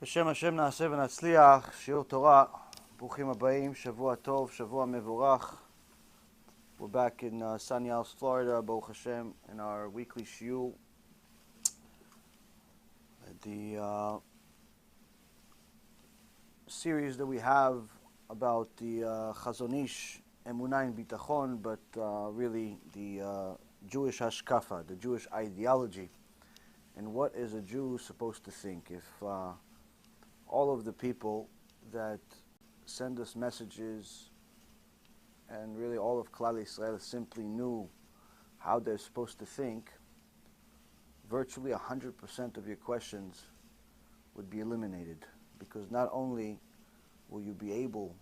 בשם השם נעשה ונצליח, שיעור תורה, ברוכים הבאים, שבוע טוב, שבוע מבורך. We're back in sunny Isles, Florida, Baruch Hashem, in our weekly shiur. The series that we have about the Chazon Ish, Emunah and Bitachon, but really the Jewish hashkafa, the Jewish ideology, and what is a Jew supposed to think. If all of the people that send us messages and really all of Klal Yisrael simply knew how they're supposed to think, virtually 100% of your questions would be eliminated, because not only will you be able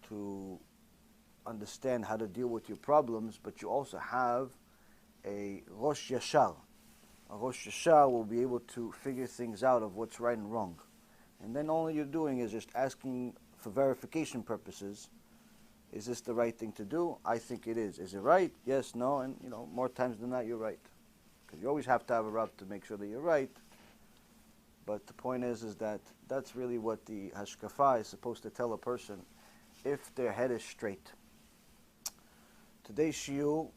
to understand how to deal with your problems, but you also have a Rosh Yashar. A Rosh Yashar will be able to figure things out of what's right and wrong. And then all you're doing is just asking for verification purposes, is this the right thing to do? I think it is. Is it right? Yes, no, and more times than not, you're right. Because you always have to have a Rav to make sure that you're right. But the point is that that's really what the hashkafa is supposed to tell a person if their head is straight. Today's shiur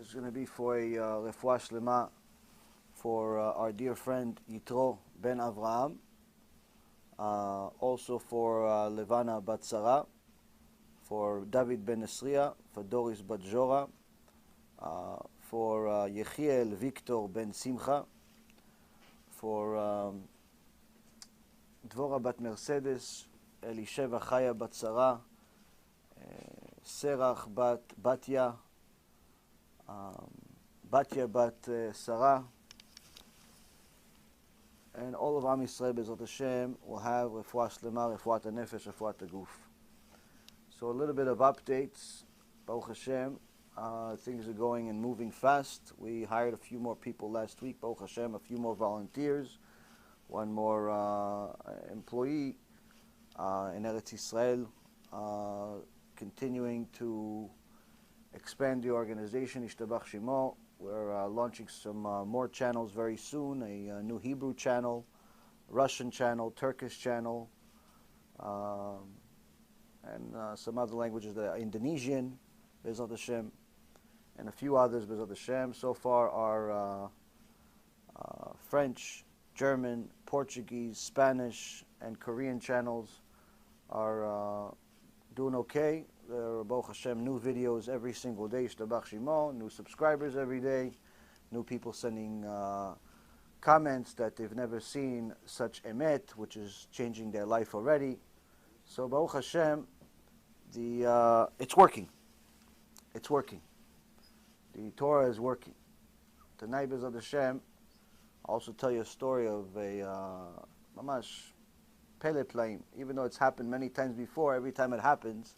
is going to be for a refuah shlema for our dear friend Yitro ben Avraham. Also for Levana bat Sarah, for David ben Esriya, for Doris bat Jora, for Yechiel Victor ben Simcha, for Dvora bat Mercedes, Elisheva Chaya bat Sarah, Serach bat Batya, Batya bat Sarah, and all of Am Yisrael Bezrat Hashem will have refuah shlema, refuat hanefesh, refuat haguf. So a little bit of updates. Baruch Hashem, things are going and moving fast. We hired a few more people last week. Baruch Hashem, a few more volunteers, one more employee in Eretz Yisrael, continuing to expand the organization. Ishtabach Shemo. We're launching some more channels very soon, a new Hebrew channel, Russian channel, Turkish channel, and some other languages, that are Indonesian, Bezrat Hashem, and a few others, Bezrat Hashem. So far our French, German, Portuguese, Spanish, and Korean channels are doing okay. There are, Baruch Hashem, new videos every single day, Shtabach Shemo, new subscribers every day, new people sending comments that they've never seen such emet, which is changing their life already. So Baruch Hashem, it's working. It's working. The Torah is working. Tonight, Bezrat Hashem, I'll also tell you a story of a mamash pele plaim. Even though it's happened many times before, every time it happens,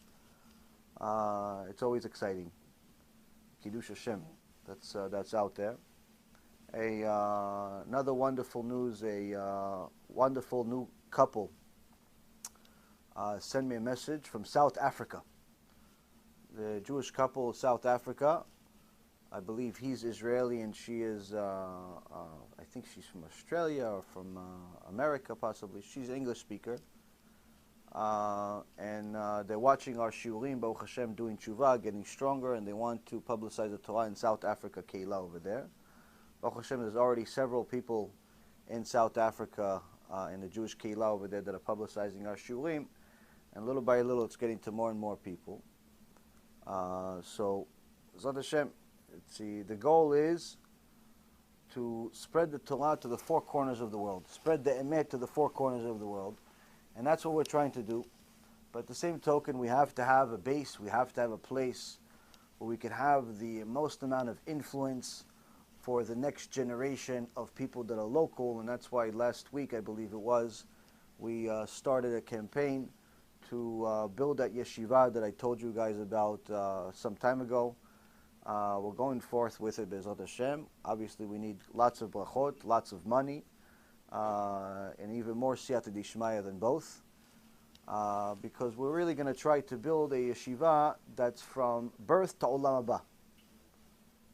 it's always exciting. Kiddush Hashem, that's out there. Another wonderful news. A wonderful new couple sent me a message from South Africa. The Jewish couple of South Africa. I believe he's Israeli and she is, I think she's from Australia or from America possibly. She's an English speaker. And they're watching our shiurim, Baruch Hashem, doing tshuva, getting stronger, and they want to publicize the Torah in South Africa, Keilah over there. Baruch Hashem, there's already several people in South Africa, in the Jewish Keilah over there, that are publicizing our shiurim, and little by little it's getting to more and more people. So, Bezrat Hashem, the goal is to spread the Torah to the four corners of the world, spread the emet to the four corners of the world. And that's what we're trying to do. But at the same token, we have to have a base, we have to have a place where we can have the most amount of influence for the next generation of people that are local. And that's why last week, I believe it was, we started a campaign to build that yeshiva that I told you guys about some time ago. We're going forth with it, Bezrat Hashem. Obviously, we need lots of brachot, lots of money. And even more siyata d'ishmaya than both, because we're really going to try to build a yeshiva that's from birth to olam haba.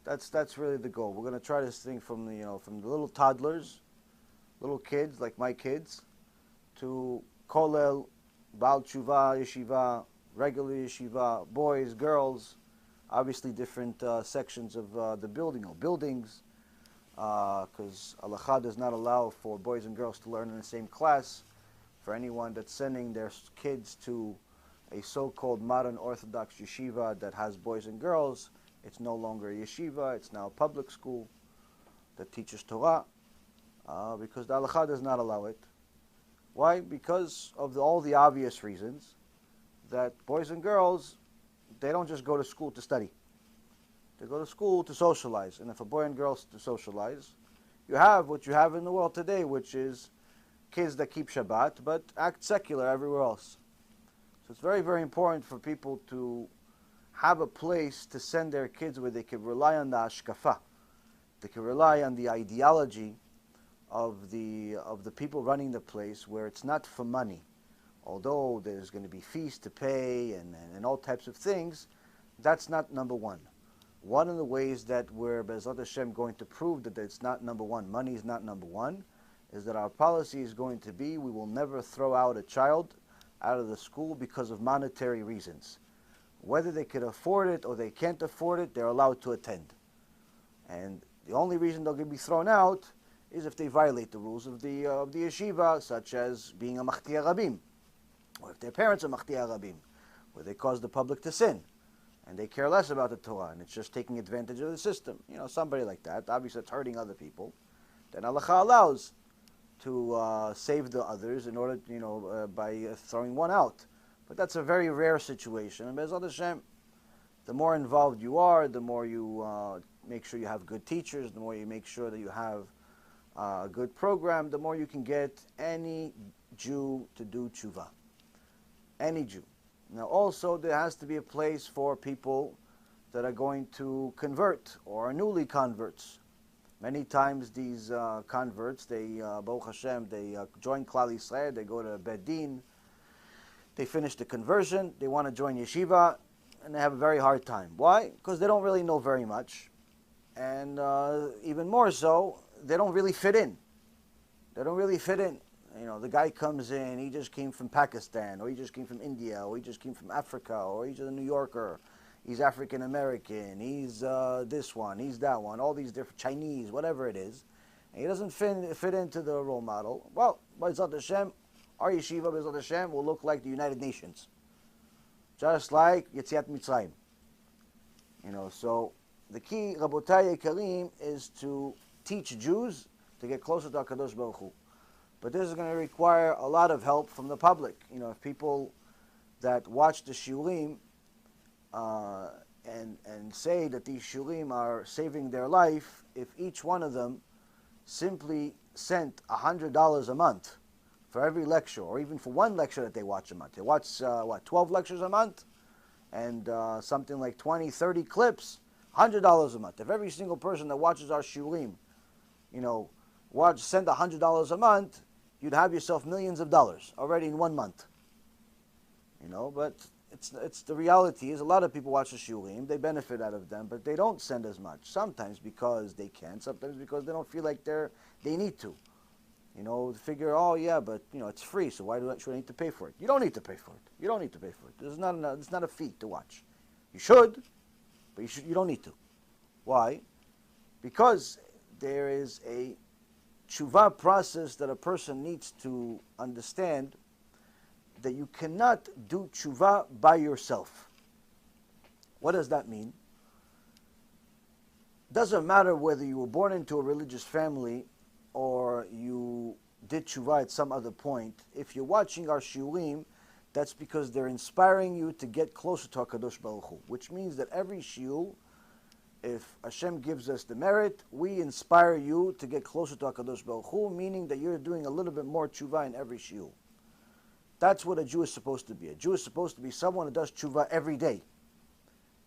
That's really the goal. We're going to try this thing from the little toddlers little kids like my kids to kollel, Baal Tshuva, yeshiva, regular yeshiva, boys, girls, obviously different sections of the building or buildings, because halacha does not allow for boys and girls to learn in the same class. For anyone that's sending their kids to a so-called modern Orthodox yeshiva that has boys and girls, it's no longer a yeshiva, it's now a public school that teaches Torah, because the halacha does not allow it. Why? Because of all the obvious reasons that boys and girls, they don't just go to school to study. They go to school to socialize. And if a boy and girl to socialize, you have what you have in the world today, which is kids that keep Shabbat, but act secular everywhere else. So it's very, very important for people to have a place to send their kids where they can rely on the ashkafa. They can rely on the ideology of the people running the place, where it's not for money. Although there's going to be fees to pay and all types of things, that's not number one. One of the ways that we're, Be'ezrat Hashem, going to prove that it's not number one, money is not number one, is that our policy is going to be, we will never throw out a child out of the school because of monetary reasons. Whether they can afford it or they can't afford it, they're allowed to attend. And the only reason they're going to be thrown out is if they violate the rules of the yeshiva, such as being a Machtiya Rabim, or if their parents are Machtiya Rabim, where they cause the public to sin, and they care less about the Torah, and it's just taking advantage of the system. You know, somebody like that, obviously it's hurting other people, then halacha allows to save the others in order, by throwing one out. But that's a very rare situation, and Be'ezrat Hashem, the more involved you are, the more you make sure you have good teachers, the more you make sure that you have a good program, the more you can get any Jew to do tshuva. Any Jew. Now also there has to be a place for people that are going to convert or are newly converts. Many times these converts, they, Baruch Hashem, they join Klal Yisrael, they go to Bet Din, they finish the conversion, they want to join yeshiva, and they have a very hard time. Why? Because they don't really know very much. And even more so, they don't really fit in. They don't really fit in. The guy comes in, he just came from Pakistan, or he just came from India, or he just came from Africa, or he's a New Yorker, he's African American, he's this one, he's that one, all these different Chinese, whatever it is. And he doesn't fit into the role model. Well, Be'ezrat Hashem, our yeshiva, Be'ezrat Hashem, will look like the United Nations. Just like Yetziat Mitzrayim. So the key, Rabotai Yekarim, is to teach Jews to get closer to HaKadosh Baruch Hu. But this is going to require a lot of help from the public. If people that watch the shiurim and say that these shiurim are saving their life, if each one of them simply sent $100 a month for every lecture, or even for one lecture that they watch a month. They watch, 12 lectures a month, and something like 20, 30 clips, $100 a month. If every single person that watches our shiurim, send $100 a month, you'd have yourself millions of dollars already in 1 month. But it's the reality is a lot of people watch the shiurim, they benefit out of them, but they don't send as much. Sometimes because they can, sometimes because they don't feel like they need to. Figure, oh yeah, but it's free, so why should I need to pay for it? You don't need to pay for it. You don't need to pay for it. It's not a fee to watch. You should, but you don't need to. Why? Because there is a tshuva process that a person needs to understand, that you cannot do tshuva by yourself. What does that mean? Doesn't matter whether you were born into a religious family or you did tshuva at some other point. If you're watching our shiurim, that's because they're inspiring you to get closer to HaKadosh Baruch Hu, which means that every shiur, if Hashem gives us the merit, we inspire you to get closer to HaKadosh Baruch Hu, meaning that you're doing a little bit more tshuva in every shiur. That's what a Jew is supposed to be. A Jew is supposed to be someone who does tshuva every day.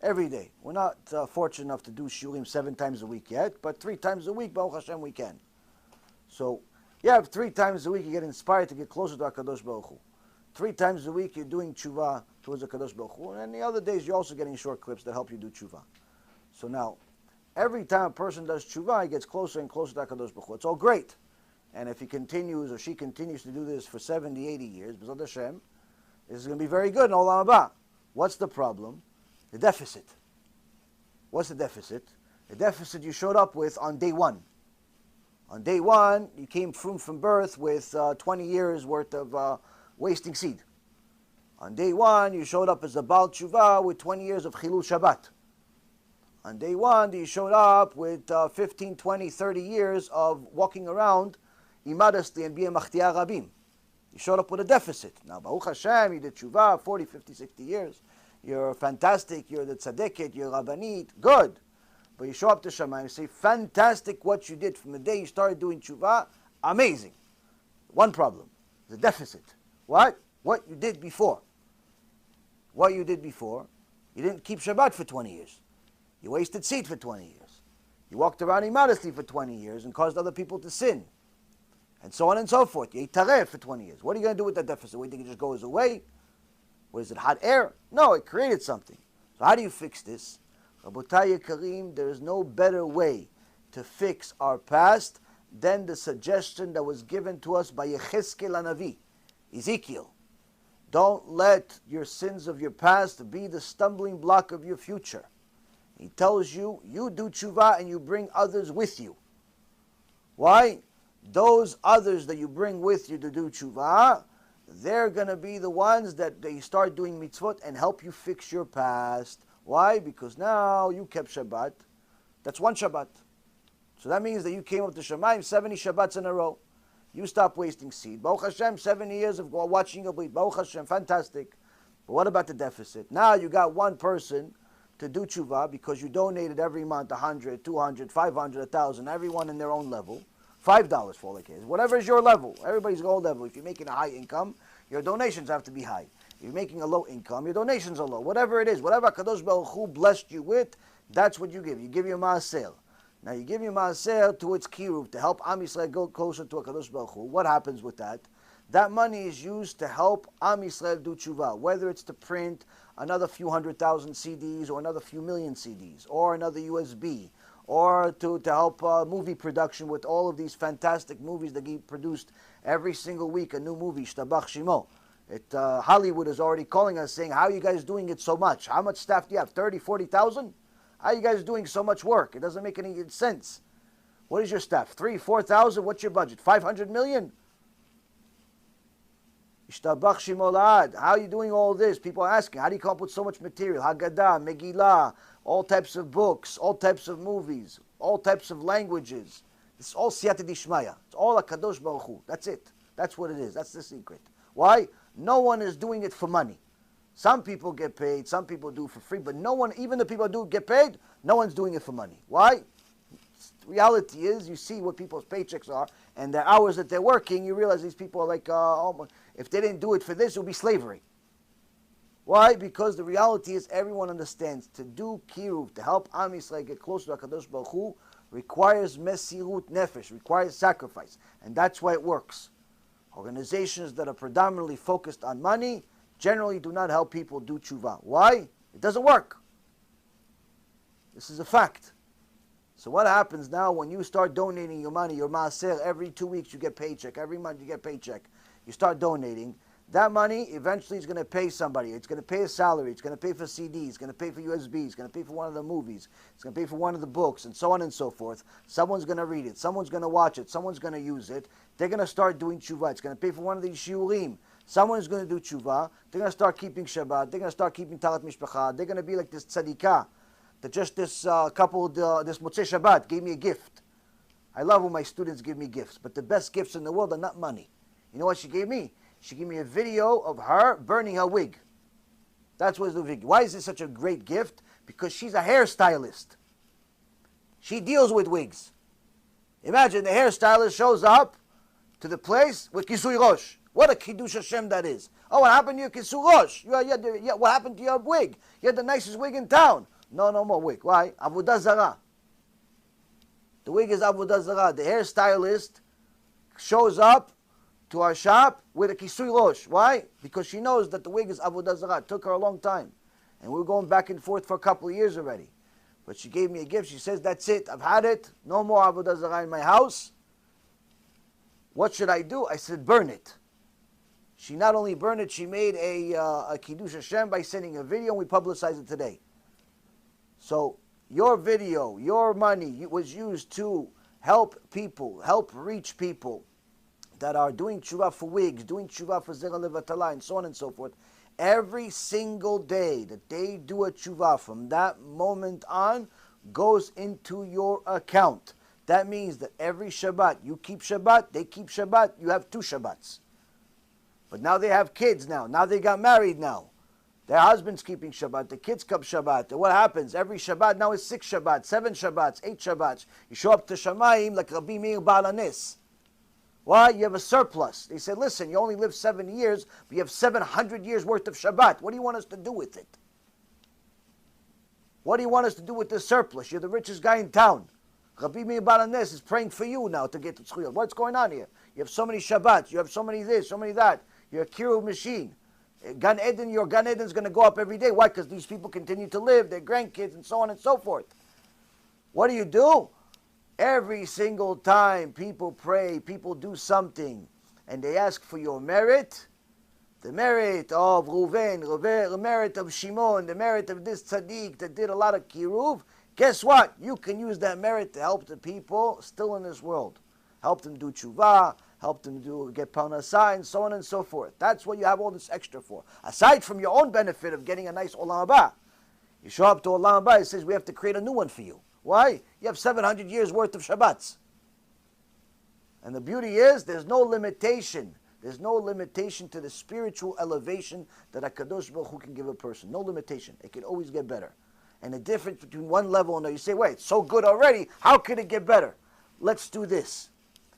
Every day. We're not fortunate enough to do shiurim 7 times a week yet, but 3 times a week, Baruch Hashem, we can. So, yeah, 3 times a week you get inspired to get closer to HaKadosh Baruch Hu. 3 times a week you're doing tshuva towards HaKadosh Baruch Hu, and the other days you're also getting short clips that help you do tshuva. So now, every time a person does tshuva, he gets closer and closer to HaKadosh Baruch Hu. It's all great. And if he continues or she continues to do this for 70, 80 years, B'ezrat Hashem, this is going to be very good in Olam Haba. What's the problem? The deficit. What's the deficit? The deficit you showed up with on day one. On day one, you came from birth with 20 years worth of wasting seed. On day one, you showed up as a Baal Tshuva with 20 years of Chilul Shabbat. On day one, you showed up with 15, 20, 30 years of walking around immodestly and being Machtiyah Rabim. You showed up with a deficit. Now, Baruch Hashem, you did Tshuva 40, 50, 60 years. You're fantastic, you're the Tzaddiket, you're Rabbanit, good. But you show up to Shamayim and say, fantastic what you did from the day you started doing Tshuva, amazing. One problem, the deficit. What? What you did before. What you did before, you didn't keep Shabbat for 20 years. You wasted seed for 20 years. You walked around immodestly for 20 years and caused other people to sin. And so on and so forth. You ate tareh for 20 years. What are you going to do with that deficit? What, do you think it just goes away? What is it, hot air? No, it created something. So how do you fix this? Rabotai Yekarim, there is no better way to fix our past than the suggestion that was given to us by Yechezkel HaNavi, Ezekiel. Don't let your sins of your past be the stumbling block of your future. He tells you, you do tshuva and you bring others with you. Why? Those others that you bring with you to do tshuva, they're going to be the ones that they start doing mitzvot and help you fix your past. Why? Because now you kept Shabbat. That's one Shabbat. So that means that you came up to Shamayim 70 Shabbats in a row. You stopped wasting seed. Baruch Hashem, 70 years of watching your bleed. Baruch Hashem, fantastic. But what about the deficit? Now you got one person to do tshuva because you donated every month 100, 200, 500, 1,000, everyone in their own level. $5 for all the cases. Whatever is your level. Everybody's own level. If you're making a high income, your donations have to be high. If you're making a low income, your donations are low. Whatever it is, whatever HaKadosh Baruch Hu blessed you with, that's what you give. You give your maaser. Now you give your maaser to its kiruv, to help Am Yisrael go closer to HaKadosh Baruch Hu. What happens with that? That money is used to help Am Yisrael do tshuva, whether it's to print another few 100,000 CDs or another few million CDs or another USB, or to help movie production with all of these fantastic movies that get produced every single week, a new movie, Shtabach Shimo. Hollywood is already calling us saying, how are you guys doing it so much? How much staff do you have, 30, 40,000? How are you guys doing so much work? It doesn't make any sense. What is your staff, 3,000, 4,000? What's your budget, 500 million? Shtabach Shimo La'ad. How are you doing all this? People are asking, how do you come up with so much material? Haggadah, Megillah, all types of books, all types of movies, all types of languages. It's all Siyata Dishmaya. It's all HaKadosh Baruch Hu. That's it. That's what it is. That's the secret. Why? No one is doing it for money. Some people get paid, some people do it for free, but no one, even the people who do get paid, no one's doing it for money. Why? Reality is, you see what people's paychecks are, and the hours that they're working, you realize these people are like, if they didn't do it for this, it would be slavery. Why? Because the reality is, everyone understands, to do kiruv, to help Am Yisrael get closer to HaKadosh Baruch Hu, requires mesirut nefesh, requires sacrifice, and that's why it works. Organizations that are predominantly focused on money generally do not help people do tshuva. Why? It doesn't work. This is a fact. So what happens now when you start donating your money, your maaser, every 2 weeks you get paycheck, every month you get paycheck, you start donating, that money eventually is going to pay somebody. It's going to pay a salary, it's going to pay for CDs, it's going to pay for USBs, it's going to pay for one of the movies, it's going to pay for one of the books, and so on and so forth. Someone's going to read it, someone's going to watch it, someone's going to use it. They're going to start doing tshuva. It's going to pay for one of these shiurim. Someone's going to do tshuva. They're going to start keeping Shabbat. They're going to start keeping Talat Mishpacha. They're going to be like this tzadikah that just this couple, this Motzei Shabbat, gave me a gift. I love when my students give me gifts, but the best gifts in the world are not money. You know what she gave me? She gave me a video of her burning her wig. That's what the wig. Why is this such a great gift? Because she's a hairstylist. She deals with wigs. Imagine the hairstylist shows up to the place with Kisui Rosh. What a Kiddush Hashem that is. Oh, what happened to your Kisui Rosh? What happened to your wig? You had the nicest wig in town. No more wig. Why? Avodah Zarah. The wig is Avodah Zarah. The hairstylist shows up to our shop with a Kisui Rosh. Why? Because she knows that the wig is Avodah Zarah. It took her a long time. And we were going back and forth for a couple of years already. But she gave me a gift. She says, that's it. I've had it. No more Avodah Zarah in my house. What should I do? I said, burn it. She not only burned it, she made a Kiddush Hashem by sending a video, and we publicize it today. So your video, your money was used to help people, help reach people that are doing tshuva for wigs, doing tshuva for zera levatala, and so on and so forth. Every single day that they do a tshuva from that moment on goes into your account. That means that every Shabbat, you keep Shabbat, they keep Shabbat, you have 2 Shabbats. But now they have kids now. Now they got married now. Their husband's keeping Shabbat, the kids keep Shabbat. And what happens? Every Shabbat now is 6 Shabbats, 7 Shabbats, 8 Shabbats. You show up to Shamayim like Rabbi Meir Baal Hanes. Why? You have a surplus. They said, listen, you only live 7 years, but you have 700 years worth of Shabbat. What do you want us to do with it? What do you want us to do with this surplus? You're the richest guy in town. Rabbi Meir Baal Hanes is praying for you now to get to Tzchuyot. What's going on here? You have so many Shabbats, you have so many this, so many that. You're a Kiruv machine. Gan Eden, your Gan Eden is going to go up every day. Why? Because these people continue to live, their grandkids, and so on and so forth. What do? Every single time people pray, people do something, and they ask for your merit, the merit of Reuven, the merit of Shimon, the merit of this tzaddik that did a lot of kiruv, guess what? You can use that merit to help the people still in this world. Help them do tshuva, help them get parnasah, and so on and so forth. That's what you have all this extra for. Aside from your own benefit of getting a nice olam haba. You show up to olam haba, it says we have to create a new one for you. Why? You have 700 years worth of Shabbats. And the beauty is, there's no limitation. There's no limitation to the spiritual elevation that HaKadosh Baruch Hu can give a person. No limitation. It can always get better. And the difference between one level and another, you say, wait, it's so good already, how could it get better? Let's do this.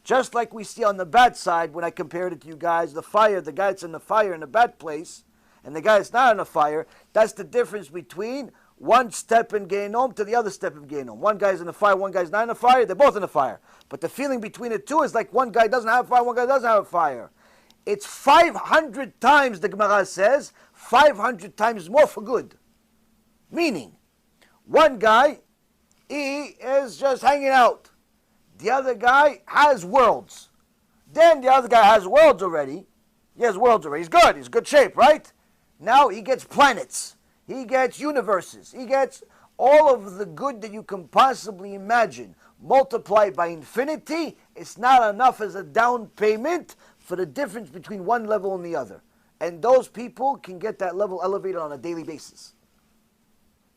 Just like we see on the bad side, when I compared it to you guys, the fire, the guy that's in the fire in a bad place, and the guy that's not in the fire, that's the difference between one step in Gehinom to the other step in Gehinom. One guy's in the fire, one guy's not in the fire, they're both in the fire. But the feeling between the two is like one guy doesn't have fire, one guy doesn't have fire. It's 500 times, the Gemara says, 500 times more for good. Meaning, one guy, he is just hanging out. The other guy has worlds. Then the other guy has worlds already. He has worlds already. He's good. He's good shape, right? Now he gets planets. He gets universes. He gets all of the good that you can possibly imagine. Multiplied by infinity, it's not enough as a down payment for the difference between one level and the other. And those people can get that level elevated on a daily basis.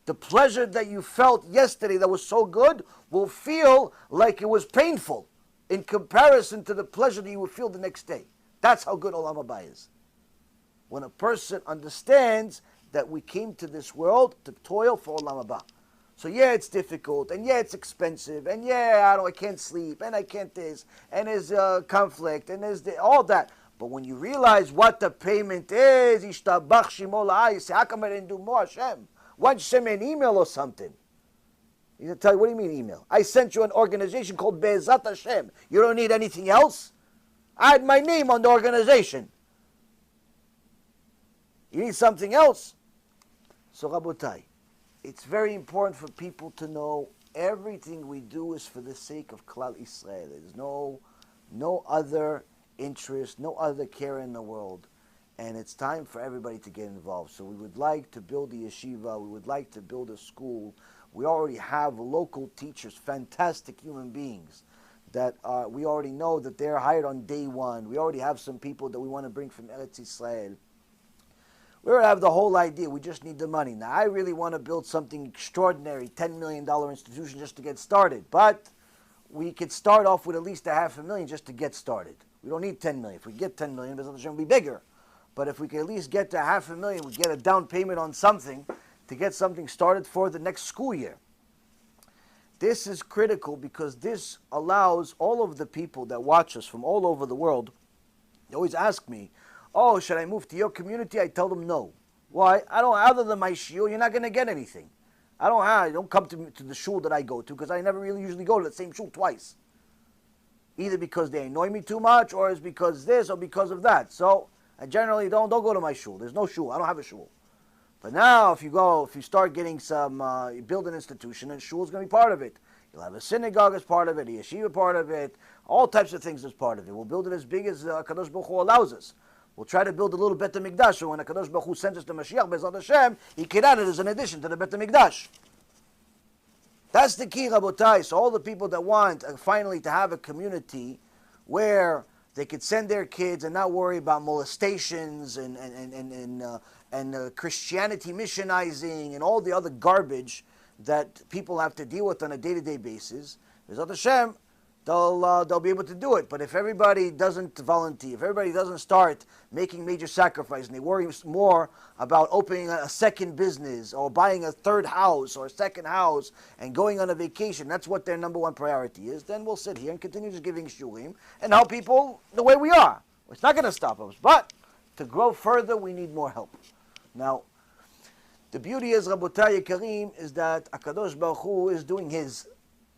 The pleasure that you felt yesterday that was so good will feel like it was painful in comparison to the pleasure that you will feel the next day. That's how good Olam Haba is. When a person understands that we came to this world to toil for Olam Haba. So yeah, it's difficult, and yeah, it's expensive, and yeah, I can't sleep, and I can't this, and there's conflict, and there's all that. But when you realize what the payment is, Ishtabach Shimo La'ai, you say, how come I didn't do more, Hashem? Why don't you send me an email or something? He's going to tell you, what do you mean email? I sent you an organization called Be'ezat Hashem. You don't need anything else? I had my name on the organization. You need something else? So Rabotai, it's very important for people to know everything we do is for the sake of Klal Israel. There's no other interest, no other care in the world. And it's time for everybody to get involved. So we would like to build a yeshiva. We would like to build a school. We already have local teachers, fantastic human beings that we already know that they're hired on day one. We already have some people that we want to bring from Eretz Yisrael. We already have the whole idea. We just need the money. Now, I really want to build something extraordinary, $10 million institution just to get started. But we could start off with at least $500,000 just to get started. We don't need $10 million. If we get $10 million, it's going to be bigger. But if we can at least get to $500,000, we get a down payment on something to get something started for the next school year. This is critical because this allows all of the people that watch us from all over the world, they always ask me, oh, should I move to your community? I tell them no. Why? Other than my shul, you're not going to get anything. I don't come to the shul that I go to because I never really usually go to the same shul twice. Either because they annoy me too much or it's because this or because of that. So I generally don't go to my shul. There's no shul. I don't have a shul. But now if you start getting some, build an institution, and shul is going to be part of it. You'll have a synagogue as part of it, a yeshiva part of it, all types of things as part of it. We'll build it as big as Kadosh Baruch Hu allows us. We'll try to build a little Bet HaMikdash, so when Kadosh Baruch Hu sends us the Mashiach, Bezrat Hashem, He can add it as an addition to the Bet HaMikdash. That's the key, Rabotai. So all the people that want finally to have a community where they could send their kids and not worry about molestations and Christianity missionizing and all the other garbage that people have to deal with on a day-to-day basis, Bezrat Hashem, they'll be able to do it. But if everybody doesn't volunteer, if everybody doesn't start making major sacrifices, and they worry more about opening a second business or buying a third house or a second house and going on a vacation, that's what their number one priority is, then we'll sit here and continue just giving shulim and help people the way we are. It's not going to stop us. But to grow further, we need more help. Now, the beauty is, Rabotai Kareem, is that HaKadosh Baruch Hu is doing His.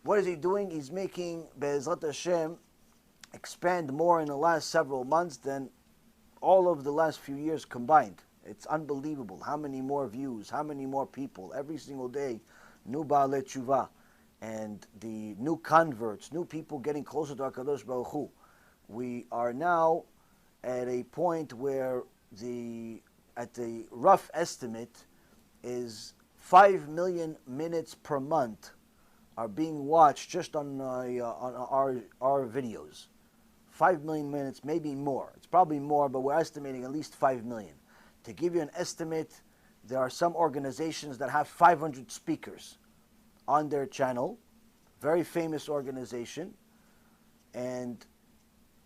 What is He doing? He's making Be'ezrat Hashem expand more in the last several months than all of the last few years combined. It's unbelievable how many more views, how many more people every single day, new Baalei Tshuva, and the new converts, new people getting closer to HaKadosh Baruch Hu. We are now at a point where at the rough estimate is 5 million minutes per month are being watched just on our videos. 5 million minutes, maybe more. It's probably more, but we're estimating at least 5 million. To give you an estimate, there are some organizations that have 500 speakers on their channel, very famous organization, and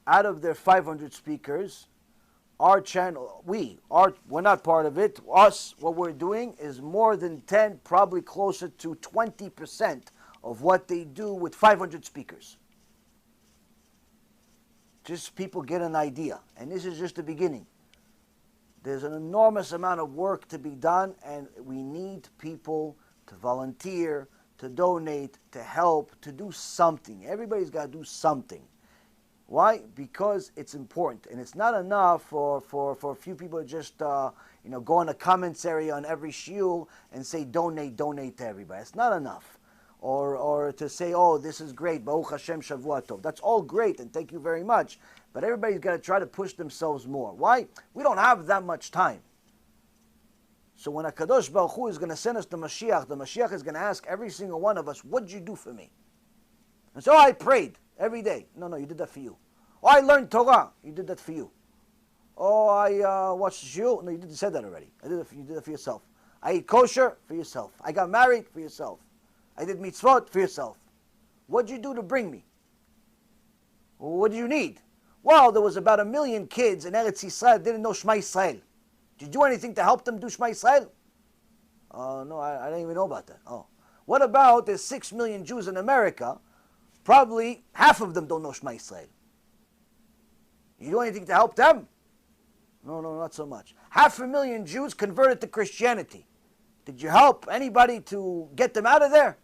out of their 500 speakers, our channel, we're not part of it. Us, what we're doing is more than 10, probably closer to 20% of what they do with 500 speakers. Just people get an idea. And this is just the beginning. There's an enormous amount of work to be done, and we need people to volunteer, to donate, to help, to do something. Everybody's got to do something. Why? Because it's important. And it's not enough for a few people to just go on a comments area on every shiur and say donate to everybody. It's not enough. Or to say, oh, this is great, Baruch Hashem Shavua Tov. That's all great, and thank you very much. But everybody's got to try to push themselves more. Why? We don't have that much time. So when HaKadosh Baruch Hu is going to send us the Mashiach is going to ask every single one of us, what did you do for me? And so, I prayed every day. No, you did that for you. Oh, I learned Torah. You did that for you. Oh, I watched the shiur. No, you said that already. You did that for yourself. I ate kosher for yourself. I got married for yourself. I did mitzvot for yourself. What did you do to bring me? What do you need? Well, there was about 1 million kids in Eretz Yisrael didn't know Shema Yisrael. Did you do anything to help them do Shema Yisrael? No, I didn't even know about that. Oh, what about there's 6 million Jews in America? Probably half of them don't know Shema Yisrael. You do anything to help them? No, not so much. 500,000 Jews converted to Christianity. Did you help anybody to get them out of there?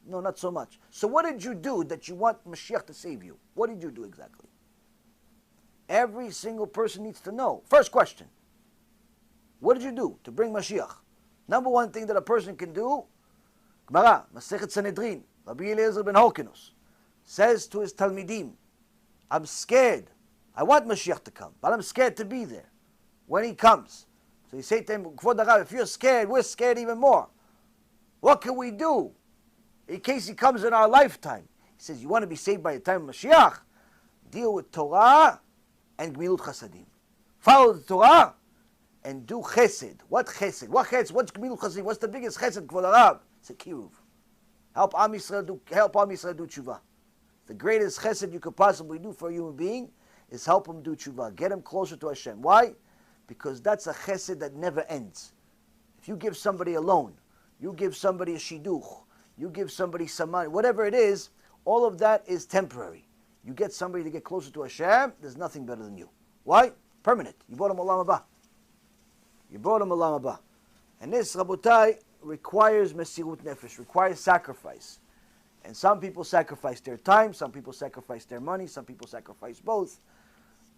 No, not so much. So what did you do that you want Mashiach to save you? What did you do exactly? Every single person needs to know. First question. What did you do to bring Mashiach? Number one thing that a person can do, Gemara, Masechet Sanhedrin, Rabbi Eliezer ben Horkinus, says to his Talmidim, I'm scared. I want Mashiach to come, but I'm scared to be there when he comes. So he said to him, Kvod Harav, if you're scared, we're scared even more. What can we do in case he comes in our lifetime? He says, you want to be saved by the time of Mashiach? Deal with Torah and Gmilut Chasadim. Follow the Torah and do Chesed. What Chesed? What Chesed? What's Gmilut Chasadim? What's the biggest Chesed, Kvod Harav? It's a Kiruv. Help Am Yisrael do tshuva. The greatest Chesed you could possibly do for a human being is help him do tshuva. Get him closer to Hashem. Why? Because that's a Chesed that never ends. If you give somebody a loan, you give somebody a shidduch, you give somebody some money, whatever it is, all of that is temporary. You get somebody to get closer to Hashem, there's nothing better than you. Why? Permanent. You brought him Olam Haba. You brought him Olam Haba. And this, Rabotai, requires Mesirut Nefesh, requires sacrifice. And some people sacrifice their time, some people sacrifice their money, some people sacrifice both.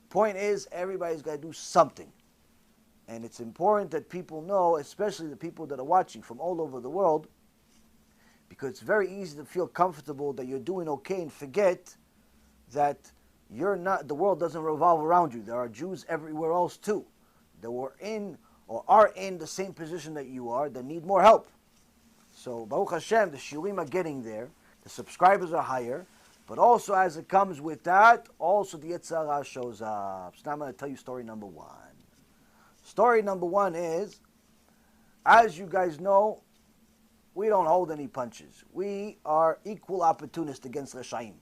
Point is, everybody's got to do something. And it's important that people know, especially the people that are watching from all over the world, Because it's very easy to feel comfortable that you're doing okay and forget that you're not, the world doesn't revolve around you. There are Jews everywhere else too that were in or are in the same position that you are that need more help. So Baruch Hashem, the shiurim are getting there, the subscribers are higher, but also as it comes with that, also the Yetzer Hara shows up. So now I'm going to tell you story number one. Story number one is, as you guys know, we don't hold any punches. We are equal opportunists against Reshaim.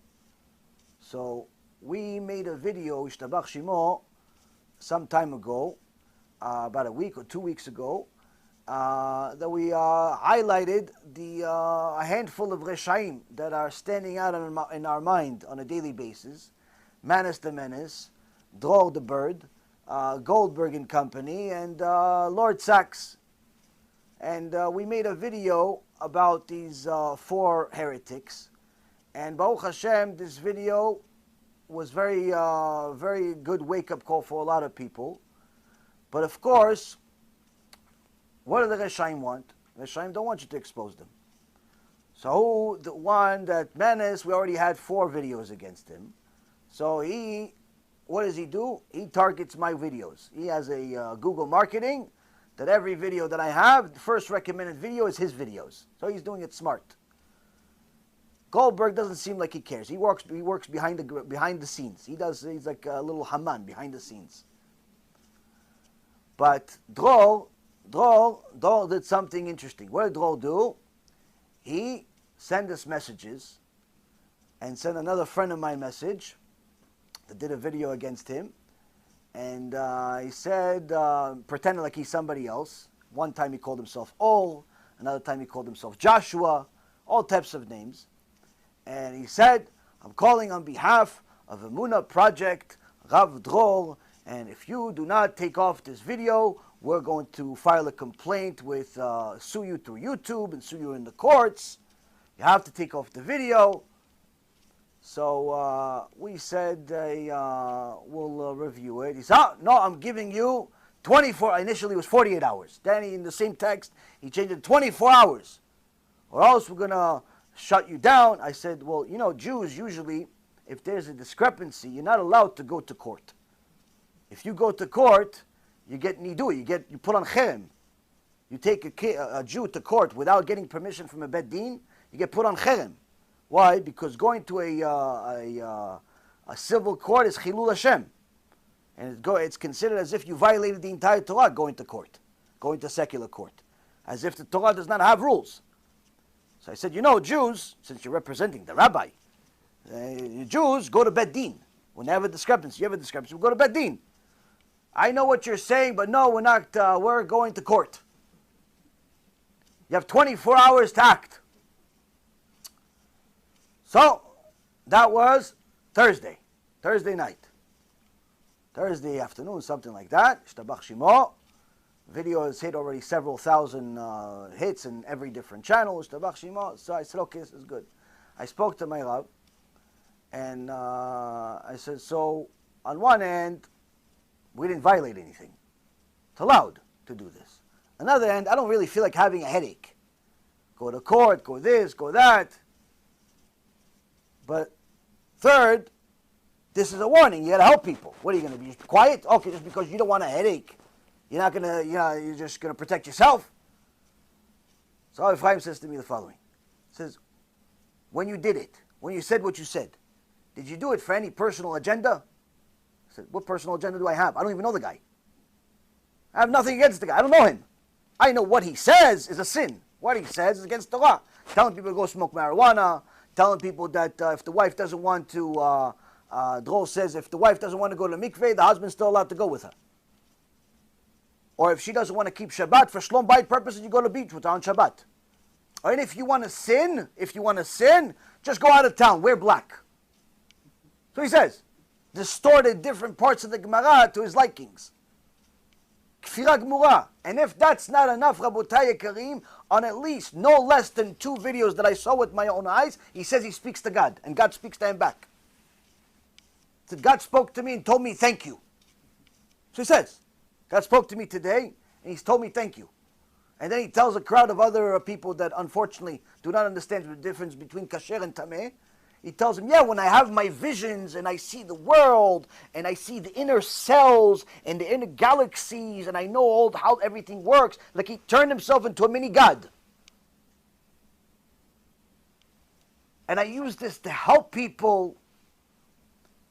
So we made a video, Ishtabach Shimo, some time ago, about a week or 2 weeks ago, that we highlighted a handful of Reshaim that are standing out in our mind on a daily basis. Manis the Menace, Dror the Bird, Goldberg and Company, and Lord Sachs. And we made a video about these 4 heretics. And Baruch Hashem, this video was very good wake-up call for a lot of people. But of course, what do the Reshaim want? The Reshaim don't want you to expose them. So the one that Menace, we already had 4 videos against him. So what does he do? He targets my videos. He has a Google marketing that every video that I have, the first recommended video is his videos. So he's doing it smart. Goldberg doesn't seem like he cares. He works behind the scenes. He's like a little Haman behind the scenes. But Dror did something interesting. What did Dror do? He sent us messages and sent another friend of mine message that did a video against him. And he said, pretending like he's somebody else. One time he called himself Ol, another time he called himself Joshua, all types of names. And he said, I'm calling on behalf of Emunah Project, Rav Dror, and if you do not take off this video, we're going to file a complaint with, sue you through YouTube and sue you in the courts. You have to take off the video. So we said we'll review it. He said, no, I'm giving you 24, initially it was 48 hours. Then in the same text, he changed it to 24 hours. Or else we're going to shut you down. I said, well, you know, Jews usually, if there's a discrepancy, you're not allowed to go to court. If you go to court, you get nidu, you put on cherem. You take a Jew to court without getting permission from a bet din, you get put on cherem. Why? Because going to a civil court is chilul Hashem. And it's considered as if you violated the entire Torah going to court, going to secular court. As if the Torah does not have rules. So I said, you know, Jews, since you're representing the rabbi, Jews go to bet din. When they have a discrepancy, we go to bet din. I know what you're saying, but no, we're not, we're going to court. You have 24 hours to act. So, that was Thursday night. Thursday afternoon, something like that. Ishtabach Shimo. Video has hit already several thousand hits in every different channel. Ishtabach Shimo. So I said, okay, this is good. I spoke to my Rav, and I said, so on one end, we didn't violate anything. It's allowed to do this. Another end, I don't really feel like having a headache. Go to court, go this, go that. But third, this is a warning. You got to help people. What are you going to be quiet? Okay, just because you don't want a headache, you're not going to, you're just going to protect yourself. So Ephraim says to me the following. He says, when you did it, when you said what you said, did you do it for any personal agenda? I said, what personal agenda do I have? I don't even know the guy. I have nothing against the guy. I don't know him. I know what he says is a sin. What he says is against the law. Telling people to go smoke marijuana, telling people that if the wife doesn't want to, Dror says if the wife doesn't want to go to the mikveh, the husband's still allowed to go with her. Or if she doesn't want to keep Shabbat for shlom bayit purposes, you go to the beach with her on Shabbat. Or if you want to sin, just go out of town, wear black. So he says, distorted different parts of the Gemara to his likings. Kfira Gemura. And if that's not enough, Rabotai Karim, on at least no less than 2 videos that I saw with my own eyes, he says he speaks to God, and God speaks to him back. He said, God spoke to me and told me thank you. So he says, God spoke to me today, and he's told me thank you. And then he tells a crowd of other people that unfortunately do not understand the difference between kasher and tameh. He tells them, yeah, when I have my visions and I see the world and I see the inner cells and the inner galaxies and I know all how everything works, like he turned himself into a mini god. And I use this to help people.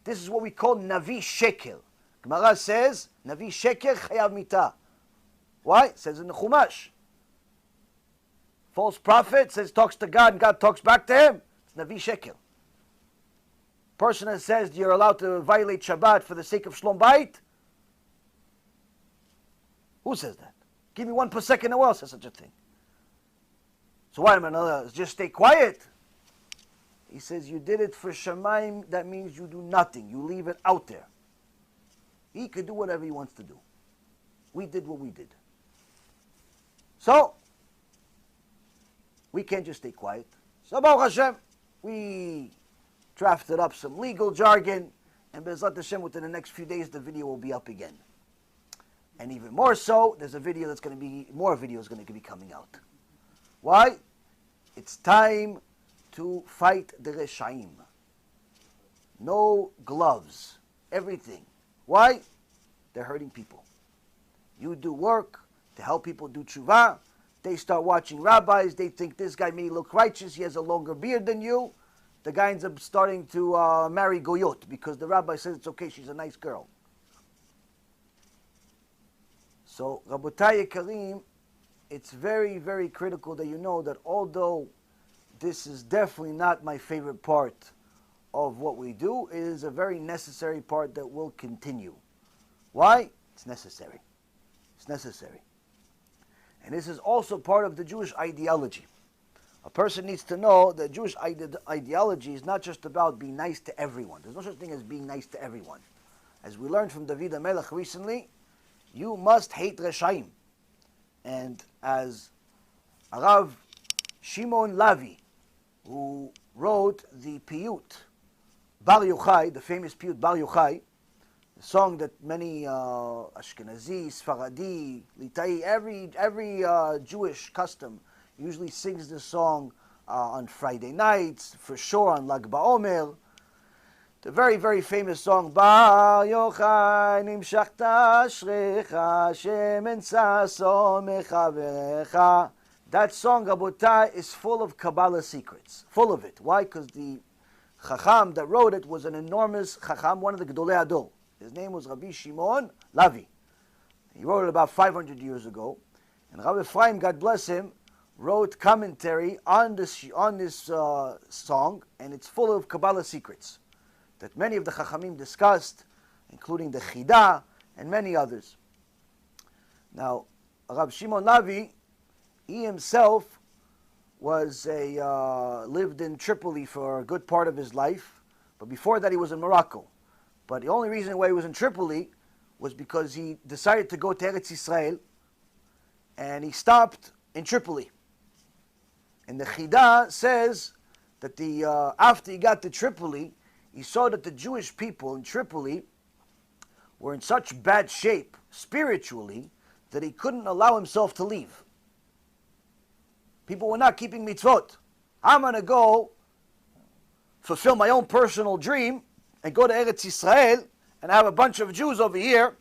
This is what we call Navi Sheker. Gemara says, Navi Sheker chayav mita. Why? It says in the Chumash. False prophet says, talks to God and God talks back to him. It's Navi Sheker. Person that says you're allowed to violate Shabbat for the sake of Shlom Bayit. Who says that? Give me 1 per second. Who else says such a thing? So why am I not just stay quiet? He says you did it for Shemaim. That means you do nothing. You leave it out there. He could do whatever he wants to do. We did what we did. So we can't just stay quiet. So Baruch Hashem, we drafted up some legal jargon, and Bezrat Hashem, within the next few days, the video will be up again. And even more so, there's a video that's going to be, more videos going to be coming out. Why? It's time to fight the Reshaim. No gloves. Everything. Why? They're hurting people. You do work to help people do tshuva. They start watching rabbis. They think this guy may look righteous. He has a longer beard than you. The guy ends up starting to marry Goyot because the rabbi says it's okay, she's a nice girl. So, Rabotai Yekarim, it's very, very critical that you know that although this is definitely not my favorite part of what we do, it is a very necessary part that will continue. Why? It's necessary. It's necessary. And this is also part of the Jewish ideology. A person needs to know that Jewish ideology is not just about being nice to everyone. There's no such thing as being nice to everyone. As we learned from David HaMelech recently, you must hate Reshaim. And as Rav Shimon Lavi, who wrote the piyut Bar Yochai, the famous piyut Bar Yochai, the song that many Ashkenazi, Sfaradi, Litai, every Jewish custom usually sings this song on Friday nights, for sure on Lag BaOmer. The very, very famous song, Bar Yochai nimshachta ashrecha, shemen saso mechaverecha. That song, Rabotai, is full of Kabbalah secrets. Full of it. Why? Because the Chacham that wrote it was an enormous Chacham, one of the Gedolei Ador. His name was Rabbi Shimon Lavi. He wrote it about 500 years ago. And Rabbi Ephraim, God bless him, wrote commentary on this song, and it's full of Kabbalah secrets that many of the Chachamim discussed, including the Chida and many others. Now, Rabbi Shimon Lavi, he himself was lived in Tripoli for a good part of his life, but before that he was in Morocco. But the only reason why he was in Tripoli was because he decided to go to Eretz Yisrael, and he stopped in Tripoli. And the Chida says that after he got to Tripoli, he saw that the Jewish people in Tripoli were in such bad shape spiritually that he couldn't allow himself to leave. People were not keeping mitzvot. I'm going to go fulfill my own personal dream and go to Eretz Yisrael and have a bunch of Jews over here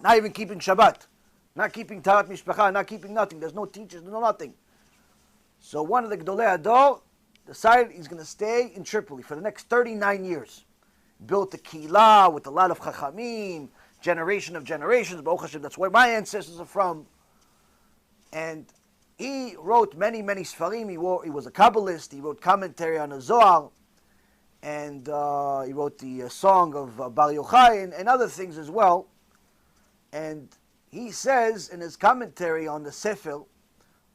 not even keeping Shabbat, not keeping Tarat Mishpacha, not keeping nothing. There's no teachers, no nothing. So one of the Gedolei Ador decided he's going to stay in Tripoli for the next 39 years. Built a Keilah with a lot of Chachamim, generation of generations. Baruch Hashem, that's where my ancestors are from. And he wrote many, many Sfarim. He was a Kabbalist. He wrote commentary on the Zohar. And he wrote the song of Bar Yochai and other things as well. And he says in his commentary on the Sefer,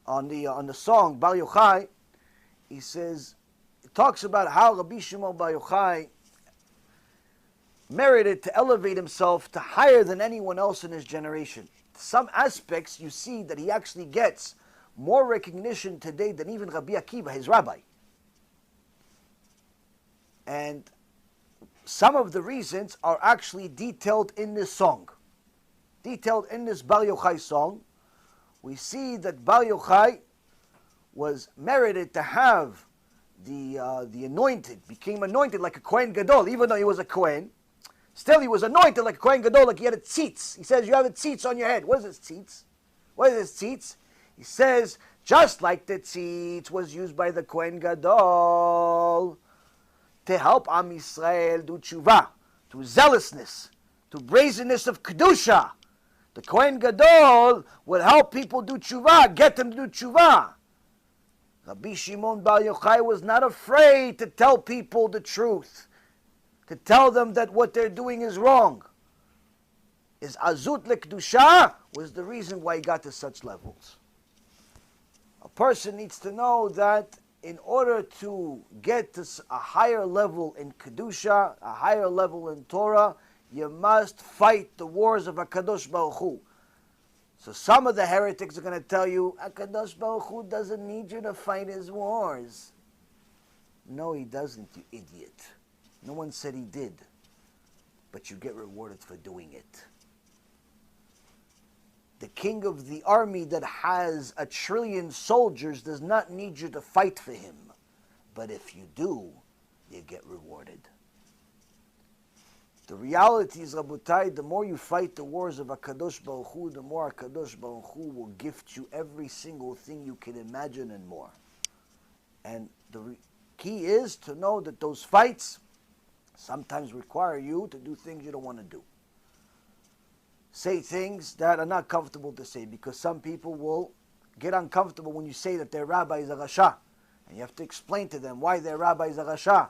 on the song Bar Yochai, he says, it talks about how Rabbi Shimon Bar Yochai merited to elevate himself to higher than anyone else in his generation. Some aspects you see that he actually gets more recognition today than even Rabbi Akiva, his rabbi. And some of the reasons are actually detailed in this song. Detailed in this Bar Yochai song, we see that Bar Yochai was merited to have the anointed, became anointed like a Kohen Gadol, even though he was a Kohen. Still, he was anointed like a Kohen Gadol, like he had a tzitz. He says, you have a tzitz on your head. What is this tzitz? What is this tzitz? He says, just like the tzitz was used by the Kohen Gadol to help Am Yisrael do tshuva, to zealousness, to brazenness of kedusha. The Kohen Gadol would help people do tshuva, get them to do tshuva. Rabbi Shimon Bar Yochai was not afraid to tell people the truth, to tell them that what they're doing is wrong. His azut lekdusha was the reason why he got to such levels. A person needs to know that in order to get to a higher level in kedusha, a higher level in Torah, you must fight the wars of HaKadosh Baruch Hu. So some of the heretics are going to tell you, HaKadosh Baruch Hu doesn't need you to fight his wars. No, he doesn't, you idiot. No one said he did. But you get rewarded for doing it. The king of the army that has 1 trillion soldiers does not need you to fight for him. But if you do, you get rewarded. The reality is, Rabotai, the more you fight the wars of HaKadosh Baruch Hu, the more HaKadosh Baruch Hu will gift you every single thing you can imagine and more. And the key is to know that those fights sometimes require you to do things you don't want to do. Say things that are not comfortable to say, because some people will get uncomfortable when you say that their rabbi is a rasha. And you have to explain to them why their rabbi is a rasha,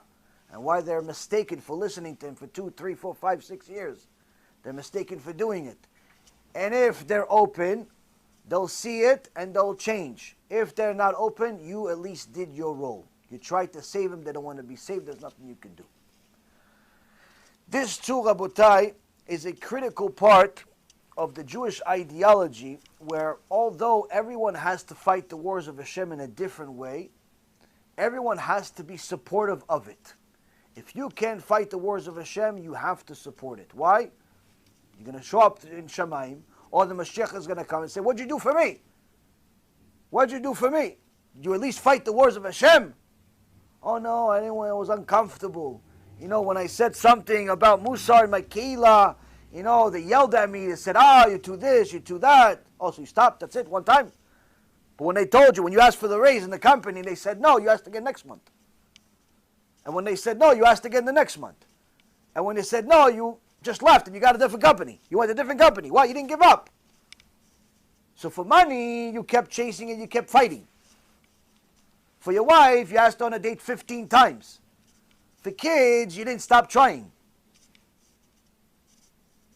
and why they're mistaken for listening to him for 2, 3, 4, 5, 6 years. They're mistaken for doing it. And if they're open, they'll see it and they'll change. If they're not open, you at least did your role. You tried to save them, they don't want to be saved, there's nothing you can do. This too, Rabotai, is a critical part of the Jewish ideology, where although everyone has to fight the wars of Hashem in a different way, everyone has to be supportive of it. If you can't fight the wars of Hashem, you have to support it. Why? You're going to show up in Shemaim, or the Mashiach is going to come and say, what'd you do for me? What'd you do for me? Did you at least fight the wars of Hashem? Oh no, I didn't, I was uncomfortable. You know, when I said something about Musar and my Keilah, you know, they yelled at me, they said, you're too this, you're too that. Oh, so you stopped, that's it, one time. But when they told you, when you asked for the raise in the company, they said, no, you asked again next month. And when they said no, you asked again the next month. And when they said no, you just left and you got a different company. You went to a different company. Why? You didn't give up. So for money, you kept chasing and you kept fighting. For your wife, you asked on a date 15 times. For kids, you didn't stop trying.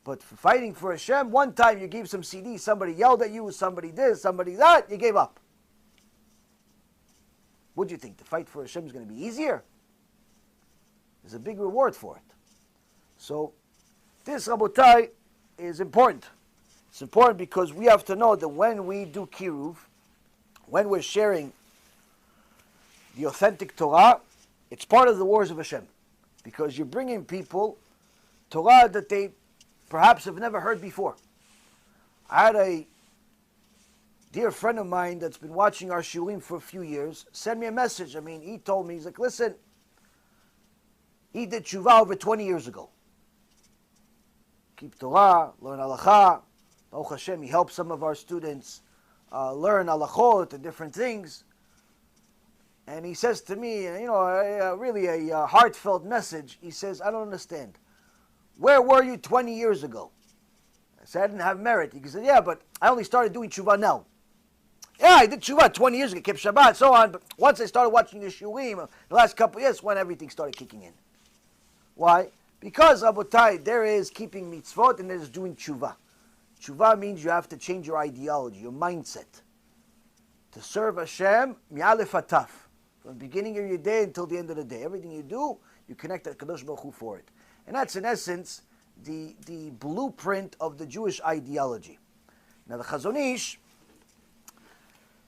But for fighting for Hashem, one time you gave some CD, somebody yelled at you, somebody this, somebody that, you gave up. What do you think? The fight for Hashem is going to be easier? There's a big reward for it. So this, Rabotai, is important. It's important because we have to know that when we do Kiruv, when we're sharing the authentic Torah, it's part of the wars of Hashem. Because you're bringing people Torah that they perhaps have never heard before. I had a dear friend of mine that's been watching our shiurim for a few years send me a message. He told me, he's like, listen, he did tshuva over 20 years ago. Keep Torah, learn halakha. Baruch Hashem, he helps some of our students learn halachot and different things. And he says to me, really a heartfelt message. He says, I don't understand. Where were you 20 years ago? I said, I didn't have merit. He said, yeah, but I only started doing tshuva now. Yeah, I did tshuva 20 years ago, kept Shabbat, so on. But once I started watching the shiurim, the last couple of years, when everything started kicking in. Why? Because, Rabotai, there is keeping mitzvot and there is doing tshuva. Tshuva means you have to change your ideology, your mindset. To serve Hashem, mi'alef ataf. From the beginning of your day until the end of the day. Everything you do, you connect to Kadosh Baruch Hu for it. And that's, in essence, the blueprint of the Jewish ideology. Now, the Chazon Ish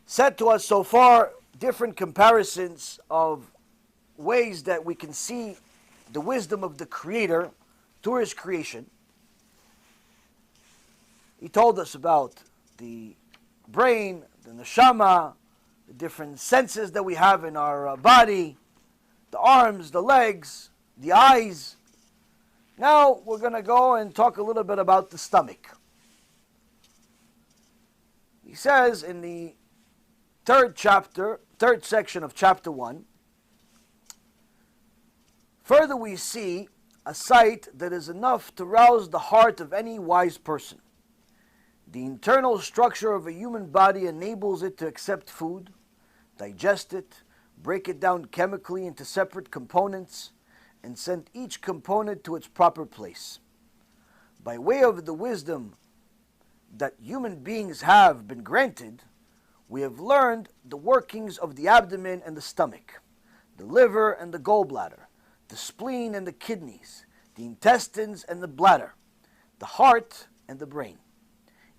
said to us so far different comparisons of ways that we can see the wisdom of the Creator through His creation. He told us about the brain, the neshama, the different senses that we have in our body, the arms, the legs, the eyes. Now we're going to go and talk a little bit about the stomach. He says in the third section of chapter 1, further we see a sight that is enough to rouse the heart of any wise person. The internal structure of a human body enables it to accept food, digest it, break it down chemically into separate components, and send each component to its proper place. By way of the wisdom that human beings have been granted, we have learned the workings of the abdomen and the stomach, the liver and the gallbladder, the spleen and the kidneys, the intestines and the bladder, the heart and the brain.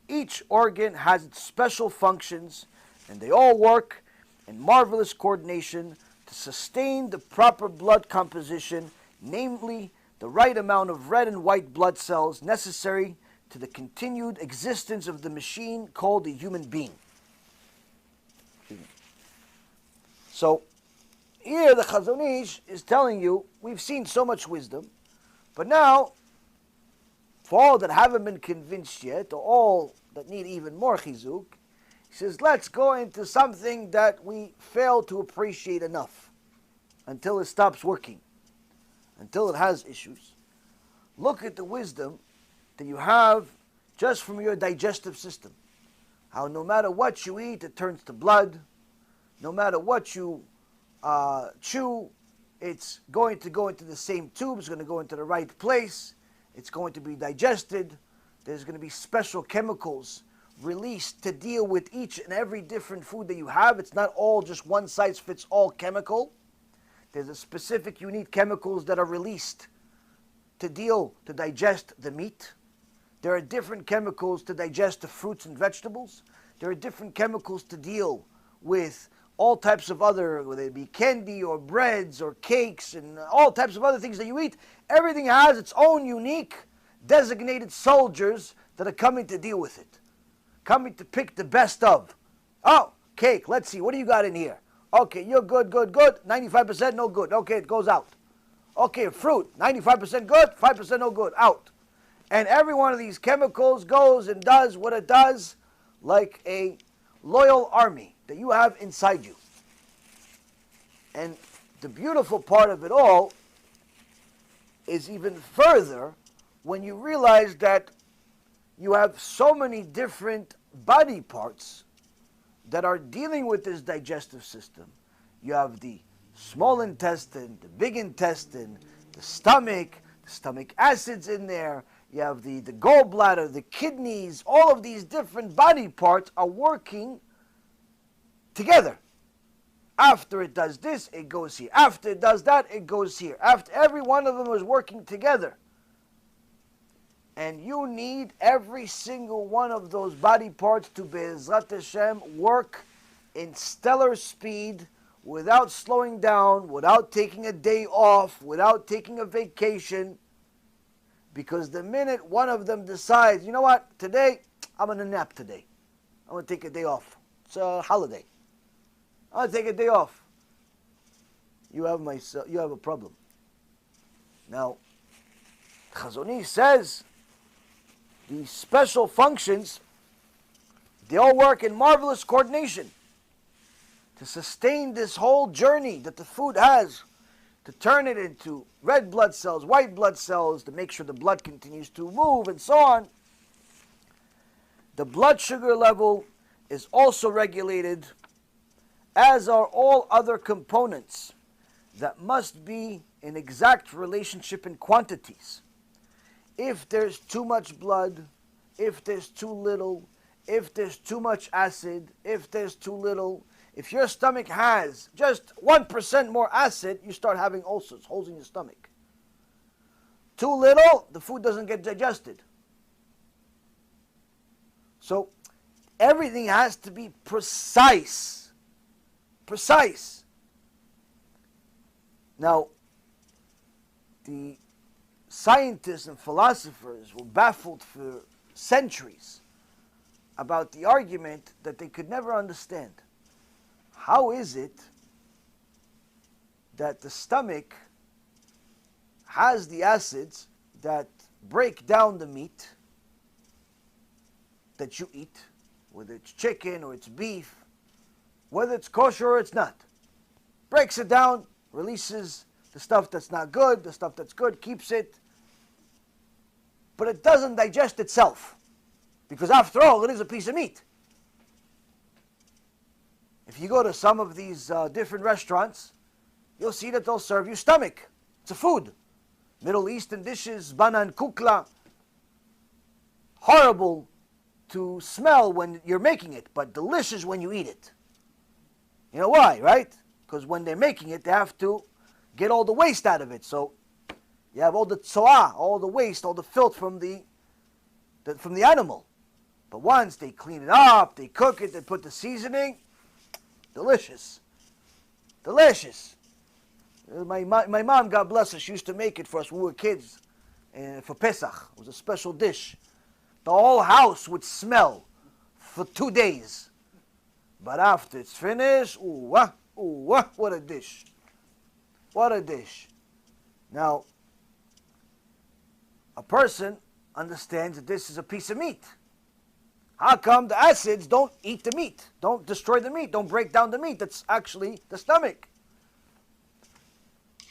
Each organ has its special functions, and they all work in marvelous coordination to sustain the proper blood composition, namely the right amount of red and white blood cells necessary to the continued existence of the machine called the human being. So, here the Chazon Ish is telling you, we've seen so much wisdom, but now, for all that haven't been convinced yet, or all that need even more chizuk, he says, let's go into something that we fail to appreciate enough until it stops working, until it has issues. Look at the wisdom that you have just from your digestive system. How no matter what you eat, it turns to blood. No matter what you chew, it's going to go into the same tube. It's going to go into the right place. It's going to be digested. There's going to be special chemicals released to deal with each and every different food that you have. It's not all just one size fits all chemical. There's a specific unique chemicals that are released to digest the meat. There are different chemicals to digest the fruits and vegetables. There are different chemicals to deal with all types of other, whether it be candy or breads or cakes and all types of other things that you eat. Everything has its own unique designated soldiers that are coming to deal with it, coming to pick the best of. Oh, cake, let's see, what do you got in here? Okay, you're good, 95% no good. Okay, it goes out. Okay, fruit, 95% good, 5% no good, out. And every one of these chemicals goes and does what it does like a loyal army that you have inside you. And the beautiful part of it all is even further when you realize that you have so many different body parts that are dealing with this digestive system. You have the small intestine, the big intestine, the stomach acids in there. You have the gallbladder, the kidneys. All of these different body parts are working together. After it does this, it goes here. After it does that, it goes here. After every one of them is working together. And you need every single one of those body parts to Be'ezrat Hashem work in stellar speed, without slowing down, without taking a day off, without taking a vacation. Because the minute one of them decides, you know what, today, I'm going to nap today. I'm going to take a day off. It's a holiday. I'm going to take a day off. You have a problem. Now, Chazon Ish says, these special functions, they all work in marvelous coordination to sustain this whole journey that the food has, to turn it into red blood cells, white blood cells, to make sure the blood continues to move, and so on. The blood sugar level is also regulated, as are all other components that must be in exact relationship in quantities. If there's too much blood, if there's too little, if there's too much acid, if there's too little, if your stomach has just 1% more acid, you start having ulcers, holes in your stomach. Too little, the food doesn't get digested. So everything has to be precise. Precise. Now, the scientists and philosophers were baffled for centuries about the argument that they could never understand. How is it that the stomach has the acids that break down the meat that you eat, whether it's chicken or it's beef, whether it's kosher or it's not? Breaks it down, releases the stuff that's not good, the stuff that's good, keeps it, but it doesn't digest itself, because after all, it is a piece of meat. If you go to some of these different restaurants, you'll see that they'll serve you stomach. It's a food. Middle Eastern dishes, banan kukla. Horrible to smell when you're making it, but delicious when you eat it. You know why, right? Because when they're making it, they have to get all the waste out of it. So you have all the tsoah, all the waste, all the filth from the animal. But once they clean it up, they cook it, they put the seasoning, delicious. Delicious. My mom, God bless her, she used to make it for us when we were kids for Pesach. It was a special dish. The whole house would smell for 2 days. But after it's finished, what a dish. What a dish. Now, a person understands that this is a piece of meat. How come the acids don't eat the meat? Don't destroy the meat. Don't break down the meat. That's actually the stomach.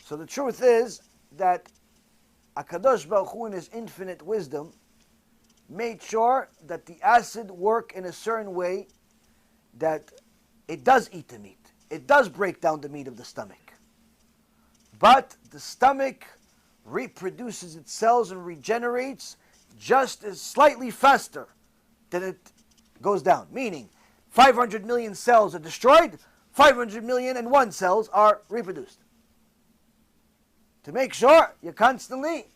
So the truth is that HaKadosh Baruch Hu in His infinite wisdom made sure that the acid work in a certain way that it does eat the meat. It does break down the meat of the stomach. But the stomach reproduces its cells and regenerates just as slightly faster than it goes down. Meaning, 500 million cells are destroyed, 500 million and one cells are reproduced. To make sure you're constantly,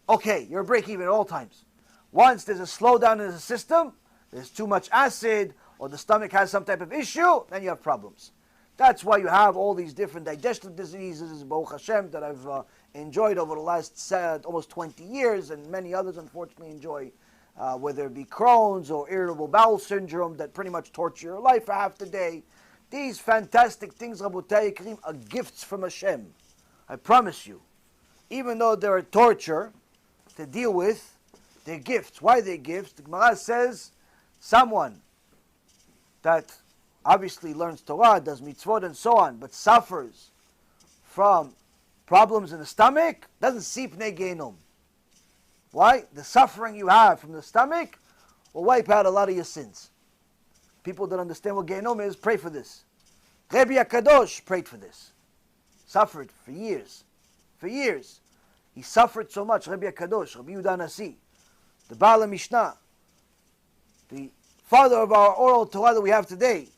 okay, you're break even at all times. Once there's a slowdown in the system, there's too much acid, or the stomach has some type of issue, then you have problems. That's why you have all these different digestive diseases, Baruch Hashem, that I've enjoyed over the last almost 20 years, and many others unfortunately enjoy, whether it be Crohn's or irritable bowel syndrome that pretty much torture your life for half the day. These fantastic things, Rabotai Karim, are gifts from Hashem. I promise you. Even though they're a torture to deal with, they're gifts. Why they're gifts? The Gemara says someone that obviously learns Torah, does mitzvot and so on, but suffers from problems in the stomach, doesn't see pnei genom. Why? The suffering you have from the stomach will wipe out a lot of your sins. People that understand what genom is, pray for this. Rabbi HaKadosh prayed for this. Suffered for years. For years. He suffered so much. Rabbi HaKadosh, Rabbi Yehuda Nasi, the Baal Mishnah, the father of our oral Torah that we have today,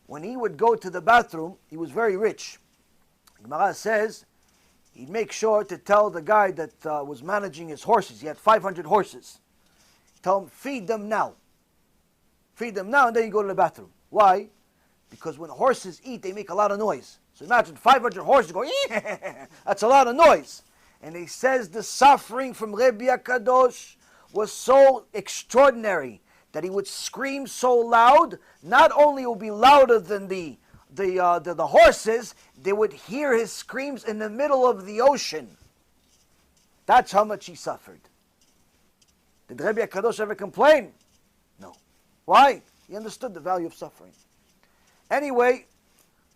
when he would go to the bathroom, he was very rich. Gemara says he'd make sure to tell the guy that was managing his horses, he had 500 horses, tell him, feed them now. Feed them now, and then you go to the bathroom. Why? Because when horses eat, they make a lot of noise. So imagine 500 horses going, that's a lot of noise. And he says the suffering from Rabbi HaKadosh was so extraordinary that he would scream so loud, not only would be louder than the horses, they would hear his screams in the middle of the ocean. That's how much he suffered. Did Rabbi HaKadosh ever complain? No. Why? He understood the value of suffering. Anyway,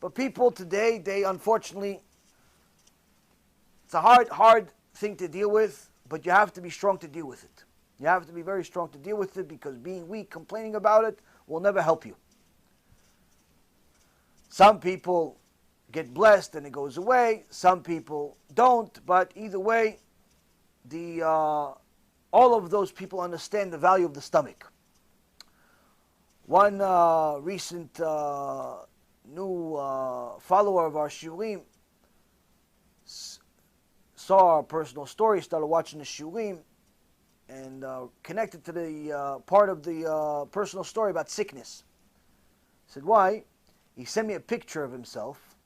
but people today, they unfortunately, it's a hard thing to deal with, but you have to be strong to deal with it. You have to be very strong to deal with it, because being weak, complaining about it, will never help you. Some people get blessed and it goes away. Some people don't, but either way, all of those people understand the value of the stomach. One recent new follower of our shiurim saw our personal story, started watching the shiurim, and connected to the part of the personal story about sickness. I said, why? He sent me a picture of himself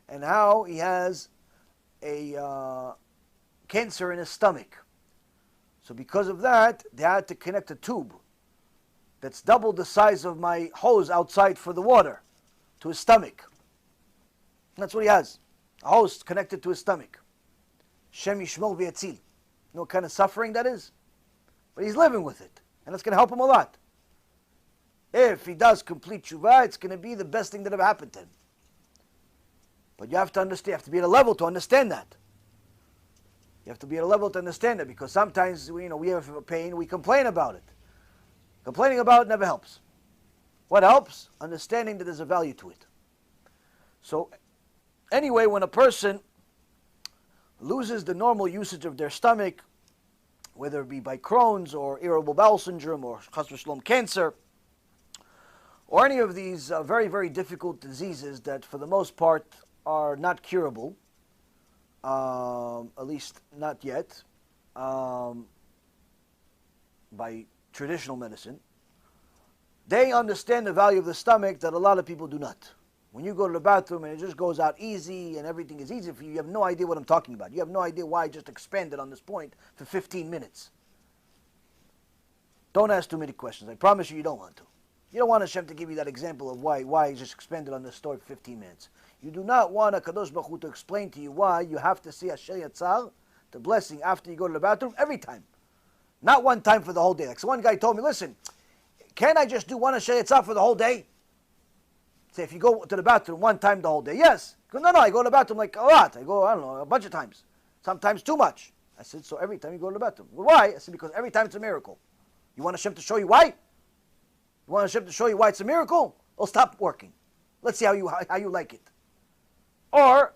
and how he has a cancer in his stomach. So because of that, they had to connect a tube that's double the size of my hose outside for the water to his stomach. That's what he has. A hose connected to his stomach. Shem Yishmol V'Yatzil. You know what kind of suffering that is? But he's living with it. And it's going to help him a lot. If he does complete tshuva, it's going to be the best thing that ever happened to him. But you have to understand, you have to be at a level to understand that. You have to be at a level to understand it, because sometimes we have a pain, we complain about it. Complaining about it never helps. What helps? Understanding that there's a value to it. So, anyway, when a person loses the normal usage of their stomach, whether it be by Crohn's or irritable bowel syndrome or chas v'shalom cancer, or any of these very, very difficult diseases that for the most part are not curable, at least not yet, by traditional medicine, they understand the value of the stomach that a lot of people do not. When you go to the bathroom and it just goes out easy and everything is easy for you, you have no idea what I'm talking about. You have no idea why I just expanded on this point for 15 minutes. Don't ask too many questions. I promise you don't want to. You don't want Hashem to give you that example of why I just expanded on this story for 15 minutes. You do not want a Kadosh Baruch Hu to explain to you why you have to say Asher Yatzar, the blessing, after you go to the bathroom, every time. Not one time for the whole day. Like so one guy told me, listen, can I just do one Asher Yatzar for the whole day? Say, if you go to the bathroom one time the whole day. Yes. No, I go to the bathroom like a lot. I go, I don't know, a bunch of times. Sometimes too much. I said, so every time you go to the bathroom. Well, why? I said, because every time it's a miracle. You want Hashem to show you why? You want Hashem to show you why it's a miracle? Well, stop working. Let's see how you like it. Or,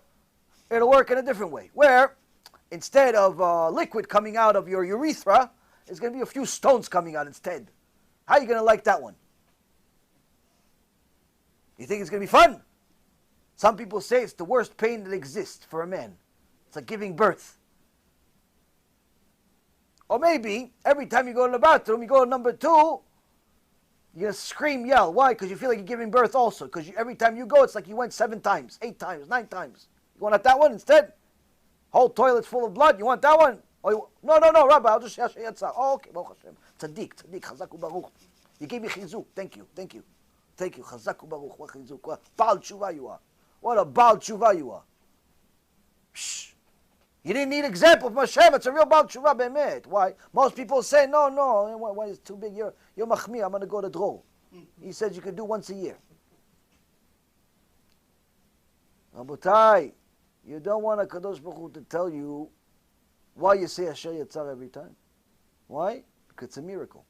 it'll work in a different way. Where, instead of liquid coming out of your urethra, there's going to be a few stones coming out instead. How are you going to like that one? You think it's going to be fun? Some people say it's the worst pain that exists for a man. It's like giving birth. Or maybe, every time you go to the bathroom, you go to number 2, you're going to scream, yell. Why? Because you feel like you're giving birth also. Because every time you go, it's like you went 7 times, 8 times, 9 times. You want that one instead? Whole toilet's full of blood. You want that one? No, Rabbi, I'll just Yasha Yatzah. Oh, okay, Baruch Hashem. Tzaddik, Chazaku Baruch. You gave me chizuk. Thank you. Chazaku Baruch. What chizuk? What Baal Tshuva you are. What a Baal Tshuva you are. Shh. You didn't need example from Hashem. It's a real Baal Tshuva be'emet. Why? Most people say, no. Why is it too big? You're machmir. I'm going to go to Drol. He says you can do once a year. Rabotai, you don't want a Kadosh Baruch Hu to tell you why you say Asher Yatzar every time. Why? Because it's a miracle.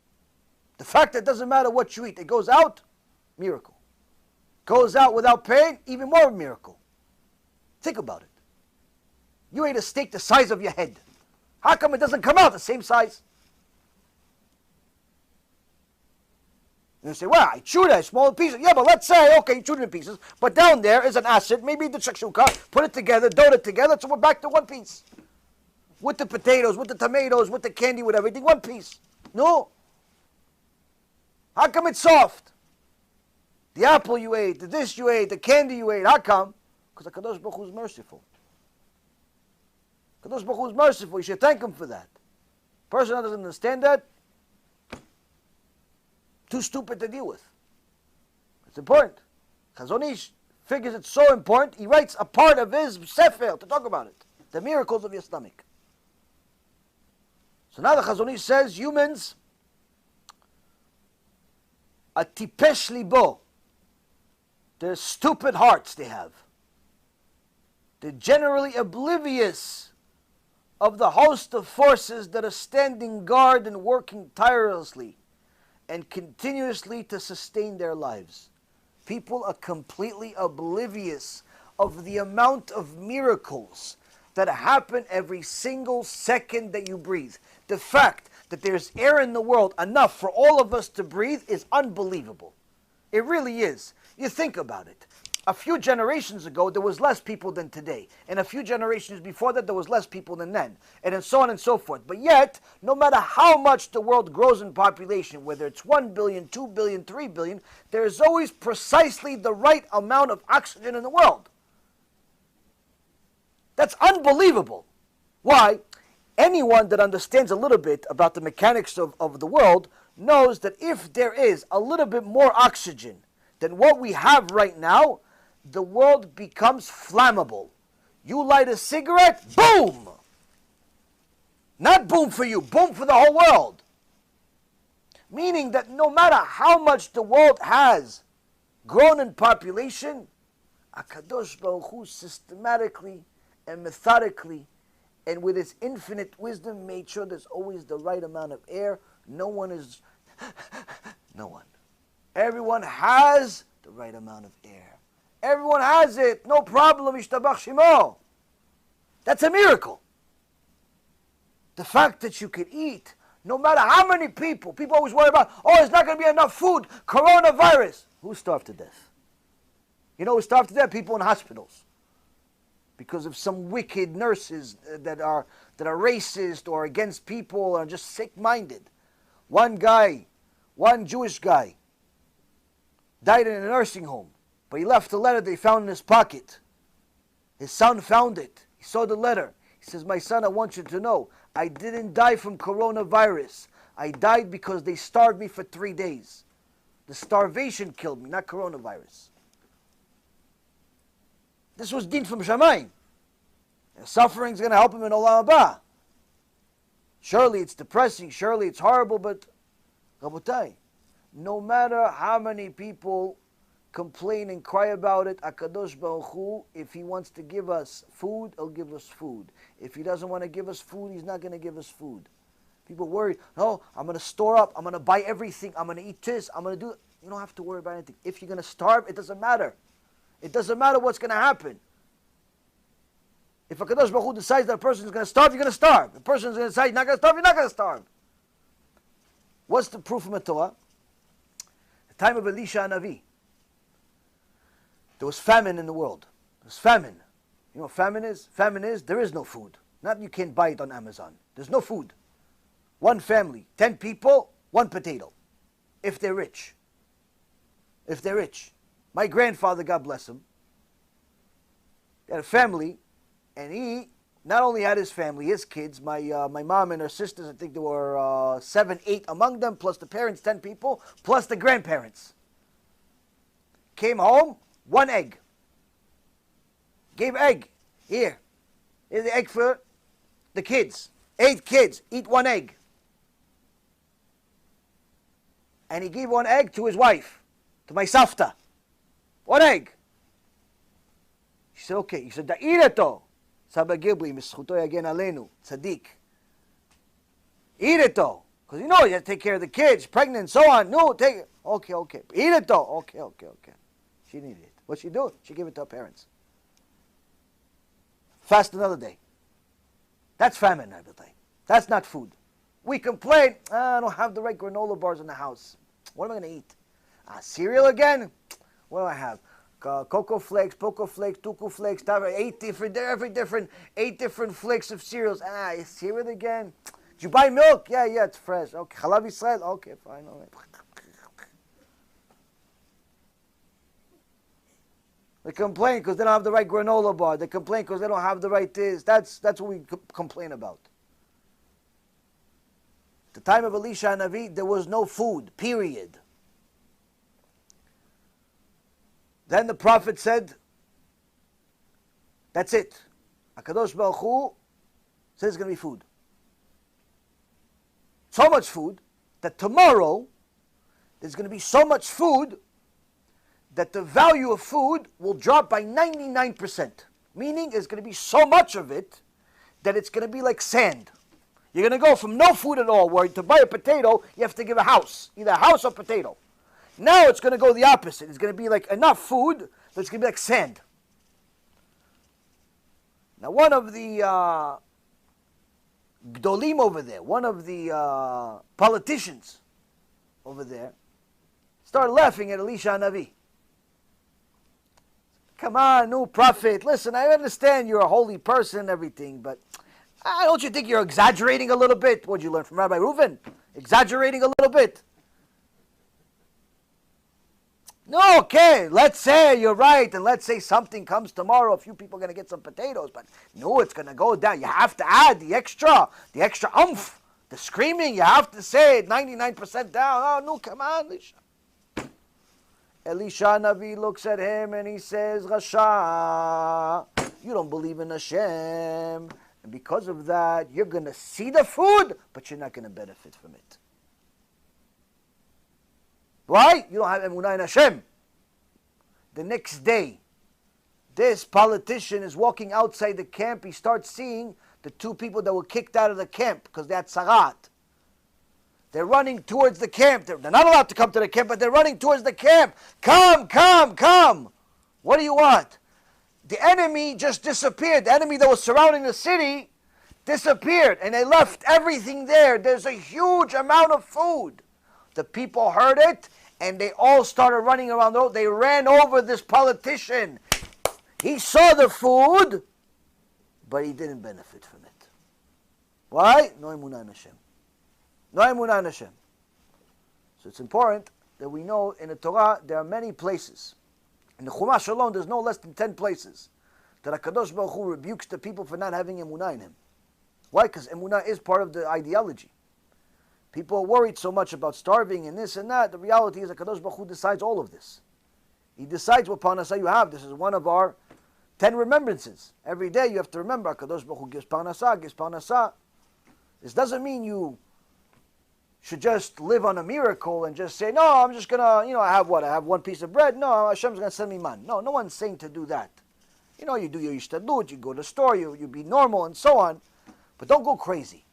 The fact that it doesn't matter what you eat, it goes out, miracle. Goes out without pain, even more miracle. Think about it. You ate a steak the size of your head. How come it doesn't come out the same size? And you say, well, I chewed it, small pieces. Yeah, but let's say, okay, you chewed it in pieces, but down there is an acid, maybe the shakshuka, put it together, dough it together, so we're back to one piece. With the potatoes, with the tomatoes, with the candy, with everything, one piece. No. How come it's soft? The apple you ate, the dish you ate, the candy you ate, how come? Because the Kadosh Baruch Hu is merciful. Kadosh Baruch Hu is merciful. You should thank him for that. Person that doesn't understand that, too stupid to deal with. It's important. Chazon Ish figures it's so important, he writes a part of his sefer to talk about it. The miracles of your stomach. So now the Chazon Ish says, humans, a tipesh libo, they're stupid hearts they have. They're generally oblivious of the host of forces that are standing guard and working tirelessly and continuously to sustain their lives. People are completely oblivious of the amount of miracles that happen every single second that you breathe. The fact that there's air in the world enough for all of us to breathe is unbelievable. It really is. You think about it. A few generations ago, there was less people than today. And a few generations before that, there was less people than then. And so on and so forth. But yet, no matter how much the world grows in population, whether it's 1 billion, 2 billion, 3 billion, there is always precisely the right amount of oxygen in the world. That's unbelievable. Why? Anyone that understands a little bit about the mechanics of the world knows that if there is a little bit more oxygen than what we have right now, the world becomes flammable. You light a cigarette, boom! Not boom for you, boom for the whole world. Meaning that no matter how much the world has grown in population, HaKadosh Baruch Hu systematically and methodically and with his infinite wisdom made sure there's always the right amount of air. No one is, no one. Everyone has the right amount of air. Everyone has it, no problem, Ishtabach Shemo. That's a miracle. The fact that you could eat, no matter how many people always worry about, oh, there's not going to be enough food, coronavirus. Who starved to death? You know who starved to death? People in hospitals. Because of some wicked nurses that are racist or against people or just sick-minded. One Jewish guy, died in a nursing home, but he left a letter they found in his pocket. His son found it. He saw the letter. He says, my son, I want you to know, I didn't die from coronavirus. I died because they starved me for 3 days. The starvation killed me, not coronavirus. This was din from Shamayim. Suffering is going to help him in Olam Haba. Surely it's depressing, surely it's horrible, but Rabotai, no matter how many people complain and cry about it, HaKadosh Baruch Hu, if he wants to give us food, he'll give us food. If he doesn't want to give us food, he's not going to give us food. People worry, no, I'm going to store up, I'm going to buy everything, I'm going to eat this, I'm going to do it. You don't have to worry about anything. If you're going to starve, it doesn't matter. It doesn't matter what's going to happen. If HaKadosh Baruch Hu decides that a person is going to starve, you're going to starve. If a person is going to decide he's not going to starve, you're not going to starve. What's the proof from the Torah? The time of Elisha Hanavi, there was famine in the world. There was famine. You know what famine is? Famine is there is no food. Not you can't buy it on Amazon. There's no food. One family, 10 people, 1 potato. If they're rich. If they're rich. My grandfather, God bless him, had a family, and he not only had his family, his kids, my mom and her sisters, I think there were 7, 8 among them, plus the parents, 10 people, plus the grandparents. Came home, 1 egg. Gave egg. Here's the egg for the kids. 8 kids, eat 1 egg. And he gave 1 egg to his wife, to my safta. 1 egg. She said, okay. He said, eat it though. Saba Gibli, mischuto yagen alenu, tzaddik. Eat it though. Because you know you have to take care of the kids, pregnant and so on. No, take it. Okay. Eat it though. Okay. She didn't eat it. What'd she do? She gave it to her parents. Fast another day. That's famine, I will say. That's not food. We complain, I don't have the right granola bars in the house. What am I going to eat? Cereal again? What do I have? Cocoa flakes, Poco flakes, Tuku flakes, 8 different flakes of cereals. Cereal again? Did you buy milk? Yeah, it's fresh. Okay, Chalav Yisrael? Okay, fine, all right. They complain because they don't have the right granola bar. They complain because they don't have the right this. That's what we complain about. The time of Elisha Hanavi, there was no food, period. Then the prophet said, that's it. HaKadosh Baruch Hu says there's going to be food. So much food that tomorrow there's going to be so much food that the value of food will drop by 99%. Meaning there's going to be so much of it that it's going to be like sand. You're going to go from no food at all, where to buy a potato, you have to give a house. Either a house or potato. Now it's going to go the opposite. It's going to be like enough food, but it's going to be like sand. Now one of the Gdolim over there, one of the politicians over there, started laughing at Elisha Hanavi. Come on, new prophet. Listen, I understand you're a holy person and everything, but don't you think you're exaggerating a little bit? What did you learn from Rabbi Reuven? Exaggerating a little bit. No, okay, let's say you're right, and let's say something comes tomorrow, a few people are going to get some potatoes, but no, it's going to go down. You have to add the extra umph. The screaming, you have to say it 99% down. Oh, no, come on, Elisha. Elisha Navi looks at him and he says, Rasha, you don't believe in Hashem. And because of that, you're going to see the food, but you're not going to benefit from it. Why? You don't have emunah in Hashem. The next day, this politician is walking outside the camp. He starts seeing the two people that were kicked out of the camp because they had sarat. They're running towards the camp. They're not allowed to come to the camp, but they're running towards the camp. Come, come, come. What do you want? The enemy just disappeared. The enemy that was surrounding the city disappeared, and they left everything there. There's a huge amount of food. The people heard it, and they all started running around the road. They ran over this politician. He saw the food, but he didn't benefit from it. Why? No emunah in Hashem. No emunah in Hashem. So it's important that we know in the Torah there are many places. In the Chumash alone, there's no less than 10 places that HaKadosh Baruch Hu rebukes the people for not having emunah in Him. Why? Because emunah is part of the ideology. People are worried so much about starving and this and that. The reality is HaKadosh Baruch Hu decides all of this. He decides what parnasah you have. This is one of our 10 remembrances. Every day you have to remember HaKadosh Baruch Hu gives parnasah, gives parnasah. This doesn't mean you should just live on a miracle and just say, no, I'm just going to, I have what? I have one piece of bread? No, Hashem's going to send me man. No, no one's saying to do that. You do your ishtadlut, you go to the store, you be normal and so on. But don't go crazy.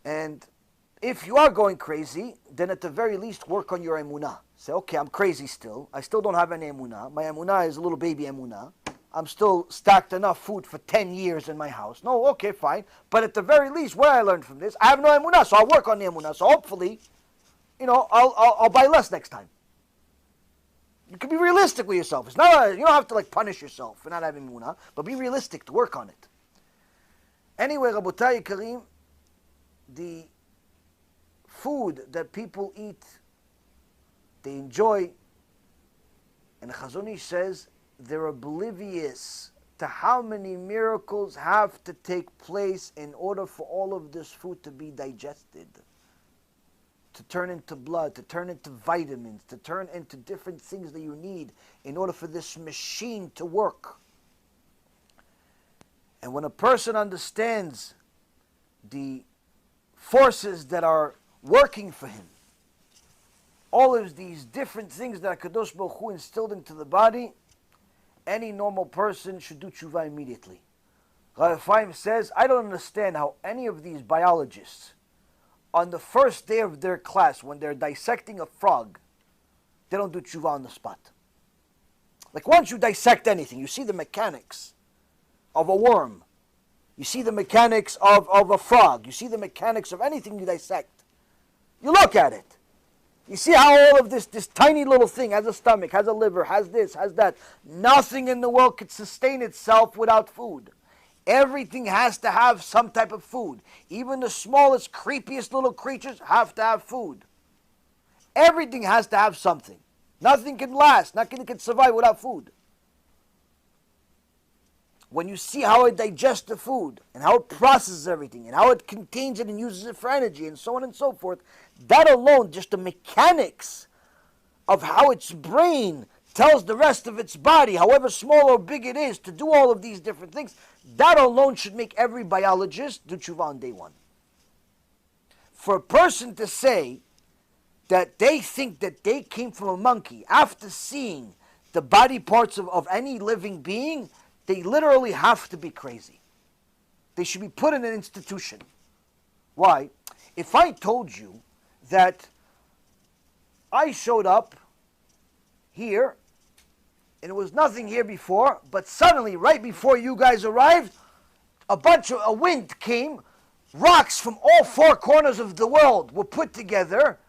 And if you are going crazy, then at the very least work on your emunah. Say, okay, I'm crazy still. I still don't have any emunah. My emunah is a little baby emunah. I'm still stacked enough food for 10 years in my house. No, okay, fine. But at the very least, what I learned from this, I have no emunah, so I'll work on the emunah. So hopefully, I'll buy less next time. You can be realistic with yourself. It's not you don't have to punish yourself for not having emunah, but be realistic to work on it. Anyway, Rabotai Karim, the food that people eat, they enjoy, and the Chazon Ish says they're oblivious to how many miracles have to take place in order for all of this food to be digested, to turn into blood, to turn into vitamins, to turn into different things that you need in order for this machine to work. And when a person understands the forces that are working for him, all of these different things that HaKadosh Baruch Hu instilled into the body, any normal person should do tshuva immediately. Rabbi Chaim says, I don't understand how any of these biologists, on the first day of their class, when they're dissecting a frog, they don't do tshuva on the spot. Once you dissect anything, you see the mechanics of a worm. You see the mechanics of a frog. You see the mechanics of anything you dissect. You look at it. You see how all of this tiny little thing has a stomach, has a liver, has this, has that. Nothing in the world could sustain itself without food. Everything has to have some type of food. Even the smallest, creepiest little creatures have to have food. Everything has to have something. Nothing can last. Nothing can survive without food. When you see how it digests the food and how it processes everything and how it contains it and uses it for energy and so on and so forth, that alone, just the mechanics of how its brain tells the rest of its body, however small or big it is, to do all of these different things, that alone should make every biologist do tshuva on day one. For a person to say that they think that they came from a monkey after seeing the body parts of any living being, they literally have to be crazy. They should be put in an institution. Why? If I told you that I showed up here and there was nothing here before, but suddenly, right before you guys arrived, a wind came, rocks from all four corners of the world were put together,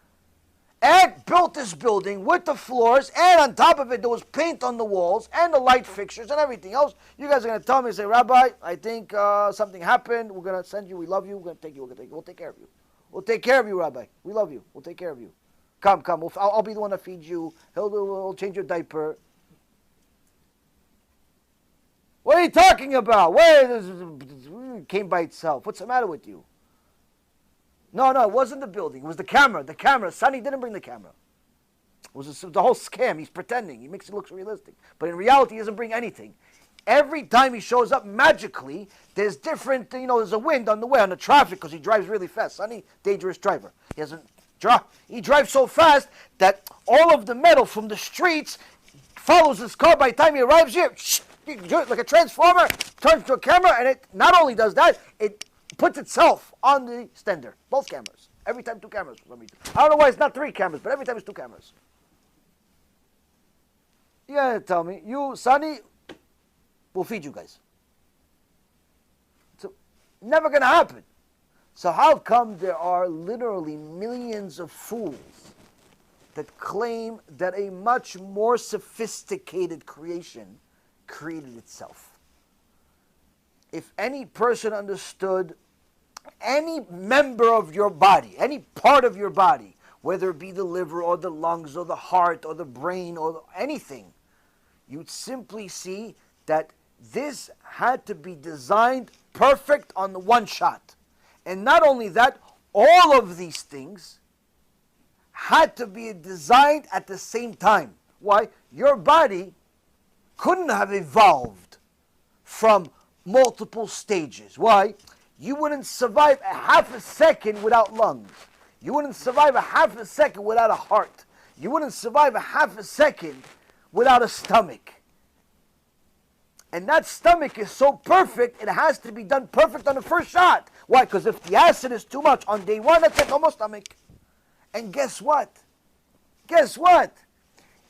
and built this building with the floors, and on top of it there was paint on the walls, and the light fixtures, and everything else. You guys are going to tell me, say, Rabbi, I think something happened, we're going to send you, we love you, we're going to take you, we'll take care of you. We'll take care of you, Rabbi. We love you. We'll take care of you. Come, I'll be the one to feed you. He'll change your diaper. What are you talking about? It came by itself. What's the matter with you? No, it wasn't the building. It was the camera. The camera. Sonny didn't bring the camera. It was the whole scam. He's pretending. He makes it look realistic. But in reality, he doesn't bring anything. Every time he shows up magically, there's different, there's a wind on the way, on the traffic, because he drives really fast. Sonny, dangerous driver. He drives so fast that all of the metal from the streets follows his car. By the time he arrives here, like a transformer, turns to a camera, and it not only does that, it puts itself on the stender. Both cameras. Every time 2 cameras for some reason. I don't know why it's not 3 cameras, but every time it's 2 cameras. You gotta tell me, Sonny, we'll feed you guys. So, never gonna happen. So how come there are literally millions of fools that claim that a much more sophisticated creation created itself? If any person understood any member of your body, any part of your body, whether it be the liver or the lungs or the heart or the brain or anything, you'd simply see that this had to be designed perfect on the one shot. And not only that, all of these things had to be designed at the same time. Why? Your body couldn't have evolved from multiple stages. Why? You wouldn't survive a half a second without lungs. You wouldn't survive a half a second without a heart. You wouldn't survive a half a second without a stomach. And that stomach is so perfect, it has to be done perfect on the first shot. Why? Because if the acid is too much on day 1, that's no more stomach. And guess what? Guess what?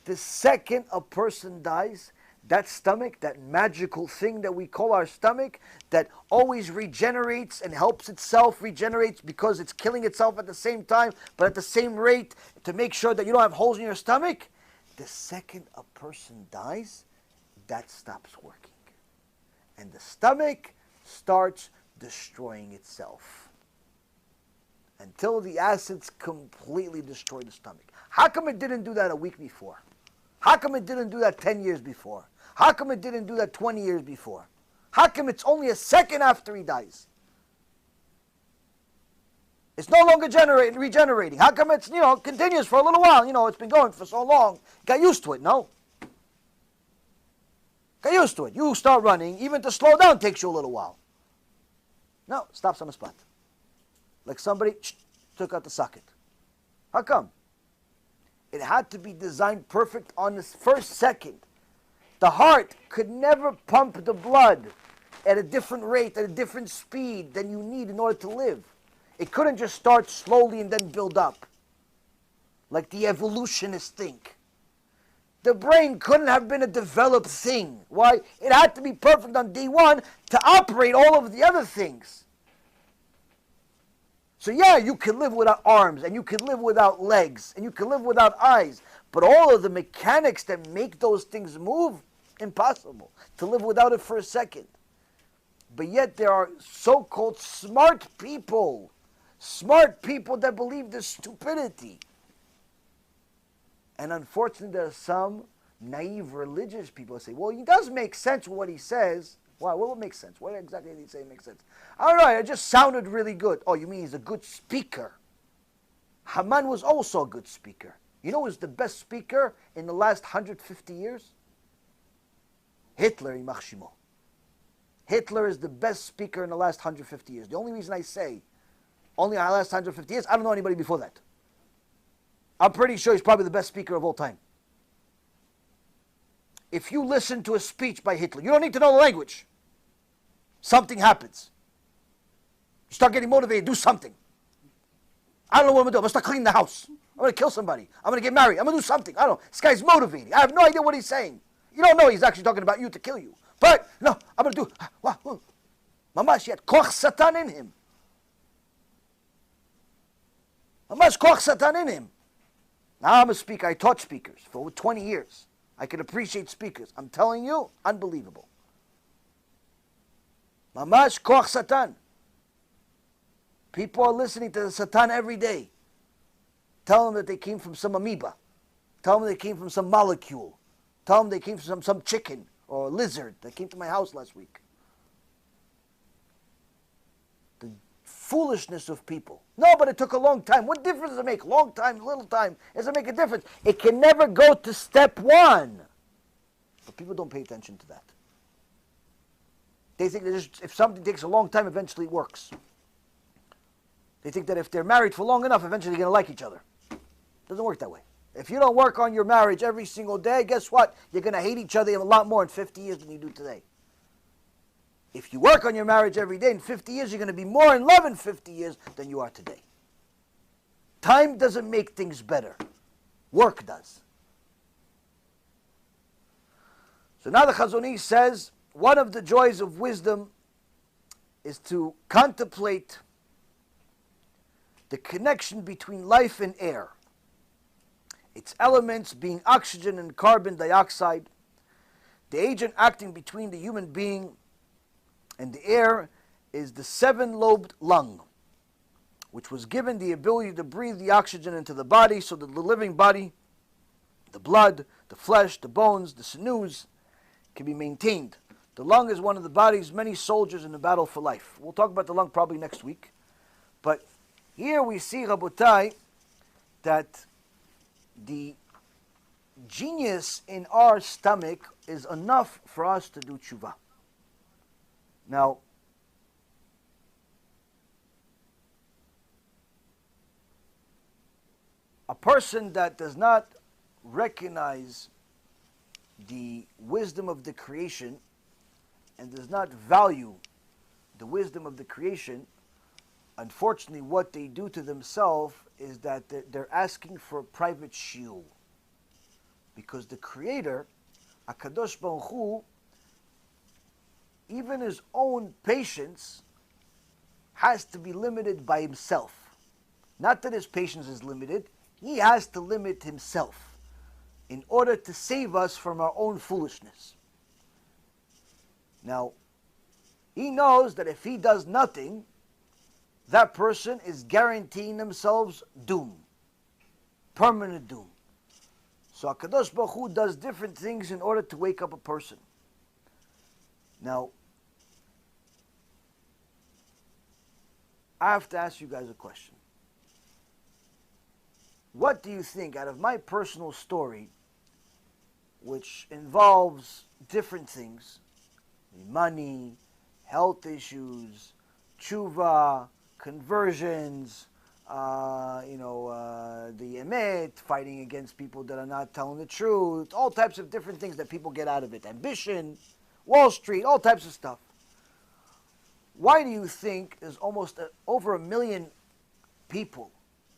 The second a person dies, that stomach, that magical thing that we call our stomach, that always regenerates and helps itself regenerates because it's killing itself at the same time, but at the same rate to make sure that you don't have holes in your stomach, the second a person dies, that stops working. And the stomach starts destroying itself until the acids completely destroy the stomach. How come it didn't do that a week before? How come it didn't do that 10 years before? How come it didn't do that 20 years before? How come it's only a second after he dies? It's no longer regenerating. How come it's, continues for a little while? It's been going for so long. Got used to it, no? Get used to it. You start running, even to slow down takes you a little while. No, stops on the spot. Like somebody took out the socket. How come? It had to be designed perfect on the first second. The heart could never pump the blood at a different rate, at a different speed than you need in order to live. It couldn't just start slowly and then build up, like the evolutionists think. The brain couldn't have been a developed thing. Why? It had to be perfect on day 1 to operate all of the other things. So yeah, you can live without arms, and you can live without legs, and you can live without eyes, but all of the mechanics that make those things move, impossible to live without it for a second. But yet there are so-called smart people that believe this stupidity. And unfortunately, there are some naive religious people who say, well, it does make sense what he says. Why? What makes sense? What exactly did he say makes sense? I don't know, it just sounded really good. Oh, you mean he's a good speaker? Haman was also a good speaker. You know who was the best speaker in the last 150 years? Hitler, Yimach Shemo. Hitler is the best speaker in the last 150 years. The only reason I say only in the last 150 years, I don't know anybody before that. I'm pretty sure he's probably the best speaker of all time. If you listen to a speech by Hitler, you don't need to know the language. Something happens. You start getting motivated, do something. I don't know what I'm going to do. I'm going to start cleaning the house. I'm going to kill somebody. I'm going to get married. I'm going to do something. I don't know. This guy's motivating. I have no idea what he's saying. You don't know he's actually talking about you to kill you. But, no, I'm going to do. Mamash, he had koch satan in him. Mamash koch satan in him. Now I'm a speaker. I taught speakers for over 20 years. I can appreciate speakers. I'm telling you, unbelievable. Mamash koch satan. People are listening to the Satan every day. Tell them that they came from some amoeba. Tell them they came from some molecule. Tell them they came from some chicken or lizard that came to my house last week. foolishness of people. No, but it took a long time. What difference does it make? Long time, little time. Does it make a difference? It can never go to step one. But people don't pay attention to that. They think that just, if something takes a long time, eventually it works. They think that if they're married for long enough, eventually they're going to like each other. It doesn't work that way. If you don't work on your marriage every single day, guess what? You're going to hate each other a lot more in 50 years than you do today. If you work on your marriage every day, in 50 years, you're going to be more in love in 50 years than you are today. Time doesn't make things better. Work does. So now the Chazon Ish says, one of the joys of wisdom is to contemplate the connection between life and air. Its elements being oxygen and carbon dioxide, the agent acting between the human being and the air is the seven-lobed lung, which was given the ability to breathe the oxygen into the body so that the living body, the blood, the flesh, the bones, the sinews, can be maintained. The lung is one of the body's many soldiers in the battle for life. We'll talk about the lung probably next week. But here we see, Rabotai, that the genius in our stomach is enough for us to do tshuva. Now, a person that does not recognize the wisdom of the creation and does not value the wisdom of the creation, unfortunately what they do to themselves is that they're asking for a private shiur. Because the Creator, HaKadosh Baruch Hu, even his own patience has to be limited by himself. Not that his patience is limited, he has to limit himself in order to save us from our own foolishness. Now, he knows that if he does nothing, that person is guaranteeing themselves doom, permanent doom. So HaKadosh Baruch Hu does different things in order to wake up a person. Now, I have to ask you guys a question. What do you think, out of my personal story, which involves different things, money, health issues, tshuva, conversions, the emet, fighting against people that are not telling the truth, all types of different things that people get out of it, ambition, Wall Street, all types of stuff. Why do you think there's almost over 1 million people,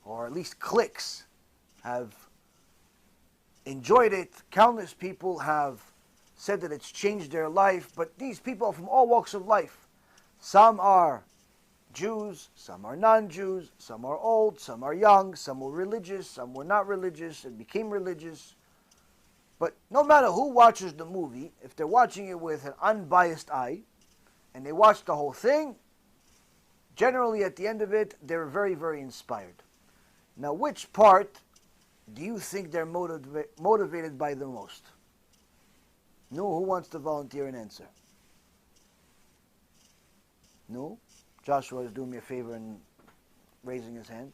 or at least cliques, have enjoyed it? Countless people have said that it's changed their life, but these people are from all walks of life. Some are Jews, some are non-Jews, some are old, some are young, some were religious, some were not religious and became religious. But no matter who watches the movie, if they're watching it with an unbiased eye, and they watch the whole thing, generally at the end of it, they're very, very inspired. Now, which part do you think they're motivated by the most? No, who wants to volunteer an answer? No? Joshua is doing me a favor and raising his hand.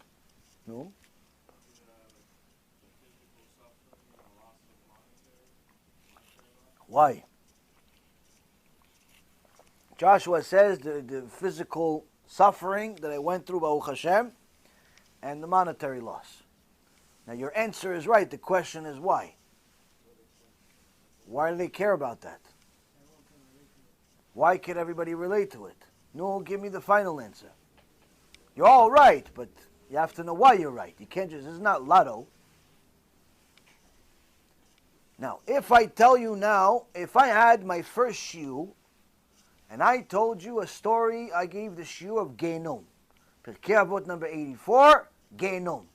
No? Why? Joshua says the physical suffering that I went through, Baruch Hashem, and the monetary loss. Now your answer is right. The question is why? Why do they care about that? Why can everybody relate to it? No, give me the final answer. You're all right, but you have to know why you're right. You can't just, this is not lotto. Now, if I tell you now, if I had my first shiur, and I told you a story, I gave the shiur of Genom. Pirkei Avot number 84, Genom.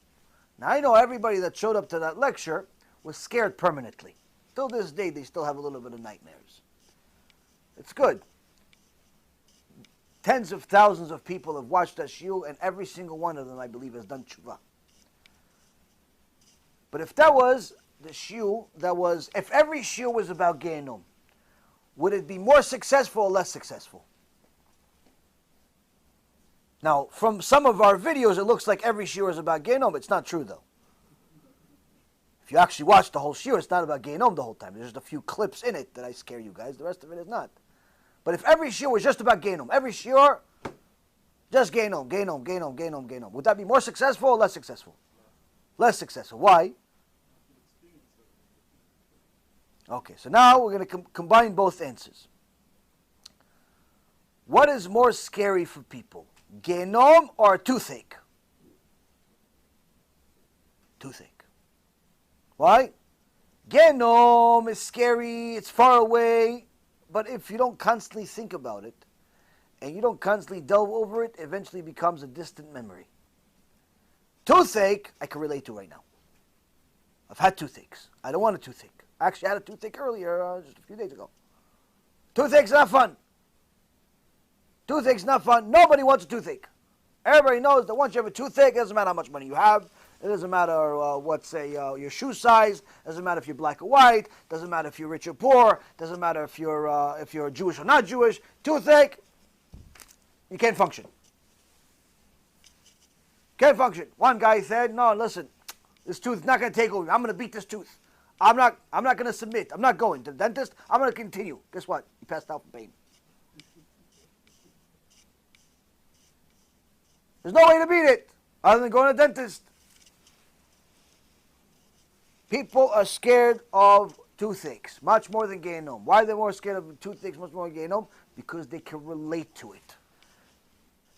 Now I know everybody that showed up to that lecture was scared permanently. Till this day, they still have a little bit of nightmares. It's good. Tens of thousands of people have watched that shiur, and every single one of them, I believe, has done tshuva. But if that was the shiur, if every shiur was about Genom, would it be more successful or less successful? Now, from some of our videos, it looks like every shiur is about Genom. It's not true, though. If you actually watch the whole shiur, it's not about Genom the whole time. There's just a few clips in it that I scare you guys. The rest of it is not. But if every shiur was just about Genom, every shiur, just Genom, Genom, Genom, Genom, Genom, would that be more successful or less successful? Less successful. Why? Okay, so now we're going to combine both answers. What is more scary for people? Genom or toothache? Toothache. Why? Genom is scary, it's far away, but if you don't constantly think about it, and you don't constantly delve over it, eventually becomes a distant memory. Toothache, I can relate to right now. I've had toothaches. I don't want a toothache. I actually had a toothache earlier, just a few days ago. Toothache's not fun. Toothache's not fun. Nobody wants a toothache. Everybody knows that once you have a toothache, it doesn't matter how much money you have. It doesn't matter your shoe size. It doesn't matter if you're black or white. It doesn't matter if you're rich or poor. It doesn't matter if you're Jewish or not Jewish. Toothache, you can't function. Can't function. One guy said, "No, listen, this tooth is not going to take over. I'm going to beat this tooth. I'm not going to submit. I'm not going to the dentist. I'm going to continue." Guess what? He passed out from pain. There's no way to beat it other than going to the dentist. People are scared of toothaches much more than Genom. Why are they more scared of toothaches much more than Genom? Because they can relate to it.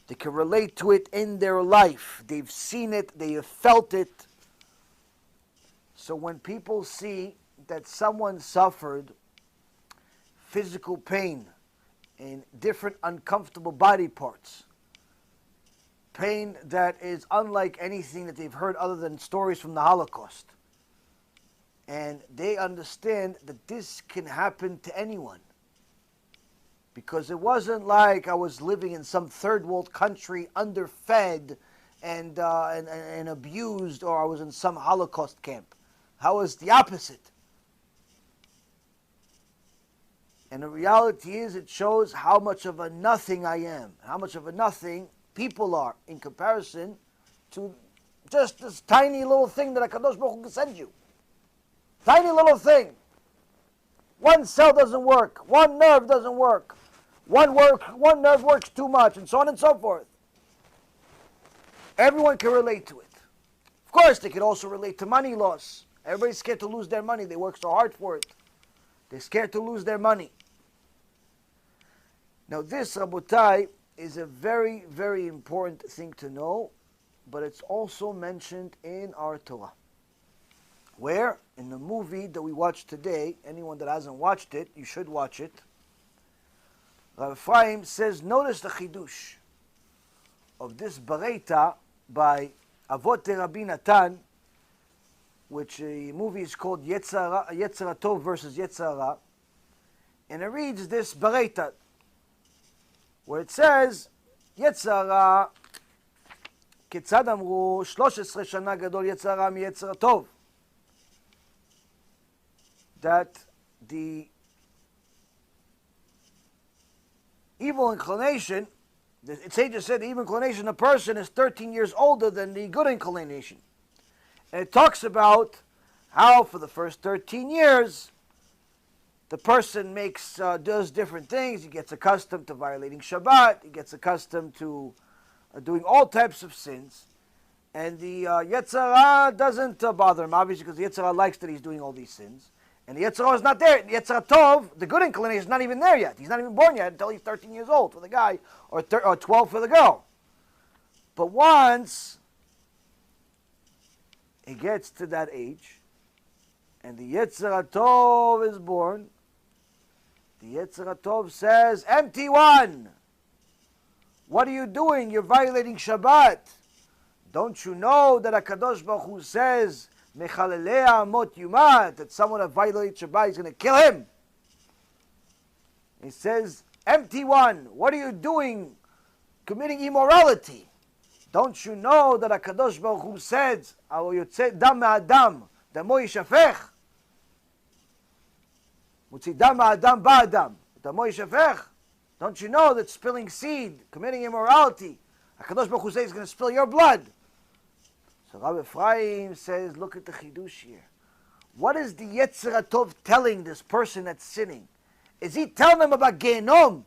They can relate to it in their life. They've seen it. They have felt it. So when people see that someone suffered physical pain in different uncomfortable body parts, pain that is unlike anything that they've heard other than stories from the Holocaust, and they understand that this can happen to anyone. Because it wasn't like I was living in some third world country, underfed and abused, or I was in some Holocaust camp. How was the opposite? And the reality is, it shows how much of a nothing I am, how much of a nothing people are in comparison to just this tiny little thing that HaKadosh Baruch Hu can send you. Tiny little thing. One cell doesn't work. One nerve doesn't work. One nerve works too much, and so on and so forth. Everyone can relate to it. Of course, they can also relate to money loss. Everybody's scared to lose their money. They work so hard for it. They're scared to lose their money. Now this, Rabotai, is a very, very important thing to know, but it's also mentioned in our Torah. Where? In the movie that we watched today, anyone that hasn't watched it, you should watch it. Rav Ephraim says, notice the chidush of this Baraita by Avot Rabbi Natan, which the movie is called Yetzer Tov versus Yetzer Hara, and it reads this Baraita, where it says, Yetzer Hara, כיצד אמרו 13 שנה גדול יצר הרע מיצר הטוב. That the evil inclination, the sages said the evil inclination of a person is 13 years older than the good inclination. And it talks about how for the first 13 years the person does different things. He gets accustomed to violating Shabbat. He gets accustomed to doing all types of sins. And the Yetzer Hara doesn't bother him, obviously, because the Yetzer Hara likes that he's doing all these sins. And the Yetzer Hara is not there. The Yetzer Tov, the good inclination, is not even there yet. He's not even born yet until he's 13 years old for the guy, or 12 for the girl. But once he gets to that age, and the Yetzer Tov is born, the Yetzer Tov says, empty one! What are you doing? You're violating Shabbat. Don't you know that HaKadosh Baruch Hu says, Mechalelei Amot Yumat, that someone that violates Shabbat is going to kill him? He says, empty one, what are you doing? Committing immorality. Don't you know that HaKadosh Baruch Hu says, Al Yotzei Dam Ma'adam, Damo Yishafech? Mutzi Dam Ma'adam Ba'adam, Damo Yishafech? Don't you know that spilling seed, committing immorality, HaKadosh Baruch Hu says he's going to spill your blood. So Rabbi Ephraim says, look at the chidush here. What is the Yetzer Tov telling this person that's sinning? Is he telling him about Gehenom?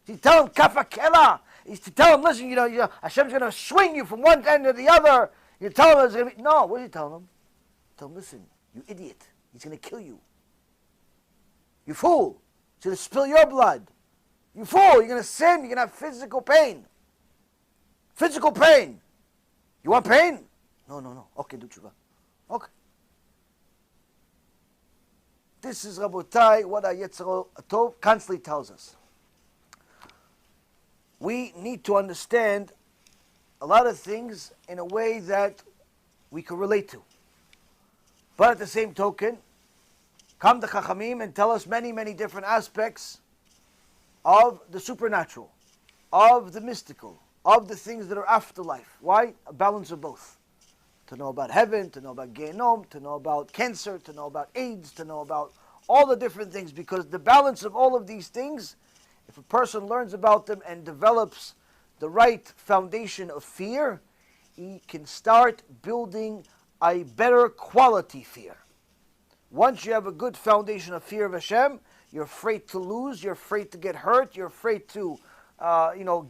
Is he telling him Kafakela? Is he telling him, listen, Hashem's going to swing you from one end to the other? You tell him it's going to be... No, what is he telling him? Tell him, listen, you idiot. He's going to kill you. You fool. He's going to spill your blood. You fool. You're going to sin. You're going to have physical pain. Physical pain. You want pain? No. Okay, do tshuva. Okay. This is, Rabotai, what our Yetzer Tov constantly tells us. We need to understand a lot of things in a way that we can relate to. But at the same token, come the Chachamim and tell us many, many different aspects of the supernatural, of the mystical, of the things that are afterlife. Why? A balance of both. To know about heaven, to know about Gehenom, to know about cancer, to know about AIDS, to know about all the different things. Because the balance of all of these things, if a person learns about them and develops the right foundation of fear, he can start building a better quality fear. Once you have a good foundation of fear of Hashem, you're afraid to lose, you're afraid to get hurt, you're afraid to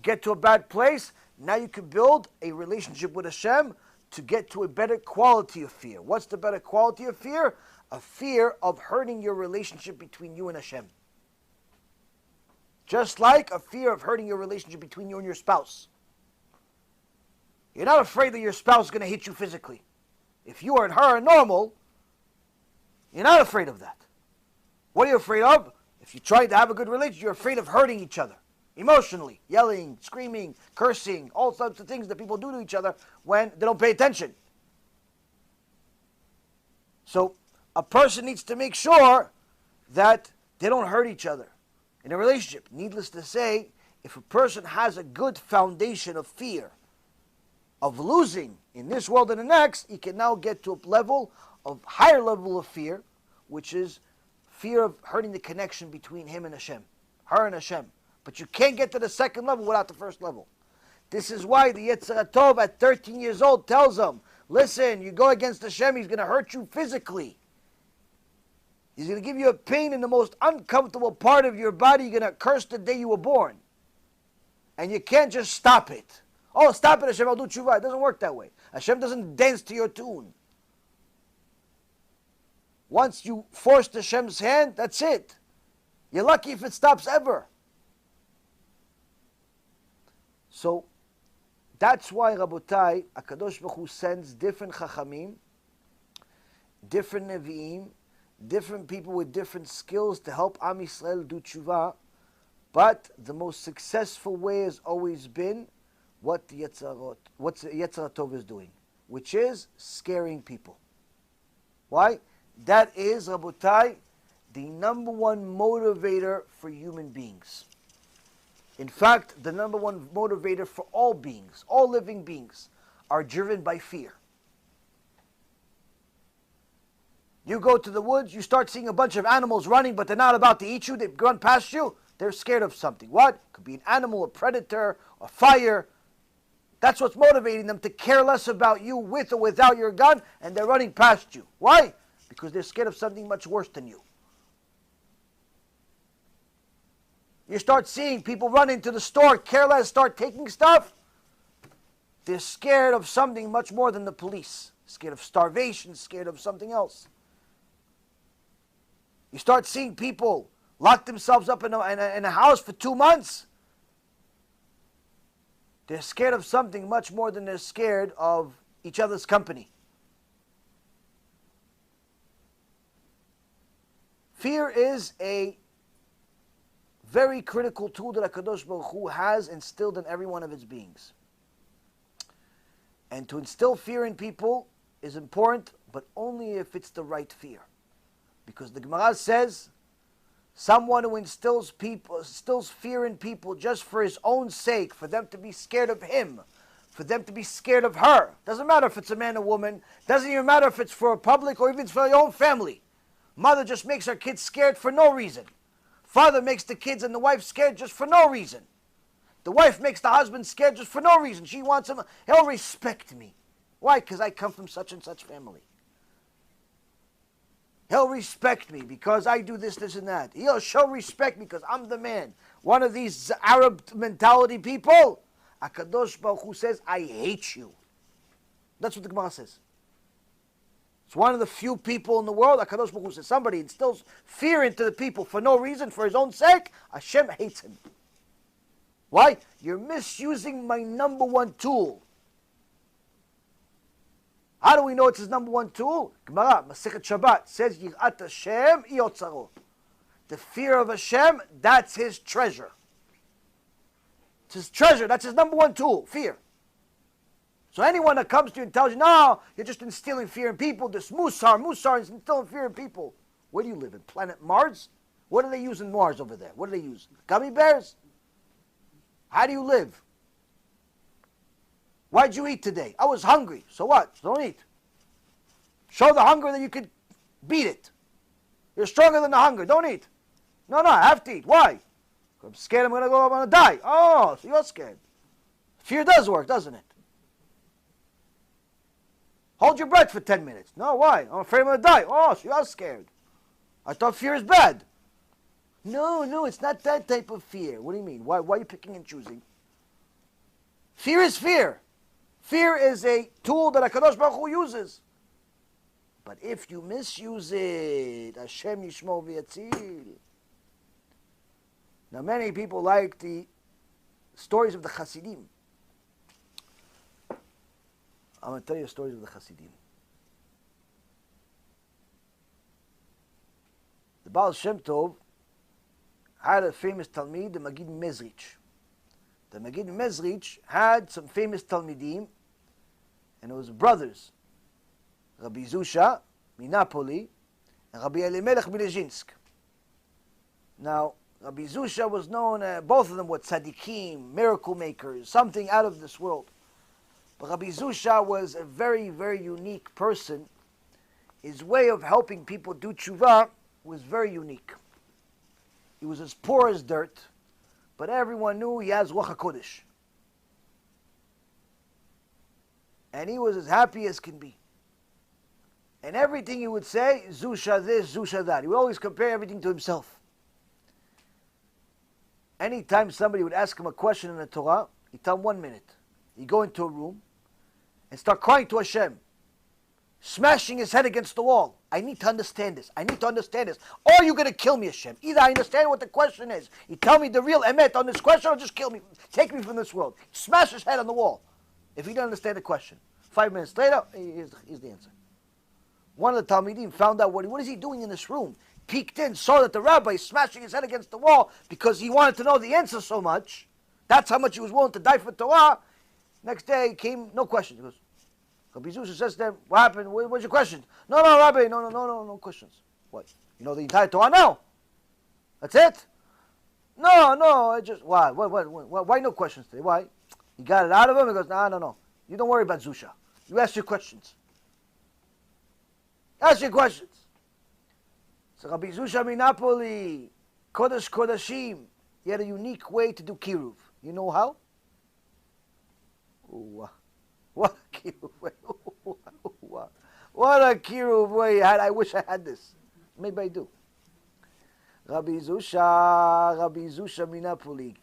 get to a bad place. Now you can build a relationship with Hashem to get to a better quality of fear. What's the better quality of fear? A fear of hurting your relationship between you and Hashem. Just like a fear of hurting your relationship between you and your spouse. You're not afraid that your spouse is going to hit you physically. If you and her are normal, you're not afraid of that. What are you afraid of? If you try to have a good relationship, you're afraid of hurting each other. Emotionally, yelling, screaming, cursing, all sorts of things that people do to each other when they don't pay attention. So a person needs to make sure that they don't hurt each other in a relationship. Needless to say, if a person has a good foundation of fear of losing in this world and the next, he can now get to a higher level of fear, which is fear of hurting the connection between him and Hashem, her and Hashem. But you can't get to the second level without the first level. This is why the Yetzer Tov at 13 years old tells him, listen, you go against Hashem, he's going to hurt you physically. He's going to give you a pain in the most uncomfortable part of your body. You're going to curse the day you were born. And you can't just stop it. Oh, stop it, Hashem, I'll do tshuva. It doesn't work that way. Hashem doesn't dance to your tune. Once you force Hashem's hand, that's it. You're lucky if it stops ever. So, that's why, Rabotai, HaKadosh Baruch Hu sends different Chachamim, different Nevi'im, different people with different skills to help Am Yisrael do tshuva. But the most successful way has always been what the Yetzer Tov is doing, which is scaring people. Why? That is, Rabotai, the number one motivator for human beings. In fact, the number one motivator for all beings, all living beings, are driven by fear. You go to the woods, you start seeing a bunch of animals running, but they're not about to eat you, they run past you, they're scared of something. What? Could be an animal, a predator, a fire. That's what's motivating them to care less about you with or without your gun, and they're running past you. Why? Because they're scared of something much worse than you. You start seeing people run into the store, careless, start taking stuff. They're scared of something much more than the police. Scared of starvation, scared of something else. You start seeing people lock themselves up in a house for 2 months. They're scared of something much more than they're scared of each other's company. Fear is a very critical tool that HaKadosh Baruch Hu has instilled in every one of its beings. And to instill fear in people is important, but only if it's the right fear. Because the Gemara says, someone who instills fear in people just for his own sake, for them to be scared of him, for them to be scared of her. Doesn't matter if it's a man or woman. Doesn't even matter if it's for a public or even for your own family. Mother just makes her kids scared for no reason. Father makes the kids and the wife scared just for no reason. The wife makes the husband scared just for no reason. She wants him, he'll respect me. Why? Because I come from such and such family. He'll respect me because I do this, this, and that. He'll show respect me because I'm the man. One of these Arab mentality people, HaKadosh Baruch Hu says, I hate you. That's what the Gemara says. It's one of the few people in the world, HaKadosh Baruch Hu says, somebody instills fear into the people for no reason, for his own sake, Hashem hates him. Why? You're misusing my number one tool. How do we know it's his number one tool? Gemara, Masechet Shabbat, says, Yirat Hashem Yotzaro. The fear of Hashem, that's his treasure. It's his treasure, that's his number one tool, fear. So anyone that comes to you and tells you, no, you're just instilling fear in people, this Musar is instilling fear in people. Where do you live, in planet Mars? What do they use in Mars over there? What do they use? Gummy bears? How do you live? Why'd you eat today? I was hungry. So what? Don't eat. Show the hunger that you could beat it. You're stronger than the hunger. Don't eat. No, I have to eat. Why? I'm scared I'm going to die. Oh, so you're scared. Fear does work, doesn't it? Hold your breath for 10 minutes. No, why? I'm afraid I'm going to die. Oh, so you're scared. I thought fear is bad. No, it's not that type of fear. What do you mean? Why are you picking and choosing? Fear is fear. Fear is a tool that HaKadosh Baruch Hu uses. But if you misuse it, Hashem Yishmor v'yatzil. Now many people like the stories of the Hasidim. I'm going to tell you stories of the Hasidim. The Baal Shem Tov had a famous Talmid, the Magid Mezrich. The Magid Mezrich had some famous Talmidim, and it was brothers, Rabbi Zusha, Minapoli, and Rabbi Elimelech Milezhinsk. Now, Rabbi Zusha was known, both of them were tzaddikim, miracle makers, something out of this world. But Rabbi Zusha was a very, very unique person. His way of helping people do tshuva was very unique. He was as poor as dirt, but everyone knew he has Ruach HaKodesh. And he was as happy as can be. And everything he would say, Zusha this, Zusha that. He would always compare everything to himself. Anytime somebody would ask him a question in the Torah, he'd tell him 1 minute. He'd go into a room and start crying to Hashem, smashing his head against the wall. I need to understand this. I need to understand this. Or you're going to kill me, Hashem. Either I understand what the question is. You tell me the real emet on this question, or just kill me. Take me from this world. Smash his head on the wall if he didn't understand the question. 5 minutes later, here's the answer. One of the Talmidim found out what is he doing in this room. Peeked in, saw that the rabbi is smashing his head against the wall because he wanted to know the answer so much. That's how much he was willing to die for Torah. Next day came, no questions. He goes, Rabbi Zusha says to him, what happened? What's your question? No, Rabbi, no questions. What? You know the entire Torah? No. That's it? No, I just, why? Why no questions today? Why? He got it out of him. He goes, no. You don't worry about Zusha. You ask your questions. Ask your questions. So Rabbi Zusha Minapoli, Kodesh Kodashim, he had a unique way to do kiruv. You know how? Ooh, what a kiruv way. What a kiruv way he had. I wish I had this. Maybe I do. Rabbi Zusha Minapoli.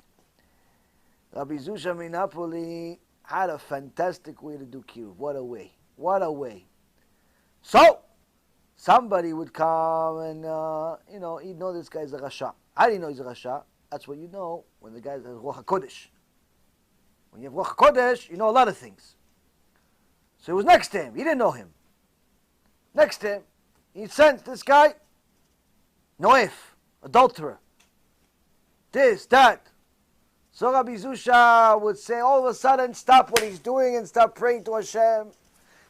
Rabbi Zusha Minapoli had a fantastic way to do kiruv. What a way. So, somebody would come and, he'd know this guy's a Rasha. How do you know he's a Rasha? That's what you know when the guy has Ruach HaKodesh. When you have Ruach HaKodesh, you know a lot of things. So he was next to him. He didn't know him. Next to him, he sent this guy, Noef, adulterer. This, that. So Rabbi Zusha would say, all of a sudden, stop what he's doing and start praying to Hashem.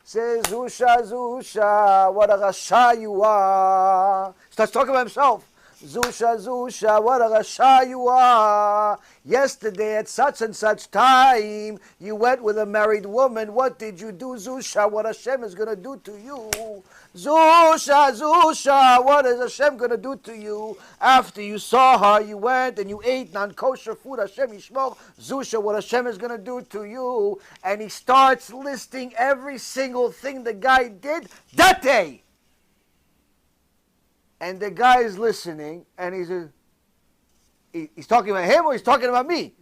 Says, Zusha, what a Rasha you are. Starts talking about himself. Zusha, Zusha, what a Rasha you are. Yesterday at such and such time, you went with a married woman. What did you do, Zusha? What Hashem is going to do to you? Zusha, Zusha, what is Hashem going to do to you? After you saw her, you went and you ate non-kosher food. Hashem Yishmor. Zusha, what Hashem is going to do to you? And he starts listing every single thing the guy did that day. And the guy is listening, and he's talking about him or he's talking about me?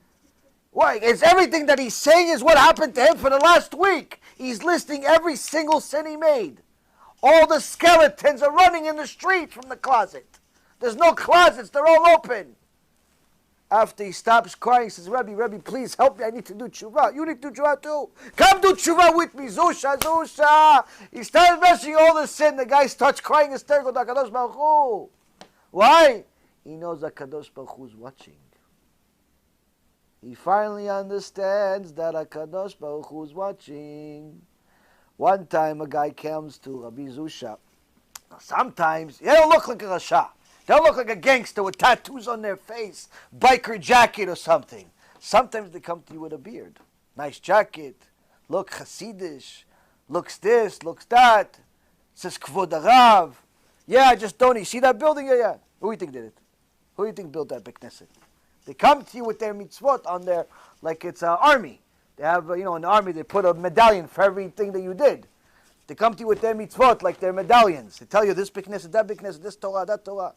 Why? It's everything that he's saying is what happened to him for the last week. He's listing every single sin he made. All the skeletons are running in the street from the closet. There's no closets, they're all open. After he stops crying, he says, Rabbi, please help me. I need to do tshuva. You need to do tshuva too. Come do tshuva with me. Zusha, Zusha. He starts mentioning all the sin. The guy starts crying hysterical to HaKadosh Baruch Hu. Why? He knows that HaKadosh Baruch Hu is watching. He finally understands that HaKadosh Baruch Hu is watching. One time a guy comes to Rabbi Zusha. Sometimes, they don't look like a Rasha. They don't look like a gangster with tattoos on their face, biker jacket or something. Sometimes they come to you with a beard. Nice jacket, look Hasidish, looks this, looks that. Says Kvod Arav. Yeah, I just don't. You see that building? Yeah. Who do you think did it? Who do you think built that big Knesset? They come to you with their mitzvot on their, like it's an army. They have, in the army, they put a medallion for everything that you did. They come to you with their mitzvot, like their medallions. They tell you this big Knesset, that big Knesset, this Torah, that Torah.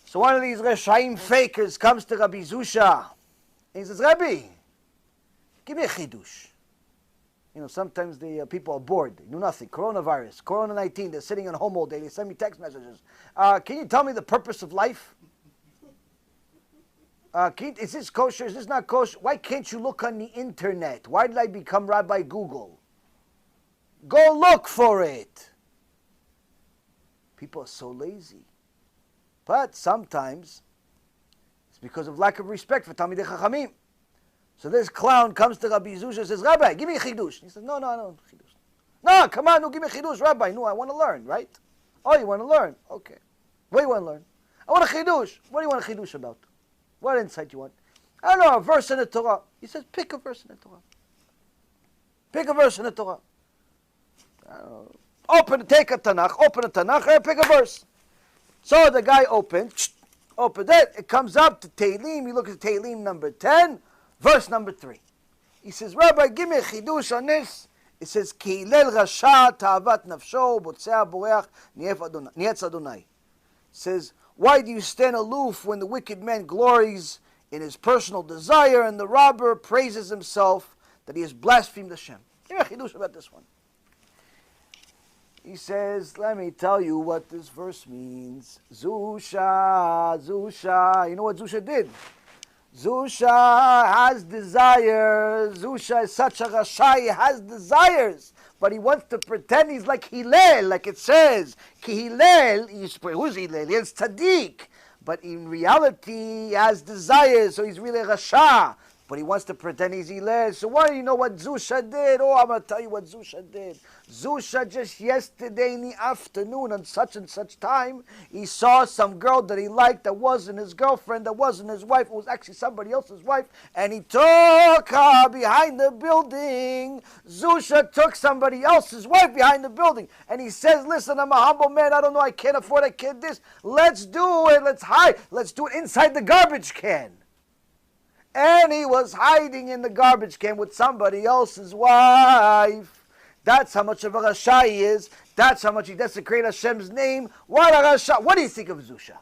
So one of these Reshaim fakers comes to Rabbi Zusha. And he says, Rabbi, give me a chidush. Sometimes the people are bored. They do nothing. Coronavirus, Corona-19, they're sitting at home all day. They send me text messages. Can you tell me the purpose of life? Is this kosher? Is this not kosher? Why can't you look on the internet? Why did I become Rabbi Google? Go look for it. People are so lazy. But sometimes it's because of lack of respect for Talmidei Chachamim. So this clown comes to Rabbi Zusha and says, Rabbi, give me a chidush. He says, no, chidush. No, come on, no, give me a chidush, Rabbi. No, I want to learn, right? Oh, you want to learn? Okay. What do you want to learn? I want a chidush. What do you want a chidush about? What insight you want? I don't know, a verse in the Torah. He says, pick a verse in the Torah. Pick a verse in the Torah. Take a Tanakh, open a Tanakh, and pick a verse. So the guy opened it, it comes up to Tehillim, you look at Tehillim number 10, verse number 3. He says, Rabbi, give me a chidush on this. It says, Ki hilel rasha ta'avat nafsho botzea boreach nietz Adonai. It says, why do you stand aloof when the wicked man glories in his personal desire and the robber praises himself that he has blasphemed Hashem? Give me a chidush about this one. He says, let me tell you what this verse means. Zusha. You know what Zusha did? Zusha has desires. Zusha is such a Rasha, he has desires. But he wants to pretend he's like Hillel, like it says. Ki Hillel, who's Hillel? He's Tzaddik. But in reality, he has desires, so he's really a Rasha. But he wants to pretend he's Hillel. So why do you know what Zusha did? Oh, I'm going to tell you what Zusha did. Zusha just yesterday in the afternoon on such and such time, he saw some girl that he liked that wasn't his girlfriend, that wasn't his wife, it was actually somebody else's wife, and he took her behind the building. Zusha took somebody else's wife behind the building, and he says, listen, I'm a humble man, I don't know, I can't afford a kid this. Let's do it, let's do it inside the garbage can. And he was hiding in the garbage can with somebody else's wife. That's how much of a Rasha he is. That's how much he desecrates Hashem's name. What a Rasha. What do you think of Zusha?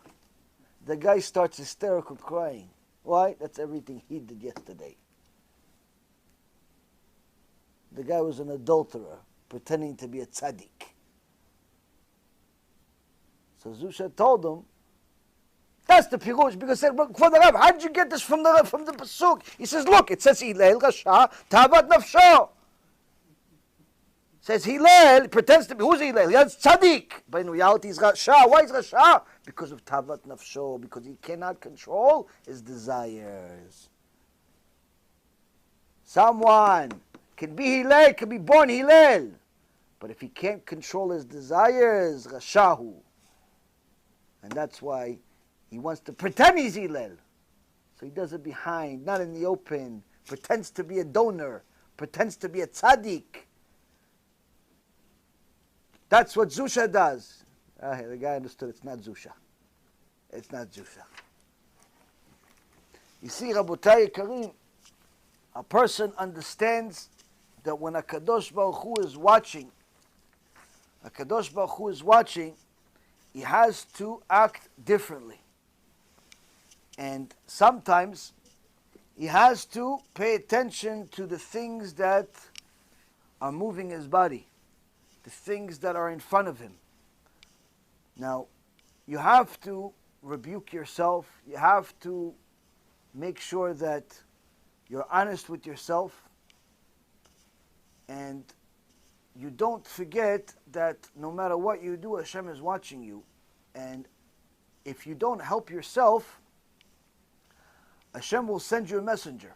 The guy starts hysterical crying. Why? That's everything he did yesterday. The guy was an adulterer, pretending to be a tzaddik. So Zusha told him, that's the pirush, because he said, for the Rabbi, how did you get this from the pasuk? He says, look, it says Hillel Rasha Tavat Nafsho. Says Hillel, pretends to be, who's Hillel? He's tzaddik. But in reality he's Rasha. Why is Rasha? Because of Tavat Nafsho, because he cannot control his desires. Someone can be Hillel, can be born Hillel. But if he can't control his desires, Rashahu. And that's why He wants to pretend he's Hillel. So he does it behind, not in the open. Pretends to be a donor. Pretends to be a tzaddik. That's what Zusha does. The guy understood it's not Zusha. It's not Zusha. You see, Rabotai Karim, a person understands that when a Kadosh Baruch Hu is watching, he has to act differently. And sometimes he has to pay attention to the things that are moving his body, the things that are in front of him. Now, you have to rebuke yourself. You have to make sure that you're honest with yourself. And you don't forget that no matter what you do, Hashem is watching you. And if you don't help yourself, Hashem will send you a messenger.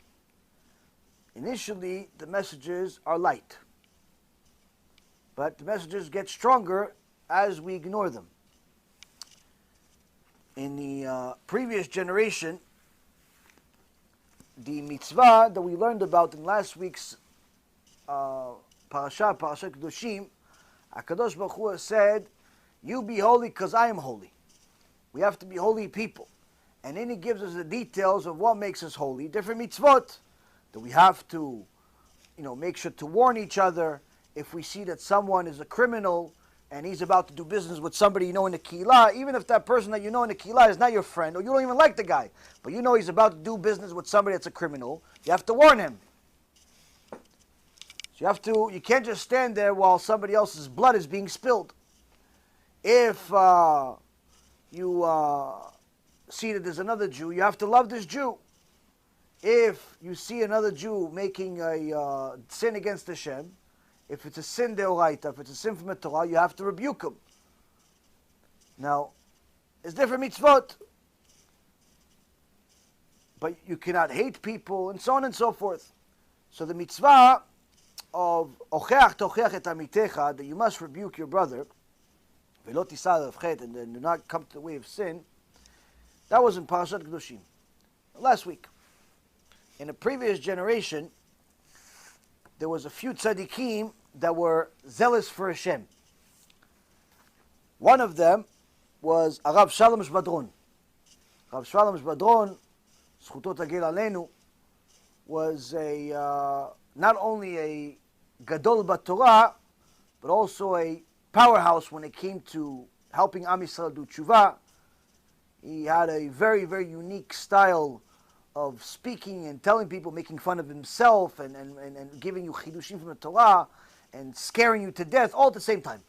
Initially, the messages are light. But the messages get stronger as we ignore them. In the previous generation, the mitzvah that we learned about in last week's Parashat Kedoshim, HaKadosh Baruch Hu said, you be holy because I am holy. We have to be holy people. And then he gives us the details of what makes us holy, different mitzvot, that we have to, make sure to warn each other if we see that someone is a criminal and he's about to do business with somebody in the kehillah, even if that person that in the kehillah is not your friend, or you don't even like the guy, but he's about to do business with somebody that's a criminal, you have to warn him. So you can't just stand there while somebody else's blood is being spilled. If you see that there's another Jew, you have to love this Jew. If you see another Jew making a sin against Hashem, if it's a sin deoraita, if it's a sin from the Torah, you have to rebuke him. Now, it's different mitzvot. But you cannot hate people, and so on and so forth. So the mitzvah of ocheach tocheach et amitecha, that you must rebuke your brother, velo tisad avchet, and then do not come to the way of sin, that was in Parashat Kedoshim. Last week. In a previous generation, there was a few tzaddikim that were zealous for Hashem. One of them was Rav Shalom Shbadron. Rav Shalom Shbadron, Zchuto Tagil Aleinu, was not only a gadol b'Torah, but also a powerhouse when it came to helping Am Yisrael do tshuva. He had a very, very unique style of speaking and telling people, making fun of himself and giving you chidushim from the Torah and scaring you to death all at the same time.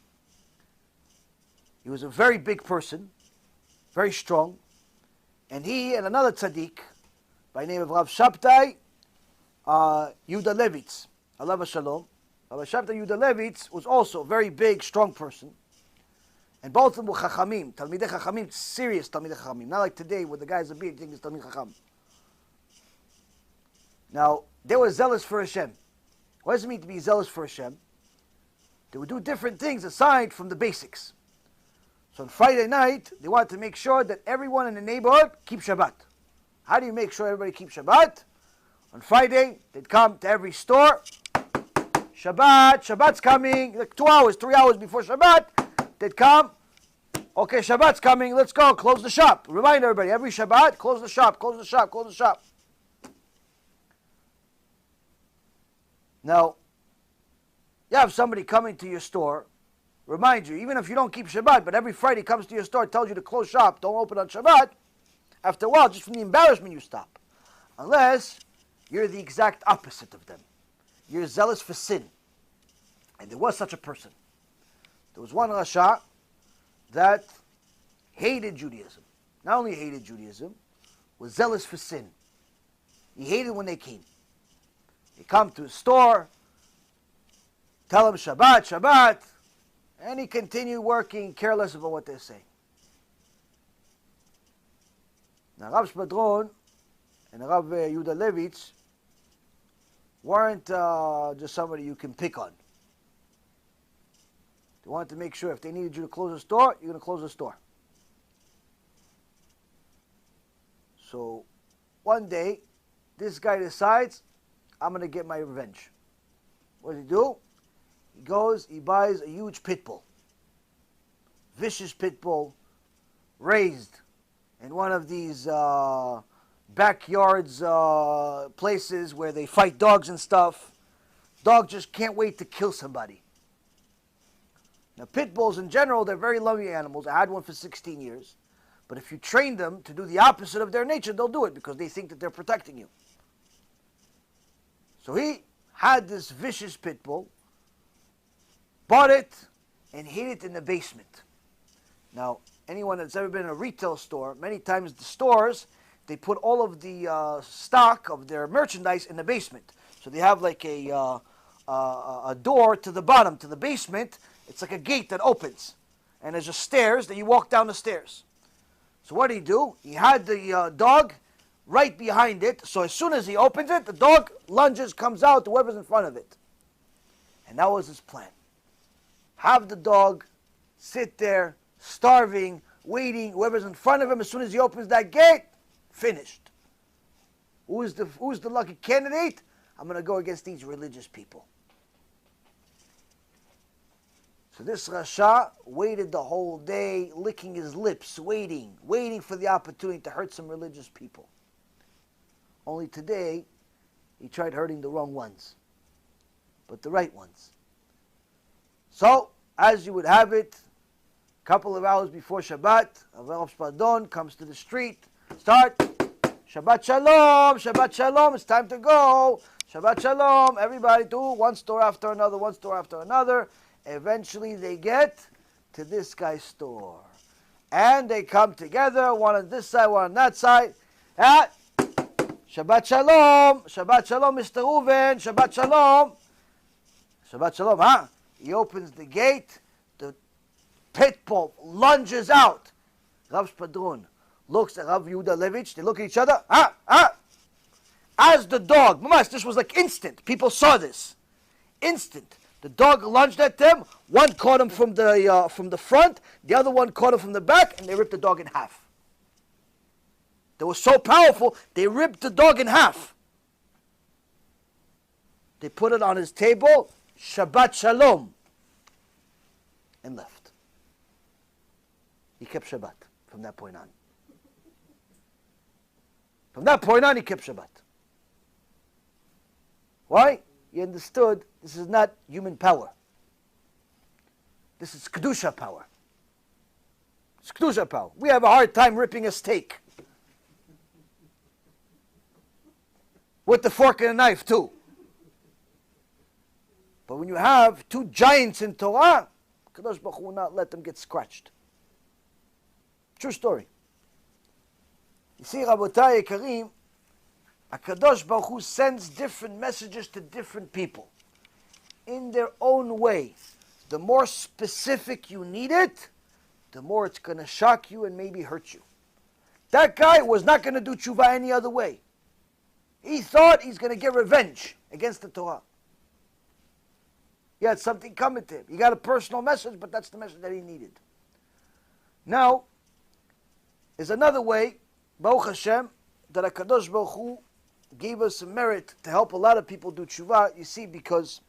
He was a very big person, very strong, and he and another tzaddik by the name of Rav Shabtai Yuda Levitz, alav shalom. Rav Shabtai Yuda Levitz was also a very big, strong person. And both of them were chachamim, talmidei chachamim, serious talmidei chachamim. Not like today where the guy's a beard, you think he's talmid chacham. Now, they were zealous for Hashem. What does it mean to be zealous for Hashem? They would do different things aside from the basics. So on Friday night, they wanted to make sure that everyone in the neighborhood keeps Shabbat. How do you make sure everybody keeps Shabbat? On Friday, they'd come to every store. Shabbat's coming. Like 2 hours, 3 hours before Shabbat, they'd come. Okay, Shabbat's coming. Let's go. Close the shop. Remind everybody, every Shabbat, close the shop, close the shop, close the shop. Now, you have somebody coming to your store, remind you, even if you don't keep Shabbat, but every Friday comes to your store, tells you to close shop, don't open on Shabbat, after a while, just from the embarrassment, you stop. Unless you're the exact opposite of them. You're zealous for sin. And there was such a person. There was one Rasha that hated Judaism. Not only hated Judaism, was zealous for sin. He hated when they came. They come to a store, tell him Shabbat, Shabbat, and he continue working, careless about what they say. Now, Rav Shbadron and Rav Yuda Levitz weren't just somebody you can pick on. They wanted to make sure if they needed you to close the store, you're going to close the store. So one day, this guy decides, I'm going to get my revenge. What does he do? He goes, he buys a huge pit bull. Vicious pit bull, raised in one of these backyards places where they fight dogs and stuff. Dog just can't wait to kill somebody. Now, pit bulls in general, they're very loving animals. I had one for 16 years. But if you train them to do the opposite of their nature, they'll do it because they think that they're protecting you. So he had this vicious pit bull, bought it, and hid it in the basement. Now, anyone that's ever been in a retail store, many times the stores, they put all of the stock of their merchandise in the basement. So they have like a door to the bottom, to the basement. It's like a gate that opens. And there's just stairs that you walk down the stairs. So what did he do? He had the dog right behind it. So as soon as he opens it, the dog lunges, comes out to whoever's in front of it. And that was his plan. Have the dog sit there, starving, waiting, whoever's in front of him, as soon as he opens that gate, finished. Who's the lucky candidate? I'm going to go against these religious people. So this Rasha waited the whole day, licking his lips, waiting for the opportunity to hurt some religious people. Only today, he tried hurting the wrong ones, but the right ones. So, as you would have it, a couple of hours before Shabbat, Rav Spadon comes to the street, start, Shabbat Shalom, Shabbat Shalom, it's time to go, Shabbat Shalom, everybody do one store after another, one store after another. Eventually they get to this guy's store. And they come together, one on this side, one on that side. Shabbat Shalom, Shabbat Shalom, Mr. Reuven, Shabbat Shalom. Shabbat Shalom, huh? He opens the gate, the pit bull lunges out. Rav Spadron looks at Rav Yehuda Levitch, they look at each other, As the dog, mamash, this was like instant. People saw this. Instant. The dog lunged at them. One caught him from the front. The other one caught him from the back, and they ripped the dog in half. They were so powerful, they ripped the dog in half. They put it on his table, Shabbat Shalom, and left. He kept Shabbat from that point on. From that point on, he kept Shabbat. Why? He understood this is not human power. This is Kedusha power. It's Kedusha power. We have a hard time ripping a steak. With the fork and a knife too. But when you have two giants in Torah, Kadosh Baruch Hu will not let them get scratched. True story. You see, Rabotai Karim, HaKadosh Baruch Hu sends different messages to different people in their own way. The more specific you need it, the more it's going to shock you and maybe hurt you. That guy was not going to do tshuva any other way. He thought he's going to get revenge against the Torah. He had something coming to him. He got a personal message, but that's the message that he needed. Now, there's another way, Baruch Hashem, that HaKadosh Baruch Hu gave us a merit to help a lot of people do tshuva, you see, because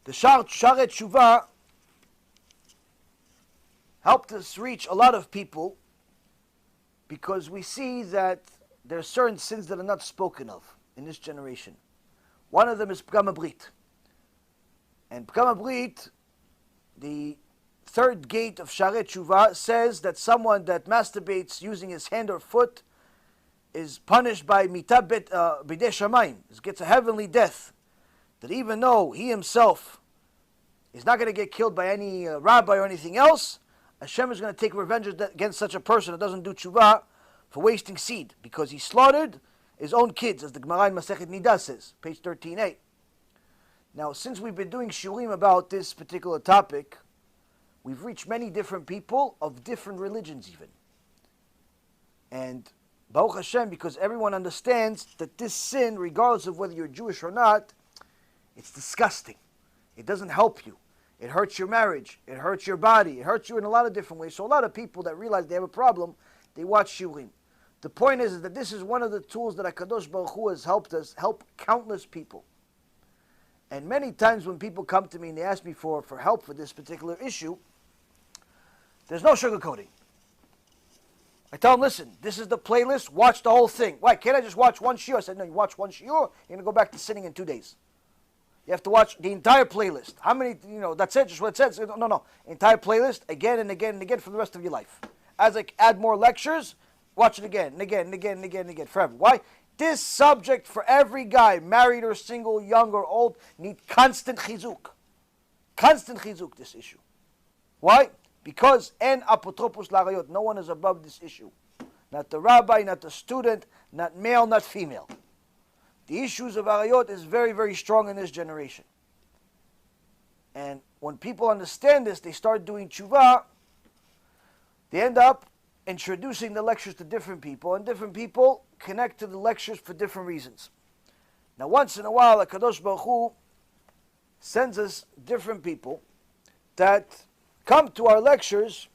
the Sharet Tshuva helped us reach a lot of people because we see that there are certain sins that are not spoken of in this generation. One of them is Pgam Brit. And Pgam Brit, the third gate of Sharet Tshuva, says that someone that masturbates using his hand or foot is punished by Mitah Bidei Shamayim, gets a heavenly death. That even though he himself is not going to get killed by any rabbi or anything else, Hashem is going to take revenge against such a person that doesn't do tshuva for wasting seed, because he slaughtered his own kids, as the Gemara in Masechet Nidah says, page 13a. Now, since we've been doing shiurim about this particular topic, we've reached many different people of different religions even. And Baruch Hashem, because everyone understands that this sin, regardless of whether you're Jewish or not, it's disgusting. It doesn't help you. It hurts your marriage. It hurts your body. It hurts you in a lot of different ways. So a lot of people that realize they have a problem, they watch shiurim. The point is that this is one of the tools that HaKadosh Baruch Hu has helped us help countless people. And many times when people come to me and they ask me for help for this particular issue, there's no sugarcoating. I tell them, listen, this is the playlist, watch the whole thing. Why, can't I just watch one shiur? I said, no, you watch one shiur, you're going to go back to sitting in 2 days. You have to watch the entire playlist. How many, that's it, just what it says. No. Entire playlist, again and again and again for the rest of your life. As I add more lectures, watch it again and again and again and again and again, forever. Why? This subject for every guy, married or single, young or old, need constant chizuk. Constant chizuk, this issue. Why? Because en apotropos larayot, no one is above this issue. Not the rabbi, not the student, not male, not female. The issues of arayot is very, very strong in this generation. And when people understand this, they start doing tshuva, they end up introducing the lectures to different people, and different people connect to the lectures for different reasons. Now, once in a while, HaKadosh Baruch Hu sends us different people that come to our lectures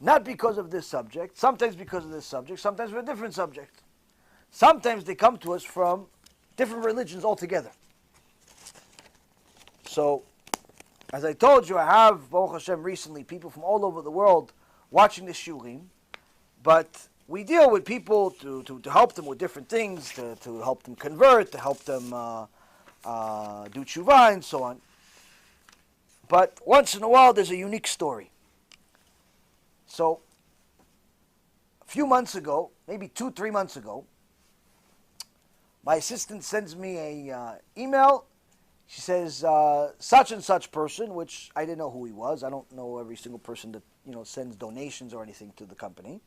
not because of this subject, sometimes because of this subject, sometimes for a different subject. Sometimes they come to us from different religions altogether. So, as I told you, I have, Baruch Hashem, recently people from all over the world watching the shurim, but we deal with people to help them with different things, to help them convert, to help them do tshuva and so on. But once in a while, there's a unique story. So, a few months ago, maybe 2-3 months ago, my assistant sends me a email. She says, such and such person, which I didn't know who he was. I don't know every single person that sends donations or anything to the company.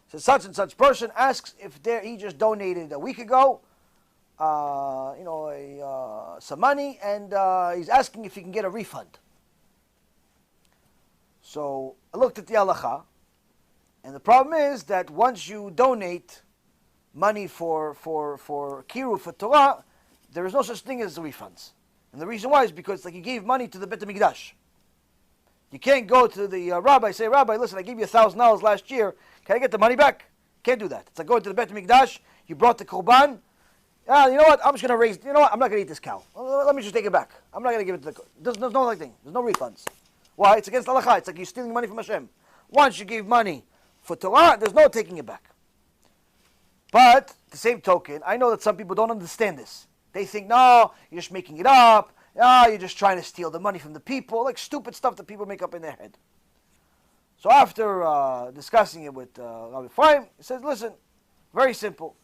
Says such and such person asks if he just donated a week ago, some money, and he's asking if he can get a refund. So I looked at the halacha, and the problem is that once you donate money for kiruv, for Torah, there is no such thing as refunds. And the reason why is because you gave money to the Bet HaMikdash. You can't go to the rabbi and say, Rabbi, listen, I gave you $1,000 last year. Can I get the money back? Can't do that. It's like going to the Bet HaMikdash. You brought the korban. You know what? I'm just going to raise. You know what? I'm not going to eat this cow. Let me just take it back. I'm not going to give it to the. There's no like thing. There's no refunds. Why? It's against halacha. It's like you're stealing money from Hashem. Once you give money for Torah, there's no taking it back. But the same token, I know that some people don't understand this. They think, no, you're just making it up. You're just trying to steal the money from the people. Like stupid stuff that people make up in their head. So after discussing it with Rabbi Ephraim, he says, listen, very simple.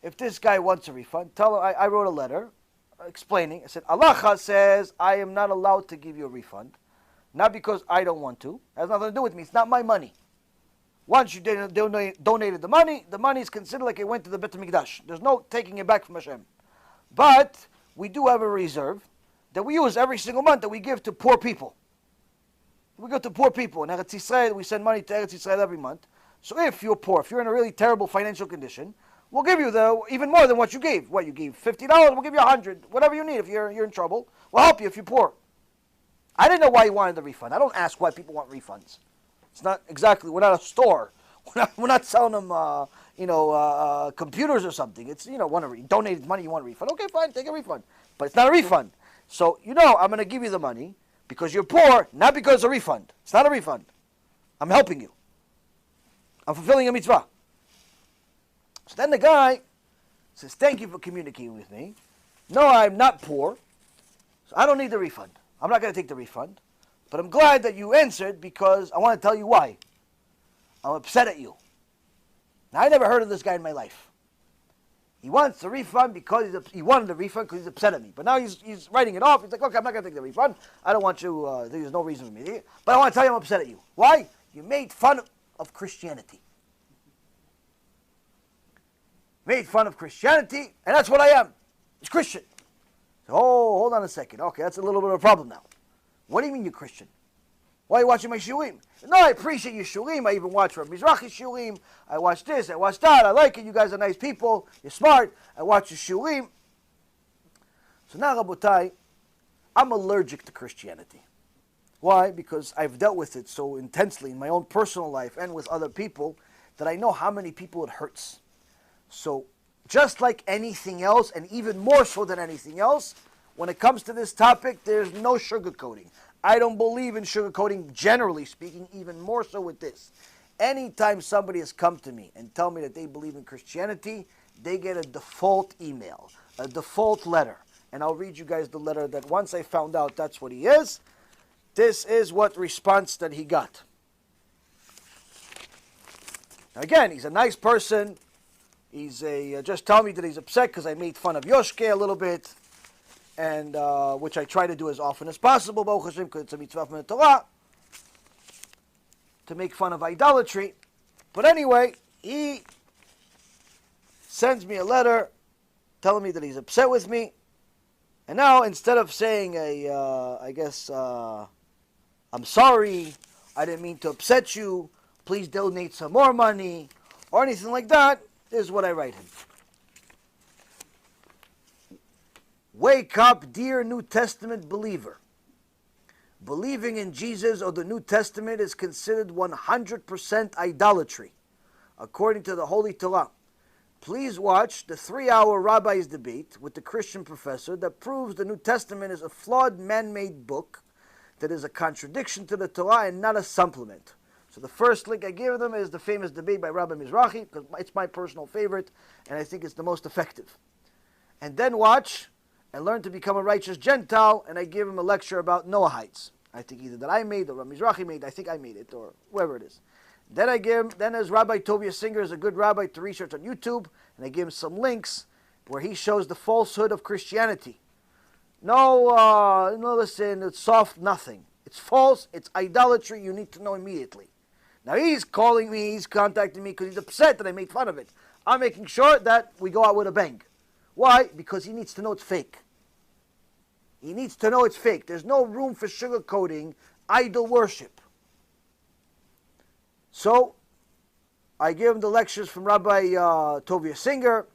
If this guy wants a refund, tell him I wrote a letter explaining. I said, halacha says I am not allowed to give you a refund. Not because I don't want to. It has nothing to do with me. It's not my money. Once you donated the money is considered like it went to the Bet HaMikdash. There's no taking it back from Hashem. But we do have a reserve that we use every single month that we give to poor people. We go to poor people. In Eretz Yisrael, we send money to Eretz Yisrael every month. So if you're poor, if you're in a really terrible financial condition, we'll give you even more than what you gave. What, you gave $50, we'll give you $100. Whatever you need if you're in trouble. We'll help you if you're poor. I didn't know why you wanted the refund. I don't ask why people want refunds. It's not exactly, we're not a store. We're not selling them, computers or something. It's, donated money, you want a refund. Okay, fine, take a refund. But it's not a refund. So, I'm going to give you the money because you're poor, not because it's a refund. It's not a refund. I'm helping you. I'm fulfilling a mitzvah. So then the guy says, thank you for communicating with me. No, I'm not poor. So I don't need the refund. I'm not going to take the refund. But I'm glad that you answered because I want to tell you why. I'm upset at you. Now, I never heard of this guy in my life. He wants the refund because he wanted the refund because he's upset at me. But now he's writing it off. He's like, okay, I'm not going to take the refund. I don't want you, there's no reason for me. But I want to tell you I'm upset at you. Why? You made fun of Christianity. Made fun of Christianity, and that's what I am. It's Christian. So, hold on a second. Okay, that's a little bit of a problem now. What do you mean you're Christian? Why are you watching my shurim? No, I appreciate your shurim. I even watch Rabbi Mizrahi's shurim. I watch this, I watch that. I like it. You guys are nice people. You're smart. I watch your shurim. So now, Rabotai, I'm allergic to Christianity. Why? Because I've dealt with it so intensely in my own personal life and with other people that I know how many people it hurts. So just like anything else, and even more so than anything else, when it comes to this topic, there's no sugarcoating. I don't believe in sugarcoating, generally speaking, even more so with this. Anytime somebody has come to me and tell me that they believe in Christianity, they get a default email, a default letter. And I'll read you guys the letter that once I found out that's what he is, this is what response that he got. Now again, he's a nice person. He's just telling me that he's upset because I made fun of Yoshke a little bit, and which I try to do as often as possible, Baruch Hashem, because it's a mitzvah from the Torah, to make fun of idolatry. But anyway, he sends me a letter telling me that he's upset with me. And now, instead of saying, I'm sorry, I didn't mean to upset you, please donate some more money, or anything like that, this is what I write him. Wake up, dear New Testament believer. Believing in Jesus or the New Testament is considered 100% idolatry, according to the Holy Torah. Please watch the 3-hour Rabbi's debate with the Christian professor that proves the New Testament is a flawed man-made book that is a contradiction to the Torah and not a supplement. So the first link I give them is the famous debate by Rabbi Mizrahi, because it's my personal favorite, and I think it's the most effective. And then watch and learn to become a righteous Gentile, and I give him a lecture about Noahites. I think either that I made or Rabbi Mizrahi made, I think I made it, or whoever it is. Then I give him, then as Rabbi Tovia Singer is a good rabbi to research on YouTube, and I give him some links where he shows the falsehood of Christianity. No, listen, it's soft, nothing. It's false, it's idolatry, you need to know immediately. Now he's calling me, he's contacting me because he's upset that I made fun of it. I'm making sure that we go out with a bang. Why? Because he needs to know it's fake. He needs to know it's fake. There's no room for sugarcoating idol worship. So, I give him the lectures from Rabbi Tovia Singer.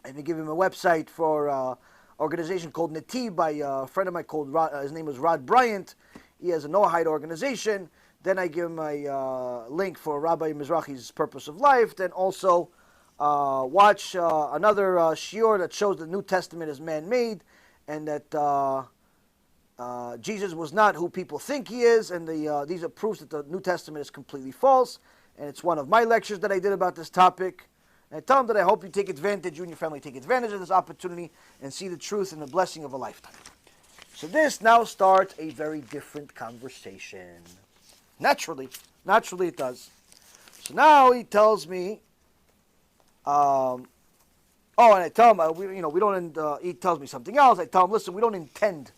I even give him a website for an organization called Netib by a friend of mine called, his name was Rod Bryant. He has a Noahide organization. Then I give him a link for Rabbi Mizrahi's Purpose of Life. Then also watch another shiur that shows the New Testament is man-made and that Jesus was not who people think he is, and these are proofs that the New Testament is completely false, and it's one of my lectures that I did about this topic. And I tell them that I hope you take advantage, you and your family take advantage of this opportunity and see the truth and the blessing of a lifetime. So this now starts a very different conversation. Naturally it does. So now he tells me, and I tell him, he tells me something else. I tell him, listen, we don't intend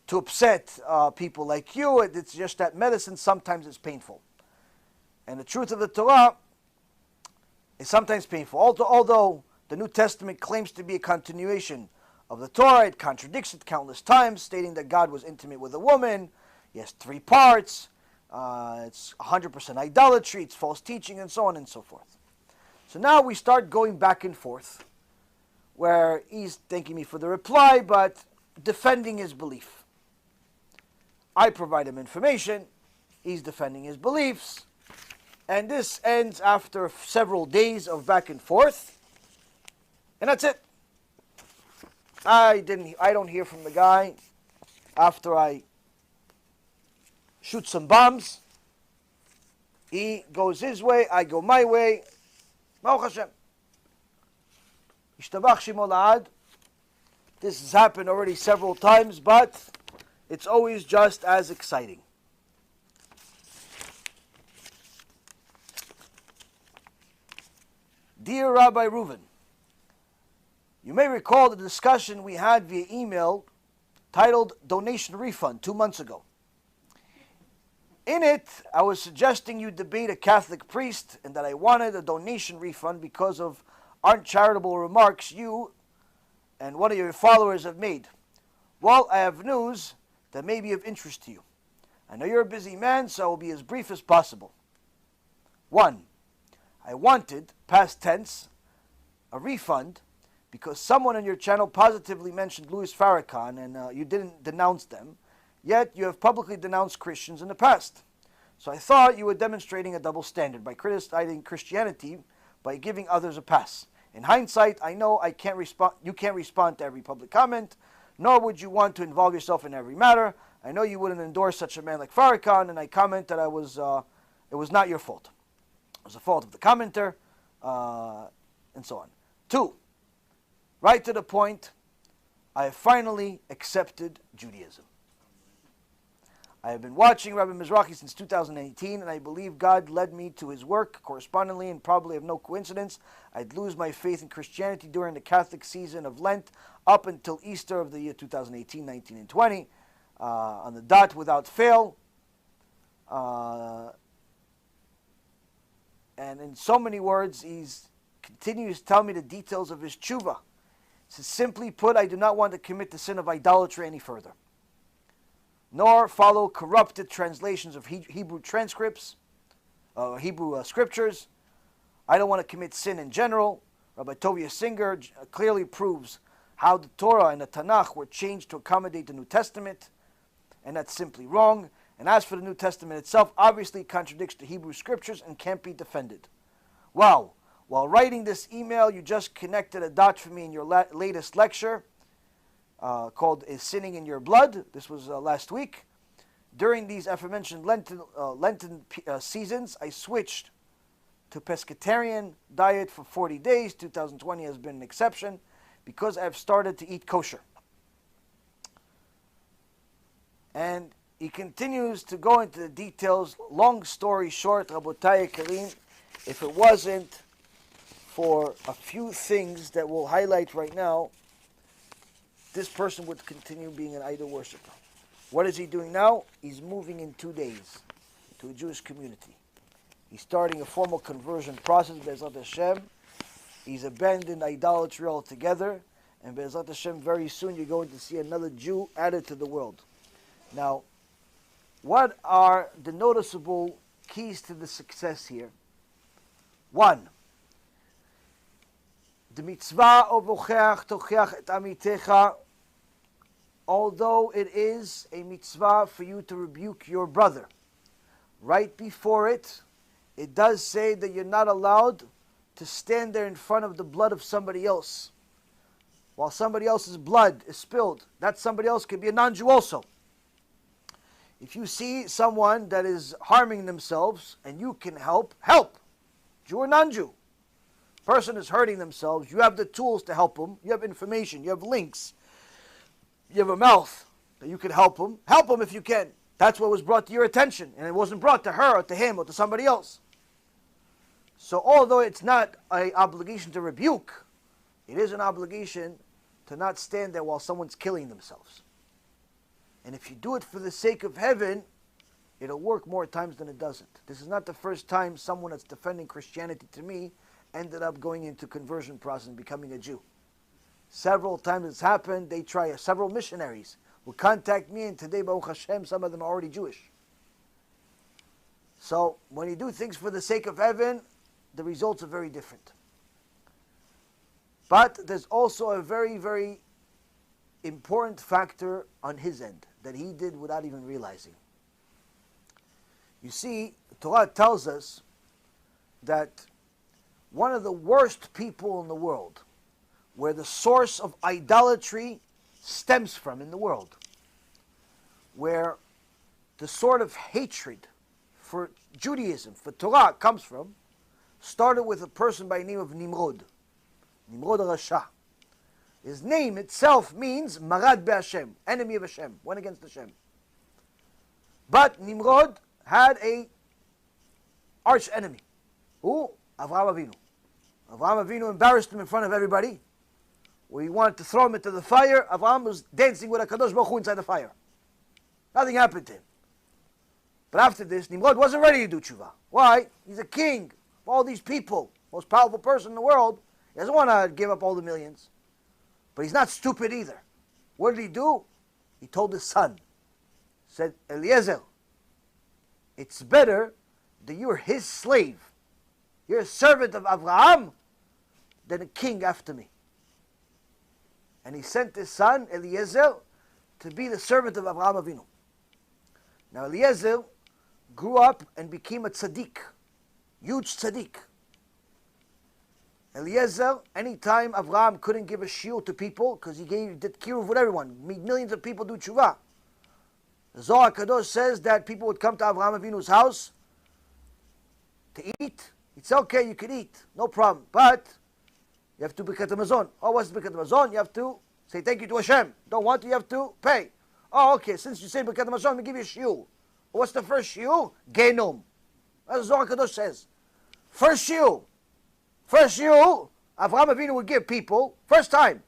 to upset people like you. It's just that medicine sometimes is painful. And the truth of the Torah is sometimes painful. Although the New Testament claims to be a continuation of the Torah, it contradicts it countless times, stating that God was intimate with a woman. He has 3 parts. It's 100% idolatry. It's false teaching, and so on and so forth. So now we start going back and forth, where he's thanking me for the reply, but defending his belief. I provide him information, he's defending his beliefs, and this ends after several days of back and forth, and that's it. I don't hear from the guy after I shoot some bombs. He goes his way, I go my way. Baruch Hashem. Yishtabach Shemo La'ad. This has happened already several times, but it's always just as exciting. Dear Rabbi Reuven, you may recall the discussion we had via email titled Donation Refund 2 months ago. In it, I was suggesting you debate a Catholic priest and that I wanted a donation refund because of uncharitable remarks you and one of your followers have made. Well, I have news that may be of interest to you. I know you're a busy man, so I will be as brief as possible. 1. I wanted, past tense, a refund because someone on your channel positively mentioned Louis Farrakhan and you didn't denounce them, yet you have publicly denounced Christians in the past. So I thought you were demonstrating a double standard by criticizing Christianity by giving others a pass. In hindsight, I know you can't respond to every public comment, nor would you want to involve yourself in every matter. I know you wouldn't endorse such a man like Farrakhan, and I comment that it was not your fault. It was the fault of the commenter, and so on. 2, right to the point, I have finally accepted Judaism. I have been watching Rabbi Mizrahi since 2018, and I believe God led me to his work correspondingly, and probably of no coincidence, I'd lose my faith in Christianity during the Catholic season of Lent up until Easter of the year 2018, 19, and 20, on the dot without fail. And in so many words, he continues to tell me the details of his tshuva. He says, simply put, I do not want to commit the sin of idolatry any further, nor follow corrupted translations of Hebrew transcripts, Hebrew scriptures. I don't want to commit sin in general. Rabbi Tovia Singer clearly proves how the Torah and the Tanakh were changed to accommodate the New Testament, and that's simply wrong. And as for the New Testament itself, obviously contradicts the Hebrew scriptures and can't be defended. Wow. While writing this email, you just connected a dot for me in your latest lecture, called Is Sinning in Your Blood? This was last week. During these aforementioned Lenten seasons, I switched to pescatarian diet for 40 days. 2020 has been an exception because I've started to eat kosher. And he continues to go into the details. Long story short, Rabotai Karim, if it wasn't for a few things that we'll highlight right now, this person would continue being an idol worshiper. What is he doing now? He's moving in 2 days to a Jewish community. He's starting a formal conversion process, Be'ezrat Hashem. He's abandoned idolatry altogether, and Be'ezrat Hashem, very soon you're going to see another Jew added to the world. Now, what are the noticeable keys to the success here? 1, the mitzvah of ocheach tocheach et amitecha, although it is a mitzvah for you to rebuke your brother, right before it, it does say that you're not allowed to stand there in front of the blood of somebody else. While somebody else's blood is spilled, that somebody else could be a non-Jew also. If you see someone that is harming themselves and you can help, help. Jew or non-Jew. Person is hurting themselves, you have the tools to help them, you have information, you have links, you have a mouth that you can help them if you can. That's what was brought to your attention, and it wasn't brought to her or to him or to somebody else. So although it's not an obligation to rebuke, it is an obligation to not stand there while someone's killing themselves. And if you do it for the sake of heaven, it'll work more times than it doesn't. This is not the first time someone that's defending Christianity to me ended up going into conversion process and becoming a Jew. Several times it's happened. They try, several missionaries will contact me, and today, Baruch Hashem, some of them are already Jewish. So when you do things for the sake of heaven, the results are very different. But there's also a very, very important factor on his end that he did without even realizing. You see, the Torah tells us that one of the worst people in the world, where the source of idolatry stems from in the world, where the sort of hatred for Judaism, for Torah comes from, started with a person by the name of Nimrod. Nimrod Rasha. His name itself means Marad be'Hashem, enemy of Hashem, went against Hashem. But Nimrod had a arch enemy. Who? Avraham Avinu. Avraham Avinu embarrassed him in front of everybody. When he wanted to throw him into the fire, Avraham was dancing with a Kadosh Baruch Hu inside the fire. Nothing happened to him. But after this, Nimrod wasn't ready to do tshuva. Why? He's a king of all these people, most powerful person in the world. He doesn't want to give up all the millions. But he's not stupid either. What did he do? He told his son, said, Eliezer, it's better that you're his slave, you're a servant of Avraham, than a king after me. And he sent his son, Eliezer, to be the servant of Avraham Avinu. Now Eliezer grew up and became a tzaddik, huge tzaddik. Eliezer, anytime Avraham couldn't give a shiur to people, because he did kiruv with everyone, made millions of people do tshuva. The Zohar Kadosh says that people would come to Avraham Avinu's house to eat. He'd say, okay, you can eat, no problem, but you have to Birkat Hamazon. Oh, what's Birkat Hamazon? You have to say thank you to Hashem. Don't want to, you have to pay. Oh, okay, since you say Birkat Hamazon, we give you a shiur. What's the first shiur? Genom. That's what Zohar Kadosh says. First shiur. First shiur, Avraham Avinu would give people, first time.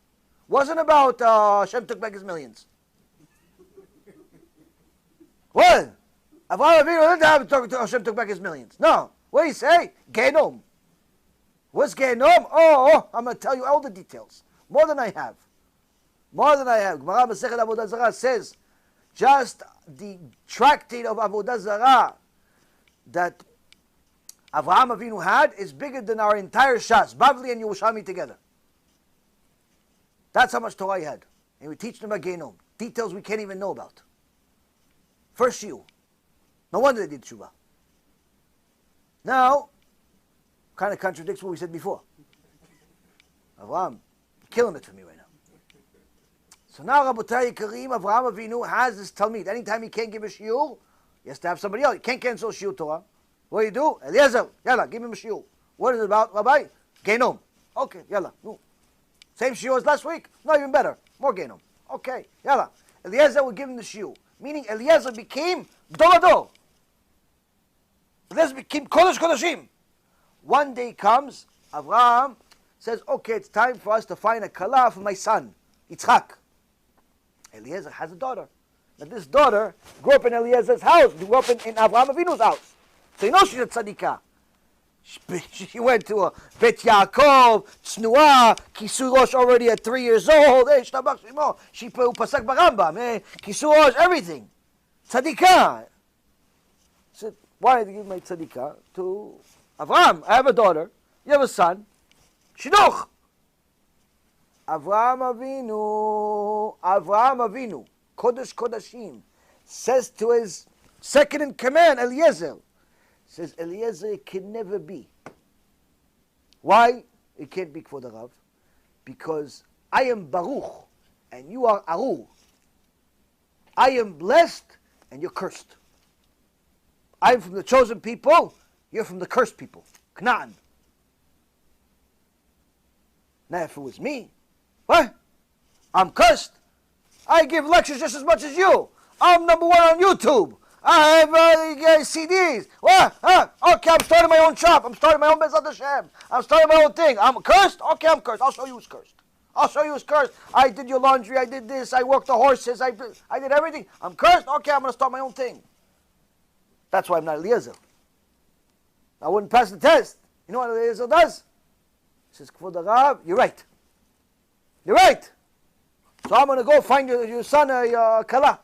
Wasn't about Hashem took back his millions. What? Avraham Avinu didn't have to talk to Hashem took back his millions. No. What do you say? Genom. What's Genom? Oh, I'm going to tell you all the details. More than I have. More than I have. Gemara Masechet Avodah Zarah says, just the tractate of Avodah Zarah that Avraham Avinu had is bigger than our entire Shas, Bavli and Yerushalmi together. That's how much Torah he had. And we teach them about Genom. Details we can't even know about. First shiur. No wonder they did tshuva. Now, kind of contradicts what we said before. Avraham, killing it for me right now. So now, Rabotai Kareem, Avraham Avinu has this Talmid. Anytime he can't give a shiur, he has to have somebody else. He can't cancel shiur Torah. What do you do? Eliezer, yalla, give him a shiur. What is it about, Rabbi? Genom. Okay, yalla, no. Same shiur as last week? No, even better. More Genom. Okay, yalla. Eliezer will give him the shiur. Meaning Eliezer became Dolador. Eliezer became Kodesh Kodashim. One day comes, Avraham says, okay, it's time for us to find a kala for my son, Yitzchak. Eliezer has a daughter. Now this daughter grew up in Eliezer's house, grew up in Avraham Avinu's house. So you know she's a tzadikah. She went to a Bet Yaakov, Tznuah, Kisui Rosh already at 3 years old. Hey, Shtabach Shimo. She Pasak Barambam. Kisui Rosh, everything. Tzadikah. Said, why did you give my tzadikah to Avraham? I have a daughter. You have a son. Shidduch. Avraham Avinu, Kodesh Kodashim, says to his second in command, Eliezer, says, Eliezer, it can never be. Why? It can't be for the Rav. Because I am Baruch, and you are Arur. I am blessed, and you're cursed. I'm from the chosen people, you're from the cursed people. Kna'an. Now if it was me, what? I'm cursed. I give lectures just as much as you. I'm number one on YouTube. I have CDs. What? Okay, I'm starting my own shop. I'm starting my own Bezat Hashem. I'm starting my own thing. I'm cursed? Okay, I'm cursed. I'll show you who's cursed. I'll show you who's cursed. I did your laundry. I did this. I worked the horses. I did everything. I'm cursed? Okay, I'm going to start my own thing. That's why I'm not Eliezer. I wouldn't pass the test. You know what Eliezer does? He says, Kvod Rav, you're right. You're right. So I'm going to go find your son a kala.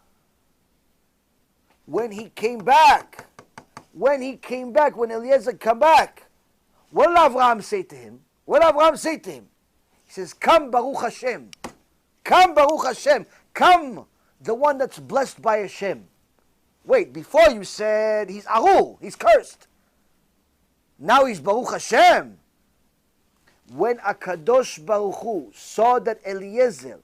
When he came back, when Eliezer came back, what did Avraham say to him? He says, come Baruch Hashem. Come Baruch Hashem. Come, the one that's blessed by Hashem. Wait, before you said he's Arur, he's cursed. Now he's Baruch Hashem. When Akadosh Baruch Hu saw that Eliezer,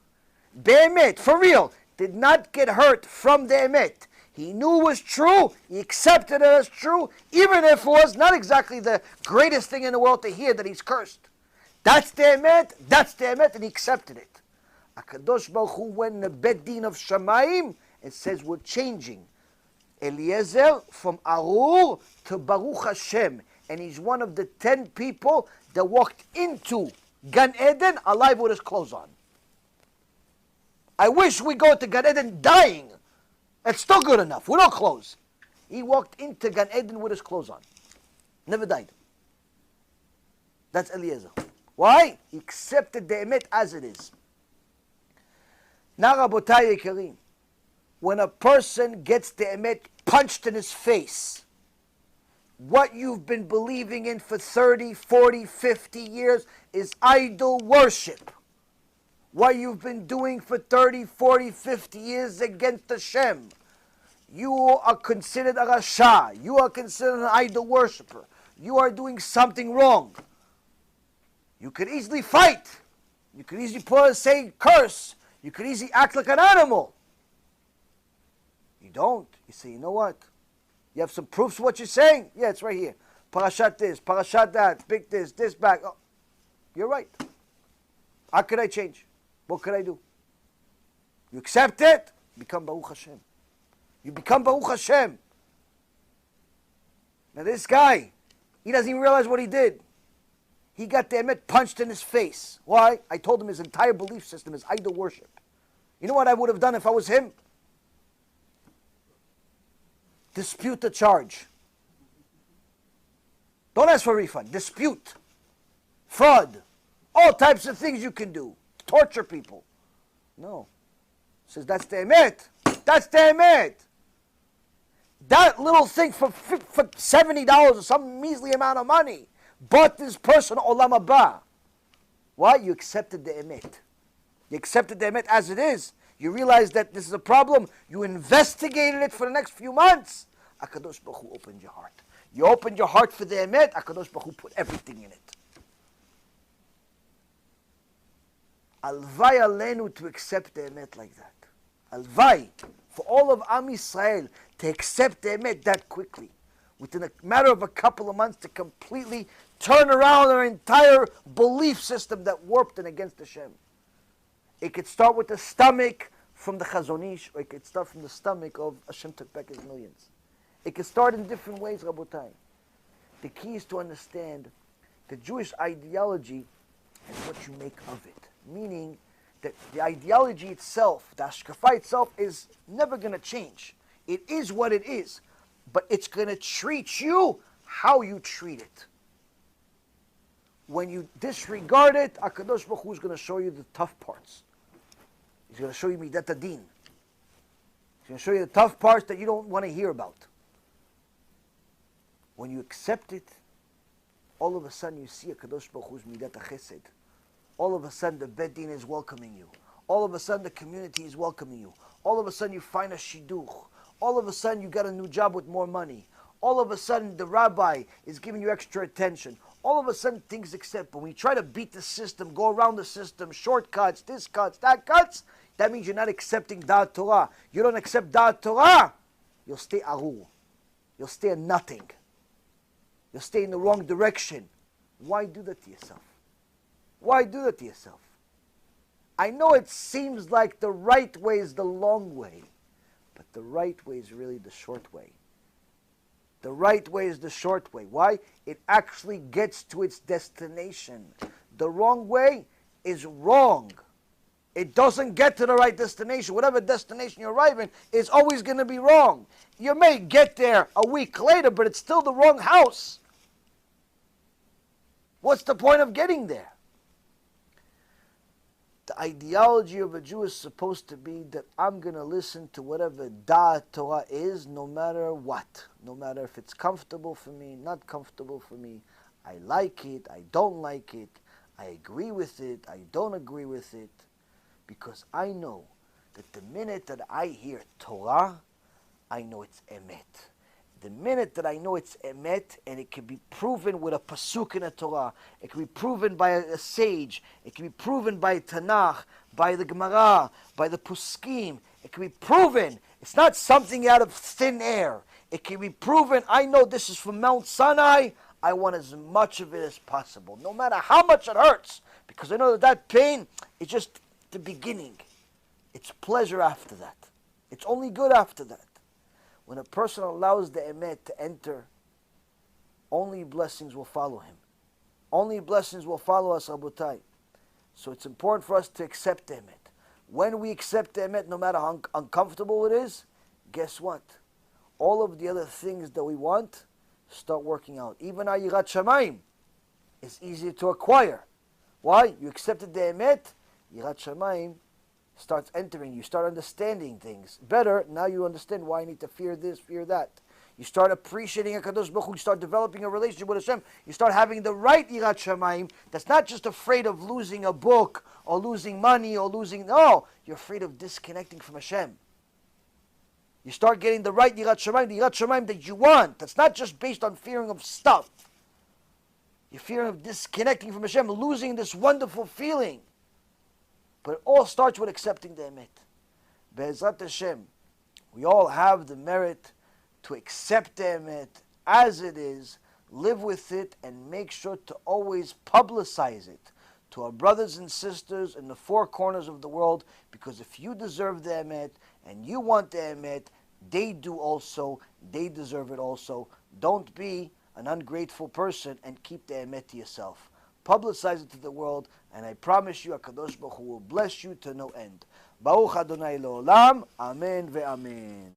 be'emet, for real, did not get hurt from the emet, he knew it was true, he accepted it as true, even if it was not exactly the greatest thing in the world to hear that he's cursed. That's the emet, and he accepted it. Akadosh Baruch Hu went in the Bet Din of Shamayim and says, we're changing Eliezer from Arur to Baruch Hashem. And he's one of the 10 people that walked into Gan Eden alive with his clothes on. I wish we go to Gan Eden dying. It's still good enough. We don't clothes. He walked into Gan Eden with his clothes on. Never died. That's Eliezer. Why? He accepted the emet as it is. Now, Rabotai Yekarim, when a person gets the emet punched in his face, what you've been believing in for 30, 40, 50 years is idol worship. What you've been doing for 30, 40, 50 years against Hashem. You are considered a rasha. You are considered an idol worshiper. You are doing something wrong. You could easily fight. You could easily say curse. You could easily act like an animal. You don't. You say, you know what? You have some proofs of what you're saying? Yeah, it's right here. Parashat this, parashat that, big this back. Oh, you're right. How could I change? What could I do? You accept it, become Baruch Hashem. You become Baruch Hashem. Now this guy, he doesn't even realize what he did. He got the emet punched in his face. Why? I told him his entire belief system is idol worship. You know what I would have done if I was him? Dispute the charge. Don't ask for a refund. Dispute. Fraud. All types of things you can do. Torture people. No. Says that's the emet. That's the emet. That little thing for $70 or some measly amount of money bought this person olam haba. Why? You accepted the emet. You accepted the emet as it is. You realize that this is a problem. You investigated it for the next few months. HaKadosh Baruch Hu opened your heart. You opened your heart for the emet. HaKadosh Baruch Hu put everything in it. Alvai alenu to accept the emet like that. Alvai for all of Am Yisrael to accept the emet that quickly. Within a matter of a couple of months to completely turn around their entire belief system that warped and against Hashem. It could start with the stomach from the Chazon Ish, or it could start from the stomach of Hashem took back his millions. It could start in different ways, Rabotai. The key is to understand the Jewish ideology and what you make of it. Meaning that the ideology itself, the Hashkafa itself, is never going to change. It is what it is. But it's going to treat you how you treat it. When you disregard it, HaKadosh Baruch Hu is going to show you the tough parts. He's going to show you Midat Adin. He's going to show you the tough parts that you don't want to hear about. When you accept it, all of a sudden you see HaKadosh Baruch Hu's Midat HaChesed. All of a sudden the Beit Din is welcoming you. All of a sudden the community is welcoming you. All of a sudden you find a shidduch. All of a sudden you got a new job with more money. All of a sudden the rabbi is giving you extra attention. All of a sudden things accept. But when you try to beat the system, go around the system, shortcuts, this cuts, that cuts, that means you're not accepting Da'at Torah. You don't accept Da'at Torah, you'll stay arur. You'll stay a nothing. You'll stay in the wrong direction. Why do that to yourself? Why do that to yourself? I know it seems like the right way is the long way, but the right way is really the short way. The right way is the short way. Why? It actually gets to its destination. The wrong way is wrong. It doesn't get to the right destination. Whatever destination you arrive in is always going to be wrong. You may get there a week later, but it's still the wrong house. What's the point of getting there? The ideology of a Jew is supposed to be that I'm going to listen to whatever Da'at Torah is, no matter what. No matter if it's comfortable for me, not comfortable for me. I like it, I don't like it. I agree with it, I don't agree with it. Because I know that the minute that I hear Torah, I know it's emet. The minute that I know it's emet, and it can be proven with a pasuk in a Torah, it can be proven by a sage, it can be proven by Tanakh, by the Gemara, by the Puskim, it can be proven. It's not something out of thin air. It can be proven. I know this is from Mount Sinai. I want as much of it as possible, no matter how much it hurts, because I know that that pain is just the beginning. It's pleasure after that. It's only good after that. When a person allows the emet to enter, only blessings will follow him. Only blessings will follow us, Rabotai. So it's important for us to accept the emet. When we accept the emet, no matter how uncomfortable it is, guess what? All of the other things that we want start working out. Even our Yirat Shamayim is easier to acquire. Why? You accepted the emet, Yirat Shamayim starts entering. You start understanding things better. Now you understand why I need to fear this, fear that. You start appreciating HaKadosh Baruch Hu. You start developing a relationship with Hashem. You start having the right Yirat Shamayim that's not just afraid of losing a book or losing money or losing... No, you're afraid of disconnecting from Hashem. You start getting the right Yirat Shamayim, the Yirat Shamayim that you want. That's not just based on fearing of stuff. You're fearing of disconnecting from Hashem, losing this wonderful feeling. But it all starts with accepting the Emet. Be'ezrat Hashem, we all have the merit to accept the Emet as it is, live with it, and make sure to always publicize it to our brothers and sisters in the four corners of the world, because if you deserve the Emet and you want the Emet, they do also, they deserve it also. Don't be an ungrateful person and keep the Emet to yourself. Publicize it to the world, and I promise you, HaKadosh Baruch Hu will bless you to no end. Baruch Adonai Le'olam, Amen ve'amen.